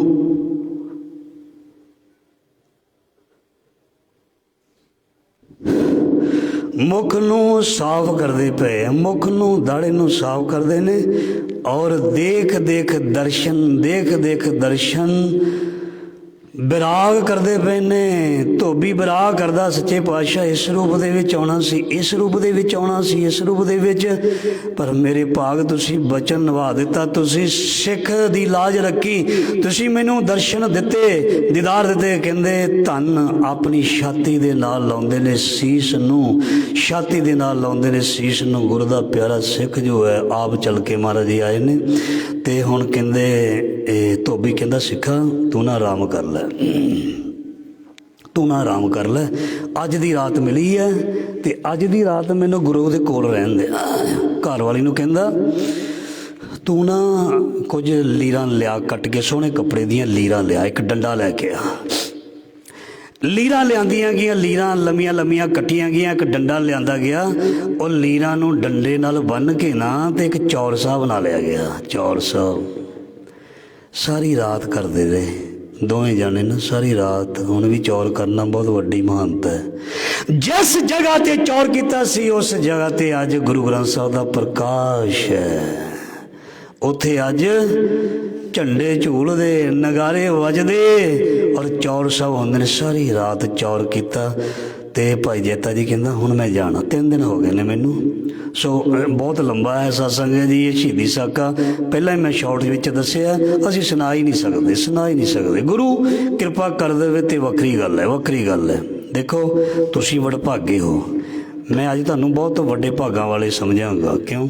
साफ करते पे, मुख नूं दाड़े नूं साफ करते ने, और देख देख दर्शन ਵਿਰਾਗ ਕਰਦੇ ਪਏ ਨੇ। ਧੋਬੀ ਵਿਰਾਗ ਕਰਦਾ ਸੱਚੇ ਪਾਤਸ਼ਾਹ ਇਸ ਰੂਪ ਦੇ ਵਿੱਚ ਆਉਣਾ ਸੀ, ਇਸ ਰੂਪ ਦੇ ਵਿੱਚ ਆਉਣਾ ਸੀ, ਇਸ ਰੂਪ ਦੇ ਵਿੱਚ, ਪਰ ਮੇਰੇ ਭਾਗ ਤੁਸੀਂ ਬਚਨ ਨਿਭਾ ਦਿੱਤਾ। ਤੁਸੀਂ ਸਿੱਖ ਦੀ ਲਾਜ ਰੱਖੀ, ਤੁਸੀਂ ਮੈਨੂੰ ਦਰਸ਼ਨ ਦਿੱਤੇ, ਦੀਦਾਰ ਦਿੱਤੇ। ਕਹਿੰਦੇ ਧੰਨ ਆਪਣੀ ਛਾਤੀ ਦੇ ਨਾਲ ਲਾਉਂਦੇ ਨੇ ਸੀਸ ਨੂੰ, ਛਾਤੀ ਦੇ ਨਾਲ ਲਾਉਂਦੇ ਨੇ ਸੀਸ ਨੂੰ। ਗੁਰੂ ਦਾ ਪਿਆਰਾ ਸਿੱਖ ਜੋ ਹੈ ਆਪ ਚੱਲ ਕੇ ਮਹਾਰਾਜ ਜੀ ਆਏ ਨੇ। ਤੇ ਹੁਣ ਕਹਿੰਦੇ ਇਹ ਧੋਬੀ ਕਹਿੰਦਾ ਸਿੱਖਾ ਤੂੰ ਨਾ ਆਰਾਮ ਕਰ ਲੈ, ਤੂੰ ਨਾ ਆਰਾਮ ਕਰ ਲੈ, ਅੱਜ ਦੀ ਰਾਤ ਮਿਲੀ ਹੈ ਤੇ ਅੱਜ ਦੀ ਰਾਤ ਮੈਨੂੰ ਗੁਰੂ ਦੇ ਕੋਲ ਰਹਿਣ ਦੇ। ਘਰ ਵਾਲੀ ਨੂੰ ਕਹਿੰਦਾ ਤੂੰ ਨਾ ਕੁਝ ਲੀਰਾਂ ਲਿਆ, ਕੱਟ ਕੇ ਸੋਹਣੇ ਕੱਪੜੇ ਦੀਆਂ ਲੀਰਾਂ ਲਿਆ, ਇੱਕ ਡੰਡਾ ਲੈ ਕੇ ਆ। ਲੀਰਾਂ ਲਿਆਂਦੀਆਂ ਗਈਆਂ, ਲੀਰਾਂ ਲੰਮੀਆਂ ਲੰਮੀਆਂ ਕੱਟੀਆਂ ਗਈਆਂ, ਇੱਕ ਡੰਡਾ ਲਿਆਂਦਾ ਗਿਆ। ਉਹ ਲੀਰਾਂ ਨੂੰ ਡੰਡੇ ਨਾਲ ਬੰਨ੍ਹ ਕੇ ਨਾ ਤੇ ਇੱਕ ਚੌਰ ਸਾਹਿਬ ਬਣਾ ਲਿਆ ਗਿਆ। ਚੌਰ ਸਾਹਿਬ ਸਾਰੀ ਰਾਤ ਕਰਦੇ ਰਹੇ ਦੋਵੇਂ ਜਾਣੇ ਨਾ, ਸਾਰੀ ਰਾਤ। ਹੁਣ ਵੀ ਚੌਰ ਕਰਨਾ ਬਹੁਤ ਵੱਡੀ ਮਹਾਨਤਾ ਹੈ। ਜਿਸ ਜਗ੍ਹਾ ਤੇ ਚੌਰ ਕੀਤਾ ਸੀ ਉਸ ਜਗ੍ਹਾ ਤੇ ਅੱਜ ਗੁਰੂ ਗ੍ਰੰਥ ਸਾਹਿਬ ਦਾ ਪ੍ਰਕਾਸ਼ ਹੈ। ਉੱਥੇ ਅੱਜ ਝੰਡੇ ਝੂਲਦੇ, ਨਗਾਰੇ ਵੱਜਦੇ ਔਰ ਚੌਰ ਸਾਹਿਬ ਹੁੰਦੇ ਨੇ। ਸਾਰੀ ਰਾਤ ਚੌਰ ਕੀਤਾ। ਤੇ ਭਾਈ ਜੈਤਾ ਜੀ ਕਹਿੰਦਾ ਹੁਣ ਮੈਂ ਜਾਣਾ, 3 ਦਿਨ ਹੋ ਗਏ ਨੇ ਮੈਨੂੰ। ਸੋ ਬਹੁਤ ਲੰਬਾ ਹੈ ਸਤਸੰਗ ਜੀ, ਇਹ ਸ਼ਹੀਦੀ ਸਾਕਾ ਪਹਿਲਾਂ ਹੀ ਮੈਂ ਸ਼ਾਰਟ ਵਿੱਚ ਦੱਸਿਆ, ਅਸੀਂ ਸੁਣਾ ਹੀ ਨਹੀਂ ਸਕਦੇ, ਸੁਣਾ ਹੀ ਨਹੀਂ ਸਕਦੇ। ਗੁਰੂ ਕਿਰਪਾ ਕਰ ਦੇਵੇ ਤੇ ਵੱਖਰੀ ਗੱਲ ਹੈ, ਵੱਖਰੀ ਗੱਲ ਹੈ। ਦੇਖੋ ਤੁਸੀਂ ਵਡਭਾਗੇ ਹੋ, ਮੈਂ ਅੱਜ ਤੁਹਾਨੂੰ ਬਹੁਤ ਵੱਡੇ ਭਾਗਾਂ ਵਾਲੇ ਸਮਝਾਂਗਾ। ਕਿਉਂ?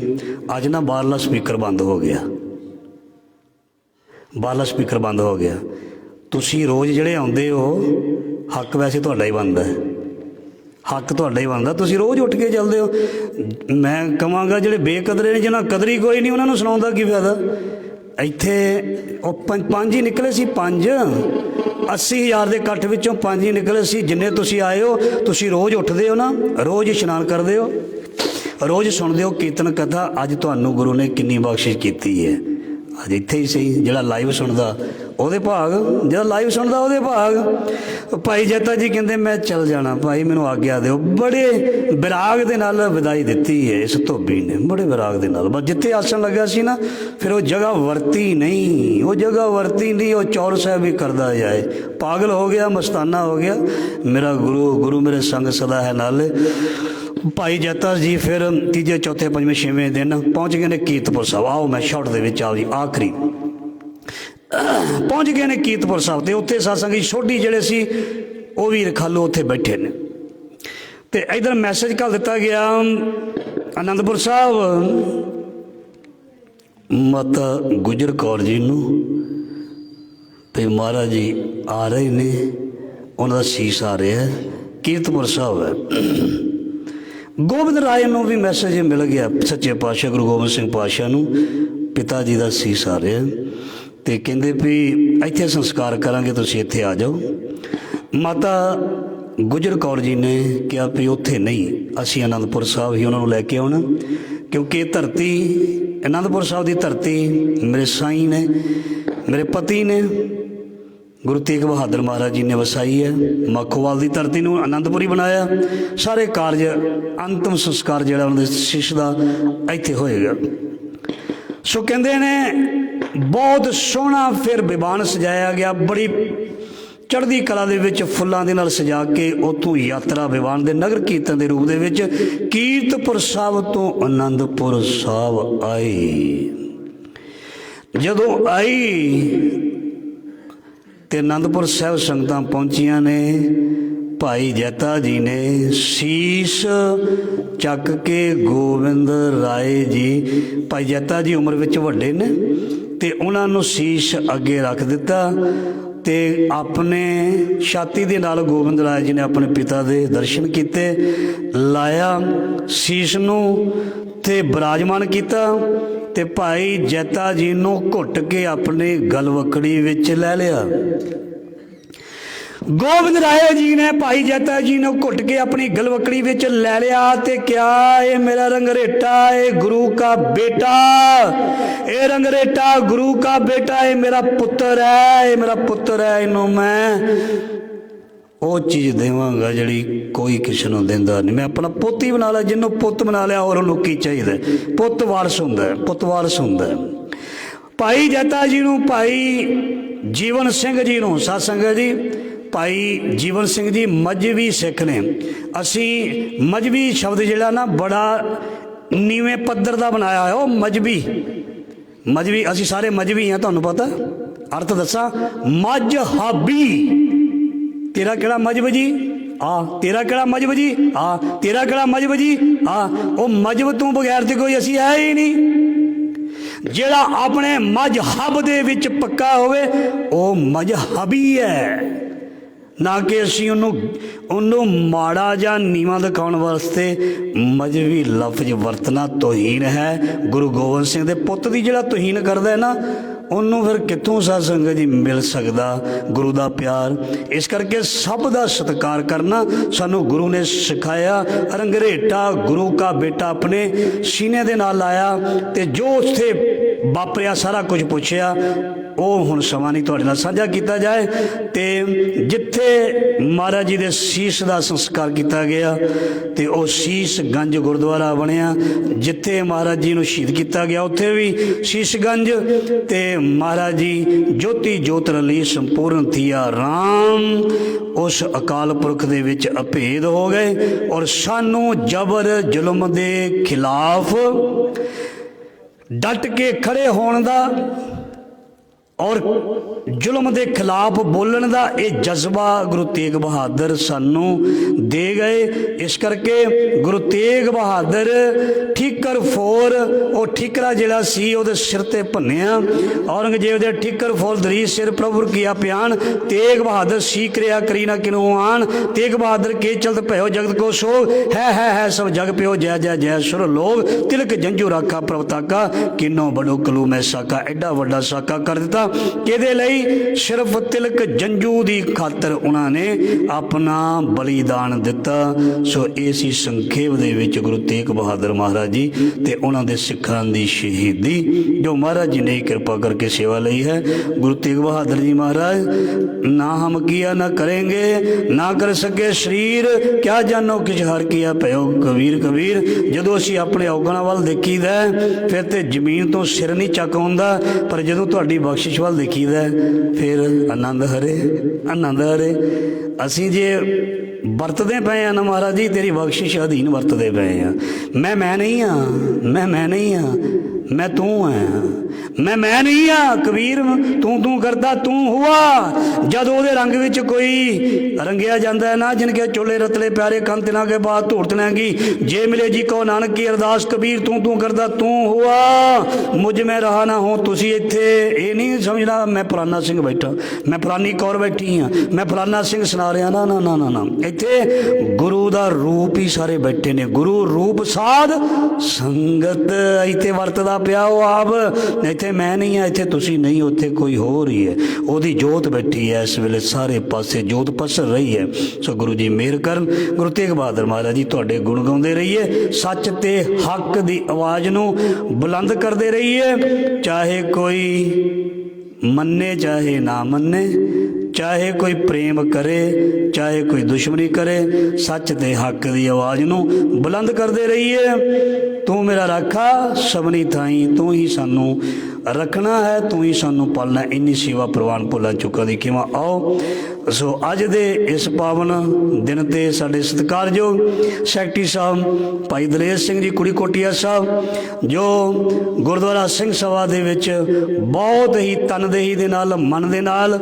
ਅੱਜ ਨਾ ਬਾਹਰਲਾ ਸਪੀਕਰ ਬੰਦ ਹੋ ਗਿਆ, ਬਾਹਰਲਾ ਸਪੀਕਰ ਬੰਦ ਹੋ ਗਿਆ। ਤੁਸੀਂ ਰੋਜ਼ ਜਿਹੜੇ ਆਉਂਦੇ ਹੋ, ਹੱਕ ਵੈਸੇ ਤੁਹਾਡਾ ਹੀ ਬਣਦਾ ਹੈ, ਹੱਕ ਤੁਹਾਡਾ ਹੀ ਬਣਦਾ। ਤੁਸੀਂ ਰੋਜ਼ ਉੱਠ ਕੇ ਚੱਲਦੇ ਹੋ। ਮੈਂ ਕਹਾਂਗਾ ਜਿਹੜੇ ਬੇਕਦਰੇ ਨੇ, ਜਿਹਨਾਂ ਕਦਰੀ ਕੋਈ ਨਹੀਂ, ਉਹਨਾਂ ਨੂੰ ਸੁਣਾਉਣ ਦਾ ਕੀ ਫਾਇਦਾ। ਇੱਥੇ ਉਹ ਪੰਜ ਹੀ ਨਿਕਲੇ ਸੀ, 80,000 ਦੇ ਇਕੱਠ ਵਿੱਚੋਂ 5 ਹੀ ਨਿਕਲੇ ਸੀ। ਜਿੰਨੇ ਤੁਸੀਂ ਆਏ ਹੋ, ਤੁਸੀਂ ਰੋਜ਼ ਉੱਠਦੇ ਹੋ ਨਾ, ਰੋਜ਼ ਇਸ਼ਨਾਨ ਕਰਦੇ ਹੋ, ਰੋਜ਼ ਸੁਣਦੇ ਹੋ ਕੀਰਤਨ ਕਥਾ। ਅੱਜ ਤੁਹਾਨੂੰ ਗੁਰੂ ਨੇ ਕਿੰਨੀ ਬਖਸ਼ਿਸ਼ ਕੀਤੀ ਹੈ। ਅੱਜ ਇੱਥੇ ਹੀ ਸਹੀ, ਜਿਹੜਾ ਲਾਈਵ ਸੁਣਦਾ ਉਹਦੇ ਭਾਗ, ਜਿਹੜਾ ਲਾਈਵ ਸੁਣਦਾ ਉਹਦੇ ਭਾਗ। ਭਾਈ ਜੈਤਾ ਜੀ ਕਹਿੰਦੇ ਮੈਂ ਚੱਲ ਜਾਣਾ ਭਾਈ, ਮੈਨੂੰ ਆਗਿਆ ਦਿਓ। ਬੜੇ ਵਿਰਾਗ ਦੇ ਨਾਲ ਵਿਦਾਈ ਦਿੱਤੀ ਹੈ ਇਸ ਧੋਬੀ ਨੇ, ਬੜੇ ਵਿਰਾਗ ਦੇ ਨਾਲ। ਬਸ ਜਿੱਥੇ ਆਸਣ ਲੱਗਿਆ ਸੀ ਨਾ, ਫਿਰ ਉਹ ਜਗ੍ਹਾ ਵਰਤੀ ਨਹੀਂ, ਉਹ ਜਗ੍ਹਾ ਵਰਤੀ ਨਹੀਂ। ਉਹ ਚੌਰ ਸਾਹਿਬ ਵੀ ਕਰਦਾ ਜਾਏ, ਪਾਗਲ ਹੋ ਗਿਆ, ਮਸਤਾਨਾ ਹੋ ਗਿਆ। ਮੇਰਾ ਗੁਰੂ ਮੇਰੇ ਸੰਗ ਸਦਾ ਹੈ ਨਾਲ। ਭਾਈ ਜੈਤਾ ਜੀ ਫਿਰ ਤੀਜੇ ਚੌਥੇ ਪੰਜਵੇਂ ਛੇਵੇਂ ਦਿਨ ਪਹੁੰਚ ਗਏ ਨੇ ਕੀਰਤਪੁਰ ਸਾਹਿਬ। ਆਓ ਮੈਂ ਸ਼ਾਰਟ ਦੇ ਵਿੱਚ ਆਓ ਜੀ, ਆਖਰੀ ਪਹੁੰਚ ਗਏ ਨੇ ਕੀਰਤਪੁਰ ਸਾਹਿਬ। ਤੇ ਉੱਥੇ ਸਤਸੰਗੀ ਸੋਢੀ ਜਿਹੜੇ ਸੀ ਉਹ ਵੀ ਰਖਾਲੋ ਉੱਥੇ ਬੈਠੇ ਨੇ। ਤੇ ਇੱਧਰ ਮੈਸੇਜ ਘੱਲ ਦਿੱਤਾ ਗਿਆ ਆਨੰਦਪੁਰ ਸਾਹਿਬ ਮਾਤਾ ਗੁਜਰ ਕੌਰ ਜੀ ਨੂੰ, ਤੇ ਮਹਾਰਾਜ ਜੀ ਆ ਰਹੇ ਨੇ, ਉਹਨਾਂ ਦਾ ਸੀਸ ਆ ਰਿਹਾ ਕੀਰਤਪੁਰ ਸਾਹਿਬ ਹੈ। ਗੋਬਿੰਦ ਰਾਏ ਨੂੰ ਵੀ ਮੈਸੇਜ ਮਿਲ ਗਿਆ, ਸੱਚੇ ਪਾਤਸ਼ਾਹ ਗੁਰੂ ਗੋਬਿੰਦ ਸਿੰਘ ਪਾਤਸ਼ਾਹ ਨੂੰ ਪਿਤਾ ਜੀ ਦਾ ਸੀਸ ਆ ਰਿਹਾ। ਤੇ ਕਹਿੰਦੇ ਵੀ ਇੱਥੇ ਸੰਸਕਾਰ ਕਰਾਂਗੇ, ਤੁਸੀਂ ਇੱਥੇ ਆ ਜਾਓ। ਮਾਤਾ ਗੁਜਰ ਕੌਰ ਜੀ ਨੇ ਕਿਹਾ ਵੀ ਉੱਥੇ ਨਹੀਂ, ਅਸੀਂ ਆਨੰਦਪੁਰ ਸਾਹਿਬ ਹੀ ਉਹਨਾਂ ਨੂੰ ਲੈ ਕੇ ਆਉਣਾ, ਕਿਉਂਕਿ ਇਹ ਧਰਤੀ ਆਨੰਦਪੁਰ ਸਾਹਿਬ ਦੀ ਧਰਤੀ ਮੇਰੇ ਸਾਈਂ ਨੇ, ਮੇਰੇ ਪਤੀ ਨੇ, ਗੁਰੂ ਤੇਗ ਬਹਾਦਰ ਮਹਾਰਾਜ ਜੀ ਨੇ ਵਸਾਈ ਹੈ। ਮਾਖੋਵਾਲ ਦੀ ਧਰਤੀ ਨੂੰ ਆਨੰਦਪੁਰੀ ਬਣਾਇਆ। ਸਾਰੇ ਕਾਰਜ, ਅੰਤਮ ਸੰਸਕਾਰ ਜਿਹੜਾ ਉਹਨਾਂ ਦੇ ਸ਼ਿਸ਼ ਦਾ ਇੱਥੇ ਹੋਏਗਾ। ਸੋ ਕਹਿੰਦੇ ਨੇ ਬਹੁਤ ਸੋਹਣਾ ਫਿਰ ਵਿਮਾਨ ਸਜਾਇਆ ਗਿਆ, ਬੜੀ ਚੜ੍ਹਦੀ ਕਲਾ ਦੇ ਵਿੱਚ ਫੁੱਲਾਂ ਦੇ ਨਾਲ ਸਜਾ ਕੇ ਉੱਥੋਂ ਯਾਤਰਾ ਵਿਮਾਨ ਦੇ ਨਗਰ ਕੀਰਤਨ ਦੇ ਰੂਪ ਦੇ ਵਿੱਚ ਕੀਰਤਪੁਰ ਸਾਹਿਬ ਤੋਂ ਆਨੰਦਪੁਰ ਸਾਹਿਬ ਆਈ। ਜਦੋਂ ਆਈ ਤੇ ਆਨੰਦਪੁਰ ਸਾਹਿਬ ਸੰਗਤਾਂ ਪਹੁੰਚੀਆਂ ਨੇ। ਭਾਈ ਜੈਤਾ ਜੀ ਨੇ ਸੀਸ ਚੱਕ ਕੇ ਗੋਬਿੰਦ ਰਾਏ ਜੀ, ਭਾਈ ਜੈਤਾ ਜੀ ਉਮਰ ਵਿੱਚ ਵੱਡੇ ਨੇ, ਤੇ ਉਹਨਾਂ ਨੂੰ ਸੀਸ ਅੱਗੇ ਰੱਖ ਦਿੱਤਾ। ਤੇ ਆਪਣੇ ਛਾਤੀ ਦੇ ਨਾਲ ਗੋਬਿੰਦ ਰਾਏ ਜੀ ਨੇ ਆਪਣੇ ਪਿਤਾ ਦੇ ਦਰਸ਼ਨ ਕੀਤੇ, ਲਾਇਆ ਸੀਸ ਨੂੰ ਤੇ ਬਿਰਾਜਮਾਨ ਕੀਤਾ। ਤੇ ਭਾਈ ਜੈਤਾ ਜੀ ਨੂੰ ਘੁੱਟ ਕੇ ਆਪਣੇ ਗਲਵਕੜੀ ਵਿੱਚ ਲੈ ਲਿਆ। ਗੋਬਿੰਦ ਰਾਏ ਜੀ ਨੇ ਭਾਈ ਜੈਤਾ ਜੀ ਨੂੰ ਘੁੱਟ ਕੇ ਆਪਣੀ ਗਲਵਕੜੀ ਵਿੱਚ ਲੈ ਲਿਆ ਤੇ ਕਿਹਾ ਇਹ ਮੇਰਾ ਰੰਗਰੇਟਾ, ਇਹ ਗੁਰੂ का बेटा, ਇਹ ਰੰਗਰੇਟਾ ਗੁਰੂ का बेटा, ਇਹ ਮੇਰਾ ਪੁੱਤਰ ਹੈ, ਇਹ ਮੇਰਾ ਪੁੱਤਰ ਹੈ। ਇਹਨੂੰ ਮੈਂ ਉਹ ਚੀਜ਼ ਦੇਵਾਂਗਾ ਜਿਹੜੀ ਕੋਈ ਕਿਸੇ ਨੂੰ ਦਿੰਦਾ ਨਹੀਂ। ਮੈਂ ਆਪਣਾ ਪੁੱਤ ਹੀ ਬਣਾ ਲਿਆ, ਜਿਹਨੂੰ ਪੁੱਤ ਬਣਾ ਲਿਆ ਹੋਰ ਉਹਨੂੰ ਕੀ ਚਾਹੀਦਾ। ਪੁੱਤ ਵਾਰਸ ਹੁੰਦਾ ਹੈ, ਪੁੱਤ ਵਾਰਸ ਹੁੰਦਾ ਹੈ। ਭਾਈ ਜੈਤਾ ਜੀ ਨੂੰ ਭਾਈ ਜੀਵਨ ਸਿੰਘ ਜੀ ਨੂੰ, ਸਾਧ ਸੰਗਤ ਜੀ, ਭਾਈ ਜੀਵਨ ਸਿੰਘ ਜੀ ਮਜ਼੍ਹਬੀ ਸਿੱਖ ਨੇ। ਅਸੀਂ ਮਜ਼੍ਹਬੀ ਸ਼ਬਦ ਜਿਹੜਾ ਨਾ ਬੜਾ ਨੀਵੇਂ ਪੱਧਰ ਦਾ ਬਣਾਇਆ ਹੋਇਆ, ਉਹ ਮਜ਼੍ਹਬੀ ਅਸੀਂ ਸਾਰੇ ਮਜ਼੍ਹਬੀ ਹਾਂ, ਤੁਹਾਨੂੰ ਪਤਾ। ਅਰਥ ਦੱਸਾਂ, ਮਜ਼ਹਬੀ। ਤੇਰਾ ਕਿਹੜਾ ਮਜ਼ਹਬ ਜੀ? ਤੇਰਾ ਕਿਹੜਾ ਮਜ਼ਹਬ ਜੀ? ਤੇਰਾ ਕਿਹੜਾ ਮਜ਼ਹਬ ਜੀ? ਉਹ ਮਜ਼ਹਬ ਤੋਂ ਬਗੈਰ ਤੇ ਕੋਈ ਅਸੀਂ ਹੈ ਹੀ ਨਹੀਂ। ਜਿਹੜਾ ਆਪਣੇ ਮਜ਼ਹਬ ਦੇ ਵਿੱਚ ਪੱਕਾ ਹੋਵੇ ਉਹ ਮਜ਼ਹਬੀ ਹੈ, ਨਾ ਕਿ ਅਸੀਂ ਉਹਨੂੰ ਮਾੜਾ ਜਾਂ ਨੀਵਾਂ ਦਿਖਾਉਣ ਵਾਸਤੇ ਮਜ਼ਹਬੀ ਲਫ਼ਜ਼ ਵਰਤਣਾ ਤੋਹੀਨ ਹੈ। ਗੁਰੂ ਗੋਬਿੰਦ ਸਿੰਘ ਦੇ ਪੁੱਤ ਦੀ ਜਿਹੜਾ ਤੋਹੀਨ ਕਰਦਾ ਨਾ, ਉਹਨੂੰ ਫਿਰ ਕਿੱਥੋਂ ਸਾਧ ਸੰਗਤ ਜੀ ਮਿਲ ਸਕਦਾ ਗੁਰੂ ਦਾ ਪਿਆਰ। ਇਸ ਕਰਕੇ ਸਭ ਦਾ ਸਤਿਕਾਰ ਕਰਨਾ ਸਾਨੂੰ ਗੁਰੂ ਨੇ ਸਿਖਾਇਆ। ਰੰਗਰੇਟਾ ਗੁਰੂ ਕਾ ਬੇਟਾ ਆਪਣੇ ਸੀਨੇ ਦੇ ਨਾਲ ਲਾਇਆ, ਅਤੇ ਜੋ ਉੱਥੇ ਵਾਪਰਿਆ ਸਾਰਾ ਕੁਝ ਪੁੱਛਿਆ, ਉਹ ਹੁਣ ਸਮਾਂ ਨਹੀਂ ਤੁਹਾਡੇ ਨਾਲ ਸਾਂਝਾ ਕੀਤਾ ਜਾਏ। ਅਤੇ ਜਿੱਥੇ ਮਹਾਰਾਜ ਜੀ ਦੇ ਸੀਸ ਦਾ ਸੰਸਕਾਰ ਕੀਤਾ ਗਿਆ, ਅਤੇ ਉਹ ਸੀਸ ਗੰਜ ਗੁਰਦੁਆਰਾ ਬਣਿਆ। ਜਿੱਥੇ ਮਹਾਰਾਜ ਜੀ ਨੂੰ ਸ਼ਹੀਦ ਕੀਤਾ ਗਿਆ ਉੱਥੇ ਵੀ ਸੀਸ ਗੰਜ, ਅਤੇ ਮਹਾਰਾਜ ਜੀ ਜੋਤੀ ਜੋਤ ਰਲੀ ਸੰਪੂਰਨ ਥੀਆ ਰਾਮ, ਉਸ ਅਕਾਲ ਪੁਰਖ ਦੇ ਵਿੱਚ ਅਭੇਦ ਹੋ ਗਏ। ਔਰ ਸਾਨੂੰ ਜ਼ਬਰ ਜ਼ੁਲਮ ਦੇ ਖਿਲਾਫ ਡਟ ਕੇ ਖੜੇ ਹੋਣ ਦਾ ਔਰ ਜ਼ੁਲਮ ਦੇ ਖਿਲਾਫ ਬੋਲਣ ਦਾ ਇਹ ਜਜ਼ਬਾ ਗੁਰੂ ਤੇਗ ਬਹਾਦਰ ਸਾਨੂੰ ਦੇ ਗਏ। ਇਸ ਕਰਕੇ ਗੁਰੂ ਤੇਗ ਬਹਾਦਰ ਠੀਕਰ ਫੋਰ, ਉਹ ਠੀਕਰਾ ਜਿਹੜਾ ਸੀ ਉਹਦੇ ਸਿਰ 'ਤੇ ਭੰਨਿਆ। ਔਰੰਗਜ਼ੇਬ ਦੇ ਠੀਕਰ ਫੋਰ ਦਰੀ ਸਿਰ ਪ੍ਰਭੁਰ ਕੀਆ ਪਿਆਨ, ਤੇਗ ਬਹਾਦਰ ਸੀ ਕਰਿਆ ਕਰੀ ਨਾ ਕਿਨੂੰ ਆਣ। ਤੇਗ ਬਹਾਦਰ ਕੇ ਚਲਤ ਭਇਓ ਜਗਤ ਕੋ ਸੋਗ, ਹੈ ਸਭ ਜਗ ਪਿਓ ਜੈ ਜੈ ਜੈ ਸੁਰ ਲੋਗ। ਤਿਲਕ ਜੰਝੂ ਰਾਖਾ ਪ੍ਰਭ ਤਾਕਾ, ਕਿਨੋ ਬੜੋ ਕਲੂ ਮੈਂ ਸਾਕਾ। ਐਡਾ ਵੱਡਾ ਸਾਕਾ ਕਰ ਦਿੱਤਾ ਕਿਹਦੇ ਲਈ? ਸਿਰਫ ਤਿਲਕ ਜੰਝੂ ਦੀ ਖਾਤਰ ਉਹਨਾਂ ਨੇ ਆਪਣਾ ਬਲੀਦਾਨ ਦਿੱਤਾ। ਸੋ ਇਹ ਸੀ ਸੰਖੇਪ ਦੇ ਵਿੱਚ ਗੁਰੂ ਤੇਗ ਬਹਾਦਰ ਮਹਾਰਾਜ ਜੀ ਤੇ ਉਹਨਾਂ ਦੇ ਸਿੱਖਾਂ ਦੀ ਸ਼ਹੀਦੀ, ਜੋ ਮਹਾਰਾਜ ਜੀ ਨੇ ਕਿਰਪਾ ਕਰਕੇ ਸੇਵਾ ਲਈ ਹੈ। ਗੁਰੂ ਤੇਗ ਬਹਾਦਰ ਜੀ ਮਹਾਰਾਜ, ਨਾ ਹਮ ਕੀਆ ਨਾ ਕरेंगे, ਨਾ ਕਰ ਸਕੇ ਸਰੀਰ, ਕਿਆ ਜਾਨੋ ਕਿਛ ਹਰ ਕੀਆ ਭਇਓ ਕਬੀਰ ਕਬੀਰ। ਜਦੋਂ ਅਸੀਂ ਆਪਣੇ ਔਗਣਾਂ ਵੱਲ ਦੇਖੀਦਾ ਫਿਰ ਤੇ ਜ਼ਮੀਨ ਤੋਂ ਸਿਰ ਨਹੀਂ ਚੱਕ ਹੁੰਦਾ, ਪਰ ਜਦੋਂ ਤੁਹਾਡੀ ਬਖਸ਼ਿਸ਼ ਵੱਲ ਦੇਖੀਦਾ ਫਿਰ ਆਨੰਦ ਹਰੇ, ਆਨੰਦ ਹਰੇ। ਅਸੀਂ ਜੇ ਵਰਤਦੇ ਪਏ ਹਾਂ ਨਾ ਮਹਾਰਾਜ ਜੀ, ਤੇਰੀ ਬਖਸ਼ਿਸ਼ ਅਧੀਨ ਵਰਤਦੇ ਪਏ ਹਾਂ। ਮੈਂ ਨਹੀਂ ਹਾਂ, ਮੈਂ ਨਹੀਂ ਹਾਂ, ਮੈਂ ਤੂੰ ਹੈ। ਮੈਂ ਨਹੀਂ ਹਾਂ ਕਬੀਰ, ਤੂੰ ਕਰਦਾ ਤੂੰ ਹੁਆ। ਜਦ ਉਹਦੇ ਰੰਗ ਵਿੱਚ ਕੋਈ ਰੰਗਿਆ ਜਾਂਦਾ ਹੈ ਨਾ, ਜਿਨਕੇ ਚੋਲੇ ਰਤਲੇ ਪਿਆਰੇ ਕੰਨ ਤਿਨਾਂ ਕੇ ਬਾਅਦ ਧੂੜਤਣਾ ਕੀ, ਜੇ ਮਿਲੇ ਜੀ ਕੋ ਨਾਨਕ ਕੀ ਅਰਦਾਸ ਕਬੀਰ, ਤੂੰ ਕਰਦਾ ਤੂੰ ਹੁਆ। ਮੁਝ ਮੈਂ ਰਹਾ ਨਾ ਹੋ। ਤੁਸੀਂ ਇੱਥੇ ਇਹ ਨਹੀਂ ਸਮਝਣਾ ਮੈਂ ਫਲਾਨਾ ਸਿੰਘ ਬੈਠਾ, ਮੈਂ ਫਲਾਨੀ ਕੌਰ ਬੈਠੀ ਹਾਂ, ਮੈਂ ਫਲਾਨਾ ਸਿੰਘ ਸੁਣਾ ਰਿਹਾ, ਨਾ ਨਾ ਨਾ ਨਾ। ਇੱਥੇ ਗੁਰੂ ਦਾ ਰੂਪ ਹੀ ਸਾਰੇ ਬੈਠੇ ਨੇ। ਗੁਰੂ ਰੂਪ ਸਾਧ ਸੰਗਤ ਇੱਥੇ ਵਰਤਦਾ ਪਿਆ ਉਹ ਆਪ। ਇੱਥੇ ਮੈਂ ਨਹੀਂ ਹਾਂ, ਇੱਥੇ ਤੁਸੀਂ ਨਹੀਂ, ਉੱਥੇ ਕੋਈ ਹੋਰ ਹੀ ਹੈ। ਉਹਦੀ ਜੋਤ ਬੈਠੀ ਹੈ ਇਸ ਵੇਲੇ, ਸਾਰੇ ਪਾਸੇ ਜੋਤ ਪਸਰ ਰਹੀ ਹੈ। ਸੋ ਗੁਰੂ ਜੀ ਮਿਹਰ ਕਰਨ। ਗੁਰੂ ਤੇਗ ਬਹਾਦਰ ਮਹਾਰਾਜ ਜੀ ਤੁਹਾਡੇ ਗੁਣ ਗਾਉਂਦੇ ਰਹੀਏ, ਸੱਚ ਤੇ ਹੱਕ ਦੀ ਆਵਾਜ਼ ਨੂੰ ਬੁਲੰਦ ਕਰਦੇ ਰਹੀਏ। ਚਾਹੇ ਕੋਈ ਮੰਨੇ ਚਾਹੇ ਨਾ ਮੰਨੇ, ਚਾਹੇ ਕੋਈ ਪ੍ਰੇਮ ਕਰੇ ਚਾਹੇ ਕੋਈ ਦੁਸ਼ਮਣੀ ਕਰੇ, ਸੱਚ ਤੇ ਹੱਕ ਦੀ ਆਵਾਜ਼ ਨੂੰ ਬੁਲੰਦ ਕਰਦੇ ਰਹੀਏ। ਤੂੰ ਮੇਰਾ ਰਾਖਾ ਸਭਨੀ ਥਾਈ, ਤੂੰ ਹੀ ਸਾਨੂੰ ਰੱਖਣਾ ਹੈ, ਤੂੰ ਹੀ ਸਾਨੂੰ ਪਾਲਣਾ। ਇੰਨੀ ਸੇਵਾ ਪ੍ਰਵਾਨ ਭੁੱਲਾਂ ਚੁੱਕਾਂ ਦੀ ਖਿਮਾ। ਆਓ ਸੋ ਅੱਜ ਦੇ ਇਸ ਪਾਵਨ ਦਿਨ 'ਤੇ ਸਾਡੇ ਸਤਿਕਾਰਯੋਗ ਸੈਕਟਰੀ ਸਾਹਿਬ ਭਾਈ ਦਲੇਰ ਸਿੰਘ ਜੀ ਕੁੜੀ ਕੋਟੀਆ ਸਾਹਿਬ, ਜੋ ਗੁਰਦੁਆਰਾ ਸਿੰਘ ਸਭਾ ਦੇ ਵਿੱਚ ਬਹੁਤ ਹੀ ਤਨਦੇਹੀ ਦੇ ਨਾਲ, ਮਨ ਦੇ ਨਾਲ,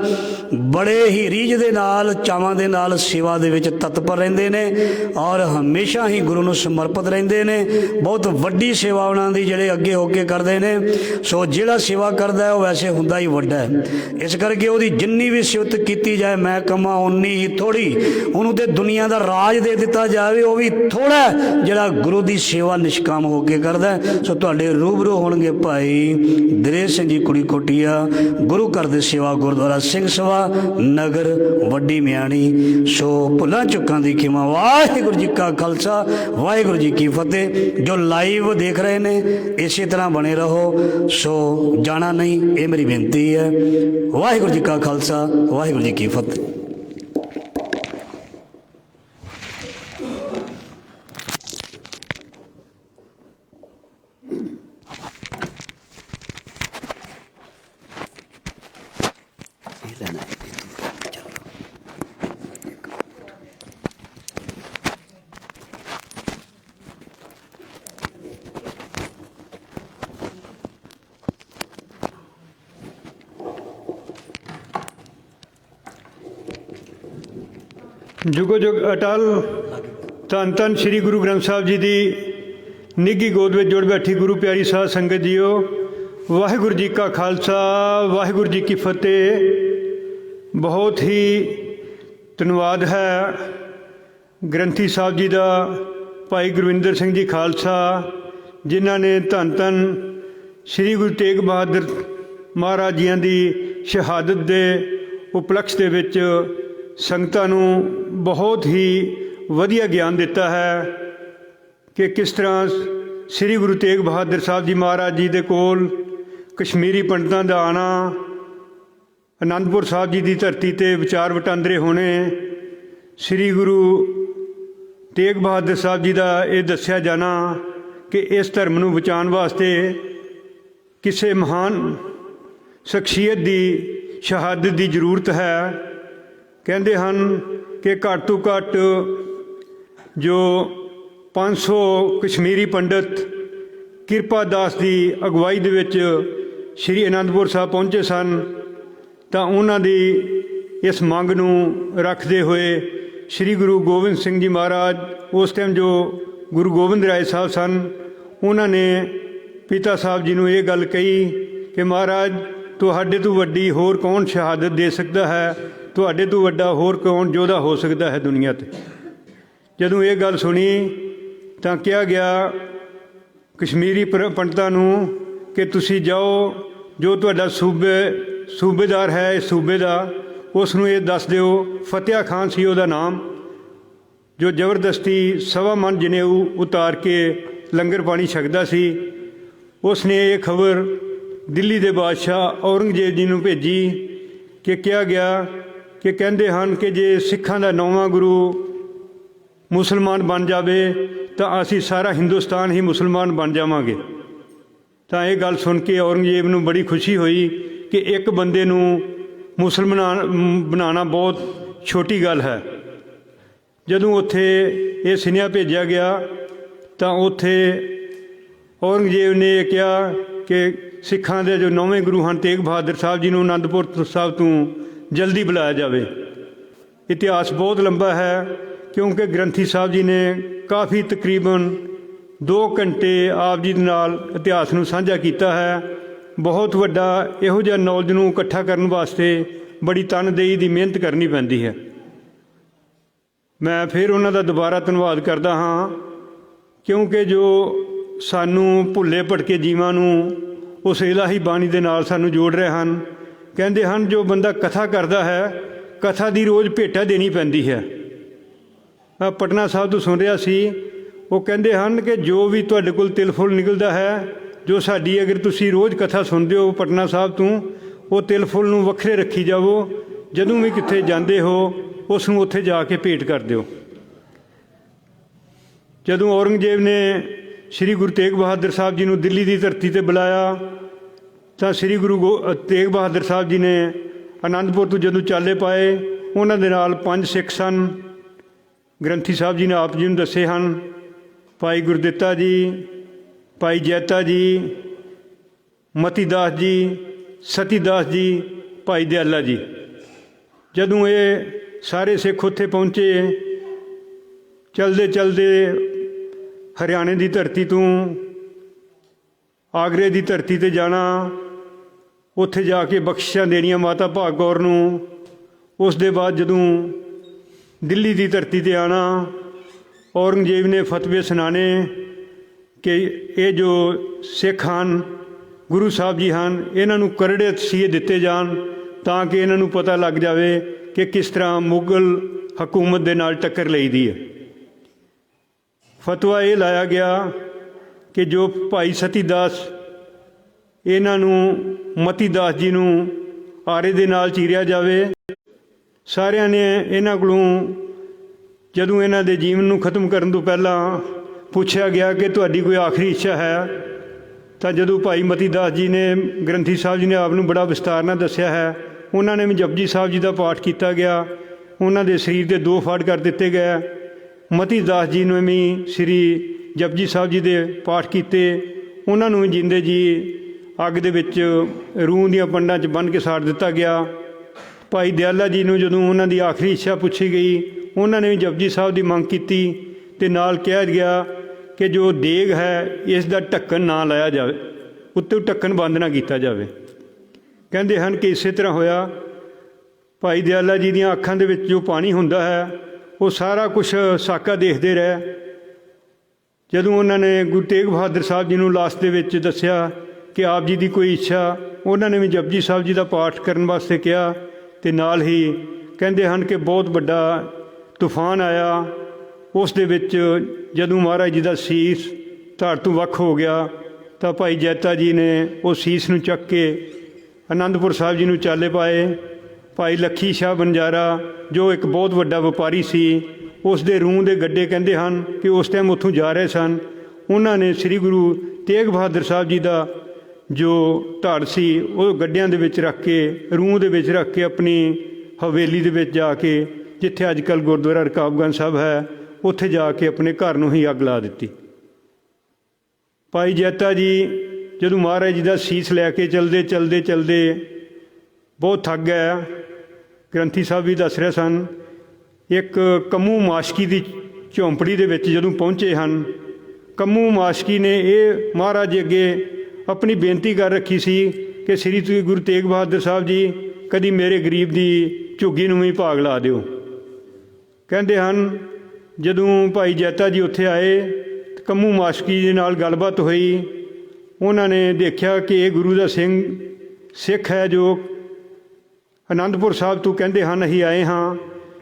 ਬੜੇ ਹੀ ਰੀਝ ਦੇ ਨਾਲ, ਚਾਵਾਂ ਦੇ ਨਾਲ ਸੇਵਾ ਦੇ ਵਿੱਚ ਤਤਪਰ ਰਹਿੰਦੇ ਨੇ ਔਰ ਹਮੇਸ਼ਾ ਹੀ ਗੁਰੂ ਨੂੰ ਸਮਰਪਿਤ ਰਹਿੰਦੇ ਨੇ। ਬਹੁਤ ਵੱਡੀ ਸੇਵਾ ਉਹਨਾਂ ਦੀ ਜਿਹੜੇ ਅੱਗੇ ਹੋ ਕੇ ਕਰਦੇ ਨੇ। ਸੋ ਜਿਹੜਾ ਸੇਵਾ ਕਰਦਾ ਹੈ ਉਹ ਵੈਸੇ ਹੁੰਦਾ ਹੀ ਵੱਡਾ ਹੈ। ਇਸ ਕਰਕੇ ਉਹਦੀ ਜਿੰਨੀ ਵੀ ਸਿਫਤ ਕੀਤੀ ਜਾਏ ਮੈਂ ਕਮਾ ਉਨੀ ਹੀ ਥੋੜ੍ਹੀ। ਉਹਨੂੰ ਤੇ ਦੁਨੀਆ ਦਾ ਰਾਜ ਦੇ ਦਿੱਤਾ ਜਾਵੇ ਉਹ ਵੀ ਥੋੜ੍ਹਾ, ਜਿਹੜਾ ਗੁਰੂ ਦੀ ਸੇਵਾ ਨਿਸ਼ਕਾਮ ਹੋ ਕੇ ਕਰਦਾ। ਸੋ ਤੁਹਾਡੇ ਰੂਬਰੂ ਹੋਣਗੇ ਭਾਈ ਦਲੇਰ ਸਿੰਘ ਜੀ ਕੁੜੀ ਕੋਟੀਆ, ਗੁਰੂ ਘਰ ਦੇ ਸੇਵਾ ਗੁਰਦੁਆਰਾ ਸਿੰਘ ਸਭਾ ਨਗਰ ਵੱਡੀ ਮਿਆਣੀ। ਸੋ ਭੁੱਲਾਂ ਚੁੱਕਾਂ ਦੀ ਖਿਮਾ। ਵਾਹਿਗੁਰੂ ਜੀ ਕਾ ਖਾਲਸਾ, ਵਾਹਿਗੁਰੂ ਜੀ ਕੀ ਫਤਿਹ। ਜੋ ਲਾਈਵ ਦੇਖ ਰਹੇ ਨੇ ਇਸੇ ਤਰ੍ਹਾਂ ਬਣੇ ਰਹੋ, ਸੋ ਜਾਣਾ ਨਹੀਂ, ਇਹ ਮੇਰੀ ਬੇਨਤੀ ਹੈ। ਵਾਹਿਗੁਰੂ ਜੀ ਕਾ ਖਾਲਸਾ, ਵਾਹਿਗੁਰੂ ਜੀ ਕੀ ਫਤਿਹ। जुगो जुग अटल धन धन श्री गुरु ग्रंथ साहब जी की निघी गोद में जुड़ बैठी गुरु प्यारी साध संगत जीओ, वाहिगुरु जी का खालसा वाहिगुरु जी की फतेह। बहुत ही धन्यवाद है ग्रंथी साहब जी का, भाई गुरविंदर सिंह जी खालसा, जिन्हों ने धन धन श्री गुरु तेग बहादुर महाराज जी की शहादत के उपलक्ष के विच संगतां नूं बहुत ही वधिया ज्ञान दिता है कि किस तरह श्री गुरु तेग बहादुर साहब जी महाराज जी दे कोल कश्मीरी पंडितां दा आना, आनंदपुर साहब जी की धरती ते विचार वटांदरे होने, श्री गुरु तेग बहादुर साहब जी का यह दस्या जाना कि इस धर्म नूं बचाउण वास्ते किसी महान शख्सियत की शहादत की जरूरत है। कहते हैं कि घट तो घट जो 500 कश्मीरी पंडित किरपा दास की अगवाई दे विच श्री आनंदपुर साहब पहुँचे सन, तो उन्होंने इस मंग नूं रखते हुए श्री गुरु गोबिंद सिंह जी महाराज, उस टाइम जो गुरु गोबिंद राय साहब सन, उन्होंने पिता साहब जी नूं ये गल कही कि महाराज तुहाडे तो वड्डी होर कौन शहादत दे सकता है, तुहाडे तो वड्डा होर कौन योद्धा हो सकता है दुनिया ते। जदों ये गल सुनी तो कहा गया कश्मीरी पंडितां नूं कि तुसी जाओ, जो तुहाडा सूबेदार है इस सूबे का, उसनूं ये दस दिओ, फतेह खान सी उहदा नाम, जो जबरदस्ती 1.25 मन जनेऊ उतार के लंगर पानी छकदा सी। उसने ये खबर दिल्ली के बादशाह औरंगजेब जी नूं भेजी कि कहा गया कि कहते हैं कि जे सिखां दा 9वां गुरु मुसलमान बन जाए तो असी सारा हिंदुस्तान ही मुसलमान बन जावांगे। तो ये गल सुन के औरंगजेब नूं बड़ी खुशी हुई कि एक बंदे नूं मुसलमान बनाना बहुत छोटी गल है। जदों उत्थे ये सुनिया भेजा गया तो उत्थे औरंगजेब ने कहा कि सिखां दे जो 9वें गुरु हैं तेग बहादुर साहब जी नूं आनंदपुर साहब तो जल्दी बुलाया जाए। इतिहास बहुत लंबा है क्योंकि ग्रंथी साहब जी ने काफ़ी तकरीबन 2 घंटे आप जी दे नाल इतिहास नूं साझा किया है। बहुत वड्डा इहो जिहा नॉलेज नूं इकट्ठा करन वास्ते बड़ी तनदेही की मेहनत करनी पैंदी है। मैं फिर उन्हां दा दोबारा धन्नवाद करदा हाँ क्योंकि जो सानू भुल्ले भटके जीवां नूं उस इलाही बाणी दे नाल सानू जोड़ रहे हैं। कहते हैं जो बंदा कथा करता है, कथा की रोज़ भेटा देनी पैंदी है। मैं पटना साहब तो सुन रहा सी, वो कहते हैं कि जो भी तुहाडे कोल तिल फुल निकलता है, जो साडी अगर तुसी रोज़ कथा सुनते हो पटना साहब तो, वो तिल फुल नूं वखरे रखी जावो, जदों भी कित्थे जांदे हो उसनूं उत्थे जाके भेंट कर दिओ। जदों औरंगजेब ने श्री गुरु तेग बहादुर साहब जी नूं दिल्ली की धरती ते बुलाया तो श्री गुरु तेग बहादुर साहब जी ने आनंदपुर तो जदों चाले पाए, उन्हां दे नाल 5 सिख सन। ग्रंथी साहब जी ने आप जी नूं दस्से हैं, भाई गुरदित्ता जी, भाई जैता जी, मती दास जी, सती दास जी, भाई दयाला जी। जदों ये सारे सिख उत्थे पहुँचे, चलते चलते हरियाणे की धरती तो आगरे की धरती ते जाना, उत्थे जाके बख्शिशां देनियां माता भाग कौर नूं। उस दे बाद जदों दिल्ली की धरती ते आना, औरंगजेब ने फतवे सुनाने कि ये जो सिख हैं गुरु साहब जी हैं, इन्हां नूं करड़े तसीहे दिते जान ताकि इन्हां नूं पता लग जाए कि किस तरह मुगल हकूमत दे नाल टक्कर लईदी है। फतवा ये लाया गया कि जो भाई सती दास, इन्हां नूं मती दास जी नूं आरे दे नाल चीरिया जाए। सारिਆਂ ने इन्हां कोलों जदों इन्हां दे जीवन नूं खत्म करन तो पहला पूछा गया कि तुहाडी कोई आखिरी इच्छा है, तो जदों भाई मती दास जी ने ग्रंथी साहब जी ने आप नूं बड़ा विस्तार नाल दस्सिया है ਉਹਨਾਂ ਨੇ ਵੀ ਜਪਜੀ ਸਾਹਿਬ ਜੀ ਦਾ ਪਾਠ ਕੀਤਾ ਗਿਆ। ਉਹਨਾਂ ਦੇ ਸਰੀਰ ਦੇ 2 ਫਾੜ ਕਰ ਦਿੱਤੇ ਗਏ। ਮਤੀ ਦਾਸ ਜੀ ਨੂੰ ਵੀ ਸ੍ਰੀ ਜਪਜੀ ਸਾਹਿਬ ਜੀ ਦੇ ਪਾਠ ਕੀਤੇ। ਉਹਨਾਂ ਨੂੰ ਵੀ ਜਿੰਦੇ ਜੀ ਅੱਗ ਦੇ ਵਿੱਚ ਰੂਹ ਦੀਆਂ ਪੰਡਾਂ 'ਚ ਬੰਨ੍ਹ ਕੇ ਸਾੜ ਦਿੱਤਾ ਗਿਆ। ਭਾਈ ਦਿਆਲਾ ਜੀ ਨੂੰ ਜਦੋਂ ਉਹਨਾਂ ਦੀ ਆਖਰੀ ਇੱਛਾ ਪੁੱਛੀ ਗਈ, ਉਹਨਾਂ ਨੇ ਵੀ ਜਪਜੀ ਸਾਹਿਬ ਦੀ ਮੰਗ ਕੀਤੀ ਅਤੇ ਨਾਲ ਕਿਹਾ ਗਿਆ ਕਿ ਜੋ ਦੇਗ ਹੈ ਇਸ ਦਾ ਢੱਕਣ ਨਾ ਲਾਇਆ ਜਾਵੇ, ਉੱਤੇ ਢੱਕਣ ਬੰਦ ਨਾ ਕੀਤਾ ਜਾਵੇ। ਕਹਿੰਦੇ ਹਨ ਕਿ ਇਸੇ ਤਰ੍ਹਾਂ ਹੋਇਆ। ਭਾਈ ਦਿਆਲਾ ਜੀ ਦੀਆਂ ਅੱਖਾਂ ਦੇ ਵਿੱਚ ਜੋ ਪਾਣੀ ਹੁੰਦਾ ਹੈ ਉਹ ਸਾਰਾ ਕੁਛ ਸਾਕਾ ਦੇਖਦੇ ਰਹੇ। ਜਦੋਂ ਉਹਨਾਂ ਨੇ ਗੁਰੂ ਤੇਗ ਬਹਾਦਰ ਸਾਹਿਬ ਜੀ ਨੂੰ ਲਾਸਟ ਦੇ ਵਿੱਚ ਦੱਸਿਆ ਕਿ ਆਪ ਜੀ ਦੀ ਕੋਈ ਇੱਛਾ, ਉਹਨਾਂ ਨੇ ਵੀ ਜਪਜੀ ਸਾਹਿਬ ਜੀ ਦਾ ਪਾਠ ਕਰਨ ਵਾਸਤੇ ਕਿਹਾ ਅਤੇ ਨਾਲ ਹੀ ਕਹਿੰਦੇ ਹਨ ਕਿ ਬਹੁਤ ਵੱਡਾ ਤੂਫਾਨ ਆਇਆ। ਉਸ ਦੇ ਵਿੱਚ ਜਦੋਂ ਮਹਾਰਾਜ ਜੀ ਦਾ ਸੀਸ ਧੜ ਤੋਂ ਵੱਖ ਹੋ ਗਿਆ ਤਾਂ ਭਾਈ ਜੈਤਾ ਜੀ ਨੇ ਉਹ ਸੀਸ ਨੂੰ ਚੱਕ ਕੇ ਅਨੰਦਪੁਰ ਸਾਹਿਬ ਜੀ ਨੂੰ ਚਾਲੇ ਪਾਏ। ਭਾਈ ਲੱਖੀ ਸ਼ਾਹ ਬੰਜਾਰਾ ਜੋ ਇੱਕ ਬਹੁਤ ਵੱਡਾ ਵਪਾਰੀ ਸੀ, ਉਸ ਦੇ ਰੂਹ ਦੇ ਗੱਡੇ ਕਹਿੰਦੇ ਹਨ ਕਿ ਉਸ ਟਾਈਮ ਉੱਥੋਂ ਜਾ ਰਹੇ ਸਨ। ਉਹਨਾਂ ਨੇ ਸ੍ਰੀ ਗੁਰੂ ਤੇਗ ਬਹਾਦਰ ਸਾਹਿਬ ਜੀ ਦਾ ਜੋ ਧੜ ਸੀ ਉਹ ਗੱਡਿਆਂ ਦੇ ਵਿੱਚ ਰੱਖ ਕੇ, ਰੂਹ ਦੇ ਵਿੱਚ ਰੱਖ ਕੇ ਆਪਣੀ ਹਵੇਲੀ ਦੇ ਵਿੱਚ ਜਾ ਕੇ, ਜਿੱਥੇ ਅੱਜ ਕੱਲ੍ਹ ਗੁਰਦੁਆਰਾ ਰਕਾਬਗੰਜ ਸਾਹਿਬ ਹੈ, ਉੱਥੇ ਜਾ ਕੇ ਆਪਣੇ ਘਰ ਨੂੰ ਹੀ ਅੱਗ ਲਾ ਦਿੱਤੀ। ਭਾਈ ਜੈਤਾ ਜੀ ਜਦੋਂ ਮਹਾਰਾਜ ਜੀ ਦਾ ਸੀਸ ਲੈ ਕੇ ਚਲਦੇ ਬਹੁਤ ਥੱਕ ਗਏ। ਗ੍ਰੰਥੀ ਸਾਹਿਬ ਵੀ ਦੱਸ ਰਹੇ ਸਨ, ਇੱਕ ਕੰਮੂ ਮਾਸ਼ਕੀ ਦੀ ਝੌਂਪੜੀ ਦੇ ਵਿੱਚ ਜਦੋਂ ਪਹੁੰਚੇ ਹਨ, ਕੰਮੂ ਮਾਸ਼ਕੀ ਨੇ ਇਹ ਮਹਾਰਾਜ ਜੀ ਅੱਗੇ ਆਪਣੀ ਬੇਨਤੀ ਕਰ ਰੱਖੀ ਸੀ ਕਿ ਸ੍ਰੀ ਗੁਰੂ ਤੇਗ ਬਹਾਦਰ ਸਾਹਿਬ ਜੀ ਕਦੀ ਮੇਰੇ ਗਰੀਬ ਦੀ ਝੁੱਗੀ ਨੂੰ ਵੀ ਭਾਗ ਲਾ ਦਿਓ। ਕਹਿੰਦੇ ਹਨ ਜਦੋਂ ਭਾਈ ਜੈਤਾ ਜੀ ਉੱਥੇ ਆਏ, ਕੰਮੂ ਮਾਸ਼ਕੀ ਦੇ ਨਾਲ ਗੱਲਬਾਤ ਹੋਈ। ਉਹਨਾਂ ਨੇ ਦੇਖਿਆ ਕਿ ਇਹ ਗੁਰੂ ਦਾ ਸਿੱਖ ਹੈ ਜੋ ਅਨੰਦਪੁਰ ਸਾਹਿਬ ਤੋਂ ਕਹਿੰਦੇ ਹਨ ਅਸੀਂ ਆਏ ਹਾਂ।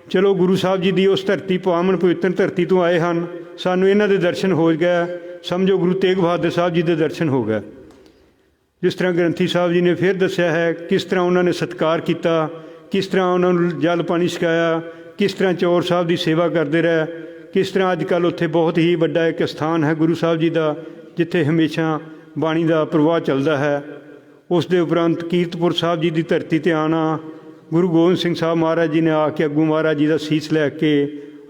ਚਲੋ ਗੁਰੂ ਸਾਹਿਬ ਜੀ ਦੀ ਉਸ ਧਰਤੀ, ਪਾਵਨ ਪਵਿੱਤਰ ਧਰਤੀ ਤੋਂ ਆਏ ਹਨ, ਸਾਨੂੰ ਇਹਨਾਂ ਦੇ ਦਰਸ਼ਨ ਹੋ ਗਏ, ਸਮਝੋ ਗੁਰੂ ਤੇਗ ਬਹਾਦਰ ਸਾਹਿਬ ਜੀ ਦੇ ਦਰਸ਼ਨ ਹੋ ਗਏ। ਜਿਸ ਤਰ੍ਹਾਂ ਗ੍ਰੰਥੀ ਸਾਹਿਬ ਜੀ ਨੇ ਫਿਰ ਦੱਸਿਆ ਹੈ ਕਿਸ ਤਰ੍ਹਾਂ ਉਹਨਾਂ ਨੇ ਸਤਿਕਾਰ ਕੀਤਾ, ਕਿਸ ਤਰ੍ਹਾਂ ਉਹਨਾਂ ਨੂੰ ਜਲ ਪਾਣੀ ਛਕਾਇਆ, ਕਿਸ ਤਰ੍ਹਾਂ ਚੌਰ ਸਾਹਿਬ ਦੀ ਸੇਵਾ ਕਰਦੇ ਰਹੇ, ਕਿਸ ਤਰ੍ਹਾਂ ਅੱਜ ਕੱਲ੍ਹ ਉੱਥੇ ਬਹੁਤ ਹੀ ਵੱਡਾ ਇੱਕ ਸਥਾਨ ਹੈ ਗੁਰੂ ਸਾਹਿਬ ਜੀ ਦਾ, ਜਿੱਥੇ ਹਮੇਸ਼ਾ ਬਾਣੀ ਦਾ ਪ੍ਰਵਾਹ ਚੱਲਦਾ ਹੈ। ਉਸ ਦੇ ਉਪਰੰਤ ਕੀਰਤਪੁਰ ਸਾਹਿਬ ਜੀ ਦੀ ਧਰਤੀ 'ਤੇ ਆਉਣਾ, ਗੁਰੂ ਗੋਬਿੰਦ ਸਿੰਘ ਸਾਹਿਬ ਮਹਾਰਾਜ ਜੀ ਨੇ ਆ ਕੇ ਅੱਗੋਂ ਮਹਾਰਾਜ ਜੀ ਦਾ ਸੀਸ ਲੈ ਕੇ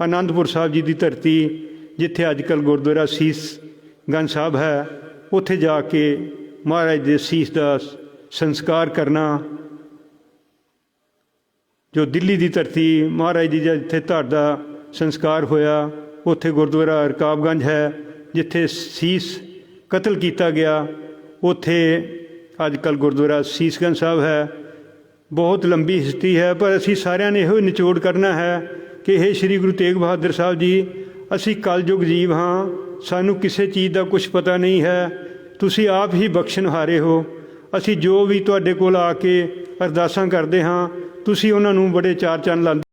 ਅਨੰਦਪੁਰ ਸਾਹਿਬ ਜੀ ਦੀ ਧਰਤੀ, ਜਿੱਥੇ ਅੱਜ ਕੱਲ੍ਹ ਗੁਰਦੁਆਰਾ ਸੀਸ ਗੰਜ ਸਾਹਿਬ ਹੈ, ਉੱਥੇ ਜਾ ਕੇ ਮਹਾਰਾਜ ਦੇ ਸੀਸ ਦਾ ਸੰਸਕਾਰ ਕਰਨਾ। ਜੋ ਦਿੱਲੀ ਦੀ ਧਰਤੀ ਮਹਾਰਾਜ ਜੀ ਦਾ ਜਿੱਥੇ ਧੜ ਦਾ ਸੰਸਕਾਰ ਹੋਇਆ, ਉੱਥੇ ਗੁਰਦੁਆਰਾ ਰਕਾਬਗੰਜ ਹੈ, ਜਿੱਥੇ ਸੀਸ ਕਤਲ ਕੀਤਾ ਗਿਆ, ਉੱਥੇ ਅੱਜ ਕੱਲ੍ਹ ਗੁਰਦੁਆਰਾ ਸੀਸਗੰਜ ਸਾਹਿਬ ਹੈ। ਬਹੁਤ ਲੰਬੀ ਹਿਸਟਰੀ ਹੈ, ਪਰ ਅਸੀਂ ਸਾਰਿਆਂ ਨੇ ਇਹੋ ਨਿਚੋੜ ਕਰਨਾ ਹੈ ਕਿ ਇਹ ਸ੍ਰੀ ਗੁਰੂ ਤੇਗ ਬਹਾਦਰ ਸਾਹਿਬ ਜੀ, ਅਸੀਂ ਕਲਯੁਗ ਜੀਵ ਹਾਂ, ਸਾਨੂੰ ਕਿਸੇ ਚੀਜ਼ ਦਾ ਕੁਛ ਪਤਾ ਨਹੀਂ ਹੈ, ਤੁਸੀਂ ਆਪ ਹੀ ਬਖਸ਼ਣਹਾਰੇ ਹੋ। ਅਸੀਂ ਜੋ ਵੀ ਤੁਹਾਡੇ ਕੋਲ ਆ ਕੇ ਅਰਦਾਸਾਂ ਕਰਦੇ ਹਾਂ, ਤੁਸੀਂ ਉਹਨਾਂ ਨੂੰ ਬੜੇ ਚਾਰ ਚੰਨ ਲਾਉਂਦੇ